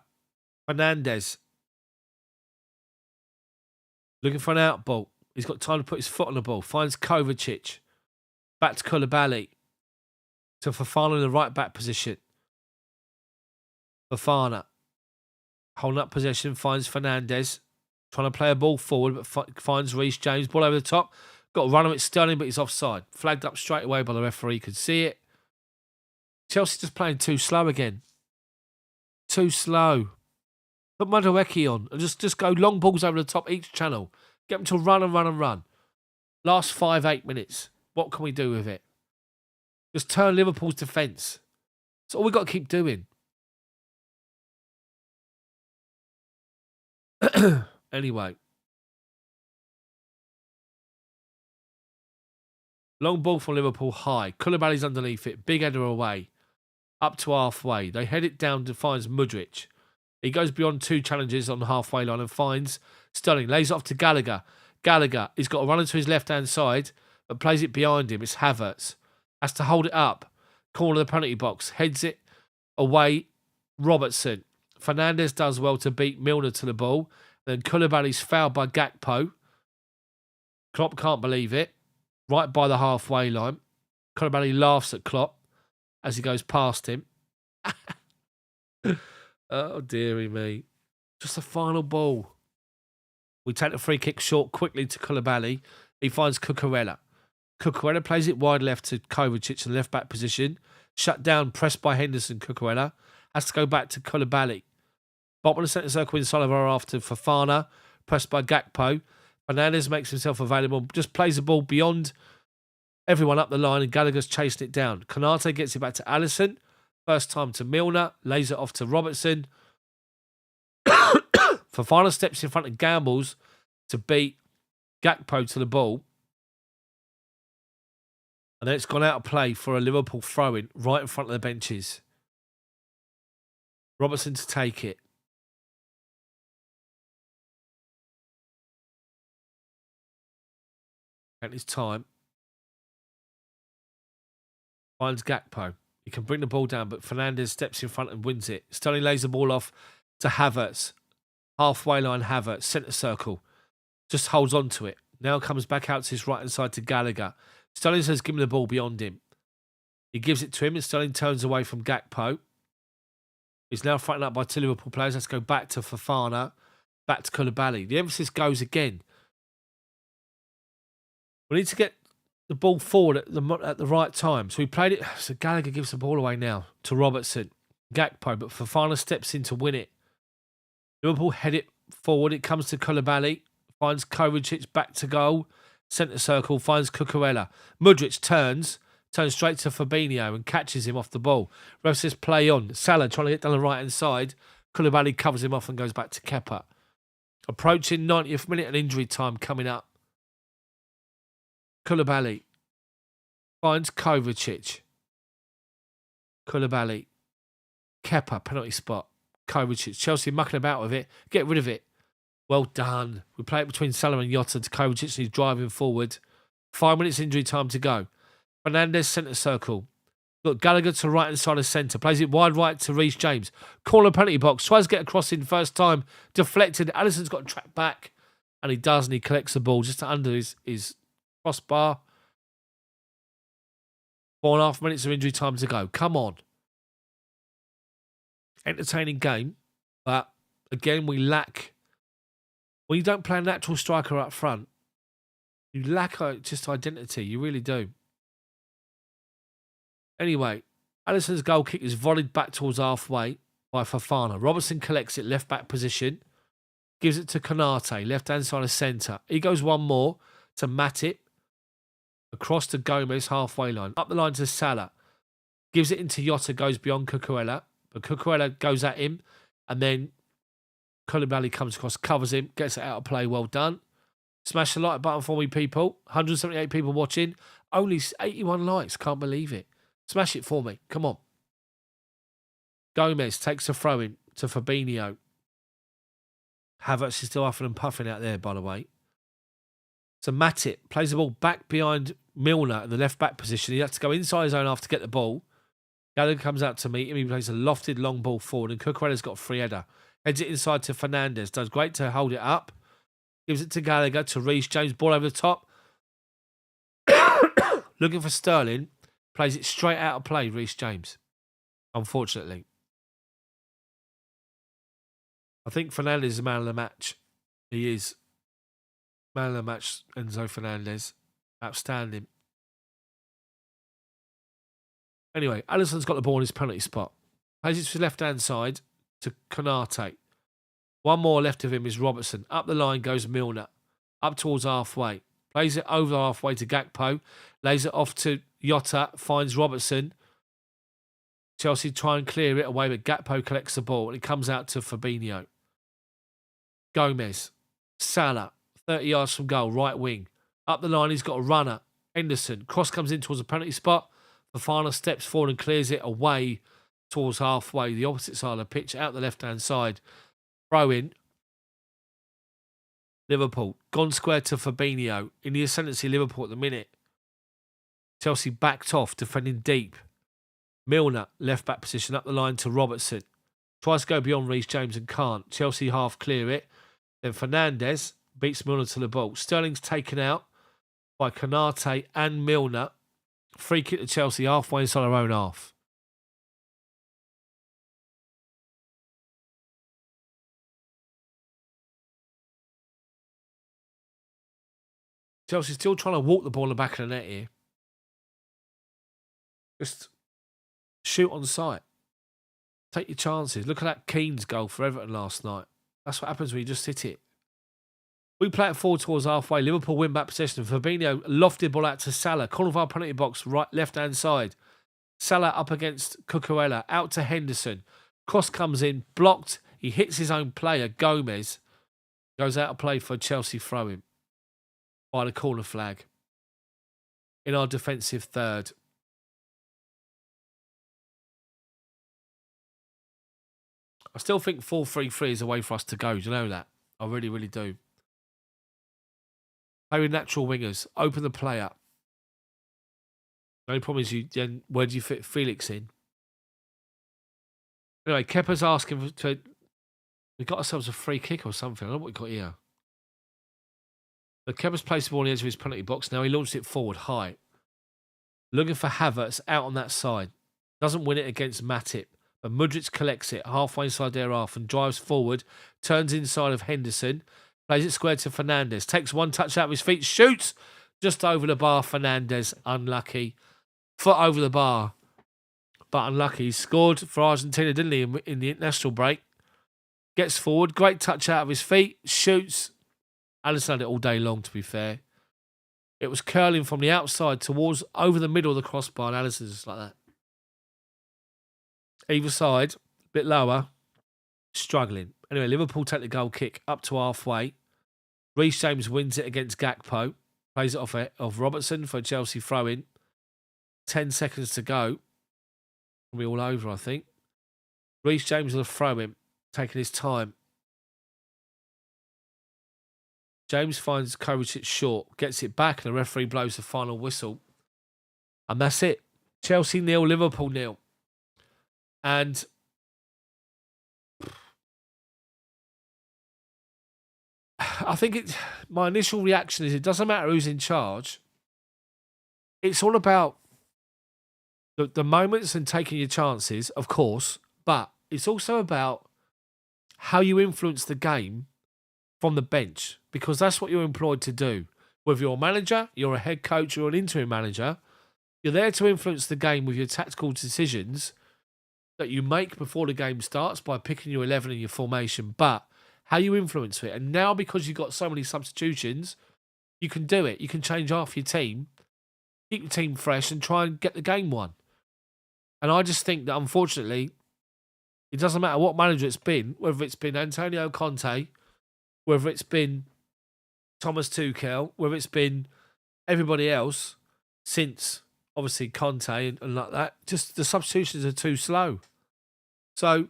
Fernandes. Looking for an out ball. He's got time to put his foot on the ball. Finds Kovacic. Back to Koulibaly. To Fofana in the right back position. Fofana. Holding up possession. Finds Fernandes. Trying to play a ball forward, but finds Reece James. Ball over the top. Got a run of it Sterling, but he's offside. Flagged up straight away by the referee. Could see it. Chelsea just playing too slow again. Too slow. Put Madueke on and just go long balls over the top each channel. Get them to run and run and run. Last 5-8 minutes. What can we do with it? Just turn Liverpool's defence. That's all we've got to keep doing. Anyway. Long ball from Liverpool high. Koulibaly's underneath it. Big header away. Up to halfway. They head it down to finds Mudryk. He goes beyond 2 challenges on the halfway line and finds Sterling. Lays it off to Gallagher. Gallagher, he's got to run into his left-hand side, but plays it behind him. It's Havertz. Has to hold it up. Corner of the penalty box. Heads it away. Robertson. Fernandes does well to beat Milner to the ball. Then Koulibaly's fouled by Gakpo. Klopp can't believe it. Right by the halfway line. Koulibaly laughs at Klopp as he goes past him. Oh, dearie me. Just a final ball. We take the free kick short quickly to Koulibaly. He finds Cucurella. Cucurella plays it wide left to Kovacic in the left back position. Shut down, pressed by Henderson. Cucurella has to go back to Koulibaly. Bottom of the centre circle inside of our half to Fofana. Pressed by Gakpo. Fernandes makes himself available. Just plays the ball beyond everyone up the line and Gallagher's chasing it down. Konate gets it back to Alisson. First time to Milner. Lays it off to Robertson. Fofana steps in front and gambles to beat Gakpo to the ball. And then it's gone out of play for a Liverpool throw-in right in front of the benches. Robertson to take it. At his time. Finds Gakpo. He can bring the ball down, but Fernandes steps in front and wins it. Sterling lays the ball off to Havertz. Halfway line Havertz, centre circle. Just holds on to it. Now comes back out to his right-hand side to Gallagher. Sterling says, give him the ball beyond him. He gives it to him and Sterling turns away from Gakpo. He's now frightened up by two Liverpool players. Let's go back to Fofana, back to Koulibaly. The emphasis goes again. We need to get the ball forward at the right time. So we played it. So Gallagher gives the ball away now to Robertson. Gakpo, but Fofana steps in to win it. Liverpool head it forward. It comes to Koulibaly. Finds Kovacic back to goal. Centre circle. Finds Cucurella. Mudryk turns straight to Fabinho and catches him off the ball. Ref says play on. Salah trying to get down the right-hand side. Koulibaly covers him off and goes back to Kepa. Approaching 90th minute and injury time coming up. Koulibaly finds Kovacic. Koulibaly. Kepa, penalty spot. Kovacic. Chelsea mucking about with it. Get rid of it. Well done. We play it between Salah and Jota to Kovacic and he's driving forward. 5 minutes injury time to go. Fernandes centre circle. Look, Gallagher to right hand side of centre. Plays it wide right to Reece James. Corner penalty box. Tries to get across in first time. Deflected. Alisson's got to track back. And he does, and he collects the ball just under his crossbar. 4.5 minutes of injury time to go. Come on. Entertaining game. But again, we lack. When you don't play a natural striker up front, you lack just identity. You really do. Anyway, Alisson's goal kick is volleyed back towards halfway by Fofana. Robertson collects it, left back position. Gives it to Konate, left hand side of centre. He goes one more to Matip. Across to Gomez, halfway line. Up the line to Salah. Gives it into Jota, goes beyond Cucurella. But Cucurella goes at him. And then Koulibaly comes across, covers him, gets it out of play. Well done. Smash the like button for me, people. 178 people watching. Only 81 likes. Can't believe it. Smash it for me. Come on. Gomez takes a throw in to Fabinho. Havertz is still huffing and puffing out there, by the way. So Matip plays the ball back behind Milner in the left back position. He has to go inside his own half to get the ball. Gallagher comes out to meet him. He plays a lofted long ball forward and Cucurella's got a free header. Heads it inside to Fernandes. Does great to hold it up. Gives it to Gallagher to Reece James. Ball over the top. Looking for Sterling. Plays it straight out of play, Reece James. Unfortunately. I think Fernandes is the man of the match. He is. Man of the match, Enzo Fernandez. Outstanding. Anyway, Alisson's got the ball in his penalty spot. Plays it to his left-hand side to Konate. One more left of him is Robertson. Up the line goes Milner. Up towards halfway. Plays it over halfway to Gakpo. Lays it off to Jota. Finds Robertson. Chelsea try and clear it away, but Gakpo collects the ball and it comes out to Fabinho. Gomez. Salah. 30 yards from goal. Right wing. Up the line, he's got a runner. Henderson. Cross comes in towards the penalty spot. Fofana steps forward and clears it away towards halfway. The opposite side of the pitch. Out the left-hand side. Throw in. Liverpool. Gone square to Fabinho. In the ascendancy, Liverpool at the minute. Chelsea backed off, defending deep. Milner, left back position, up the line to Robertson. Tries to go beyond Reece James and can't. Chelsea half clear it. Then Fernandes beats Milner to the ball. Sterling's taken out by Konate and Milner. Free kick to Chelsea halfway inside our own half. Chelsea still trying to walk the ball in the back of the net here. Just shoot on sight. Take your chances. Look at that Keane's goal for Everton last night. That's what happens when you just hit it. We play it forward towards halfway. Liverpool win back possession. Fabinho lofted ball out to Salah. Corner of our penalty box, right, left-hand side. Salah up against Cucurella. Out to Henderson. Cross comes in. Blocked. He hits his own player, Gomez. Goes out of play for Chelsea throw-in by the corner flag. In our defensive third. I still think 4-3-3 is a way for us to go. Do you know that? I really, really do. Play with natural wingers. Open the play up. The only problem is then where do you fit Felix in? Anyway, Kepa's asking to. We got ourselves a free kick or something. I don't know what we got here. But Kepa's placed the ball on the edge of his penalty box. Now he launched it forward high. Looking for Havertz out on that side. Doesn't win it against Matip. And Mudryk collects it halfway inside their half and drives forward, turns inside of Henderson, plays it square to Fernandes, takes one touch out of his feet, shoots just over the bar. Fernandes, unlucky. Foot over the bar, but unlucky. He scored for Argentina, didn't he, in the international break? Gets forward, great touch out of his feet, shoots. Alisson had it all day long, to be fair. It was curling from the outside towards over the middle of the crossbar, and Alisson's just like that. Either side, a bit lower, struggling. Anyway, Liverpool take the goal kick up to halfway. Reece James wins it against Gakpo. Plays it off Robertson for a Chelsea throw-in. 10 seconds to go. We're all over, I think. Reece James will throw him, taking his time. James finds Kovacic short, gets it back, and the referee blows the final whistle. And that's it. Chelsea 0, Liverpool 0. And I think my initial reaction is it doesn't matter who's in charge. It's all about the moments and taking your chances, of course, but it's also about how you influence the game from the bench, because that's what you're employed to do. Whether you're a manager, you're a head coach, or an interim manager, you're there to influence the game with your tactical decisions that you make before the game starts by picking your 11 and your formation, but how you influence it. And now, because you've got so many substitutions, you can do it. You can change half your team, keep your team fresh, and try and get the game won. And I just think that, unfortunately, it doesn't matter what manager it's been, whether it's been Antonio Conte, whether it's been Thomas Tuchel, whether it's been everybody else since, obviously, Conte and like that, just the substitutions are too slow. So,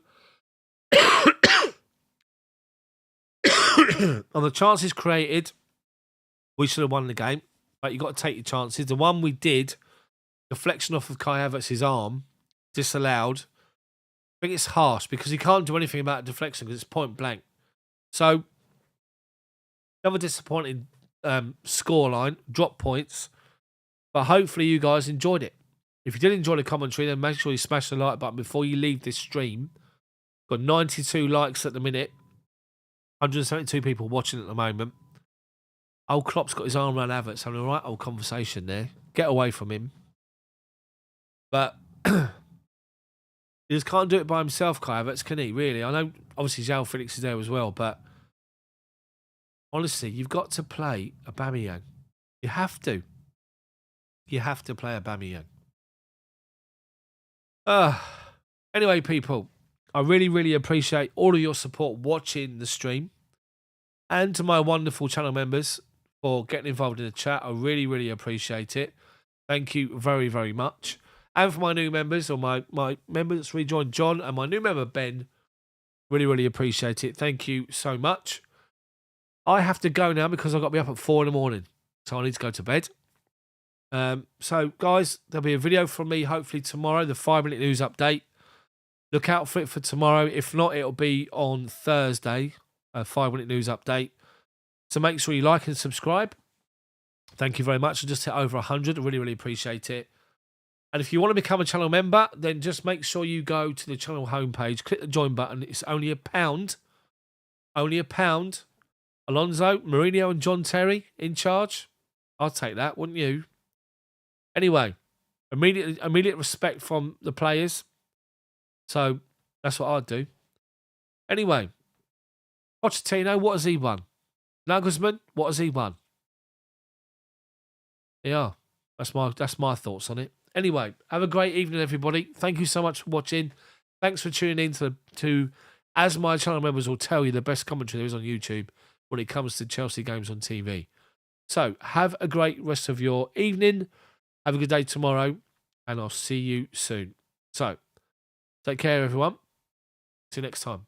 on the chances created, we should have won the game, but you've got to take your chances. The one we did, deflection off of Kai Havertz's arm, disallowed. I think it's harsh because he can't do anything about deflection because it's point blank. So, another disappointing scoreline, drop points, but hopefully you guys enjoyed it. If you did enjoy the commentary, then make sure you smash the like button before you leave this stream. Got 92 likes at the minute. 172 people watching at the moment. Old Klopp's got his arm around Havertz, having a right old conversation there. Get away from him. But he just can't do it by himself, Kai Havertz, can he? Really? I know, obviously, João Felix is there as well, but honestly, you've got to play Aubameyang. You have to. You have to play Aubameyang. Anyway, people, I really, really appreciate all of your support watching the stream. And to my wonderful channel members for getting involved in the chat. I really, really appreciate it. Thank you very, very much. And for my new members, or my member that's rejoined, John, and my new member, Ben, really, really appreciate it. Thank you so much. I have to go now because I've got to be up at 4 in the morning. So I need to go to bed. So, guys, there'll be a video from me hopefully tomorrow, the 5-minute news update. Look out for it for tomorrow. If not, it'll be on Thursday, a 5-minute news update. So make sure you like and subscribe. Thank you very much. I just hit over 100. I really, really appreciate it. And if you want to become a channel member, then just make sure you go to the channel homepage, click the join button. It's only £1. Only £1. Alonso, Mourinho and John Terry in charge. I'll take that, wouldn't you? Anyway, immediate respect from the players. So that's what I'd do. Anyway, Pochettino, what has he won? Nagelsmann, what has he won? Yeah, that's my thoughts on it. Anyway, have a great evening, everybody. Thank you so much for watching. Thanks for tuning in to as my channel members will tell you, the best commentary there is on YouTube when it comes to Chelsea games on TV. So have a great rest of your evening. Have a good day tomorrow, and I'll see you soon. So take care, everyone. See you next time.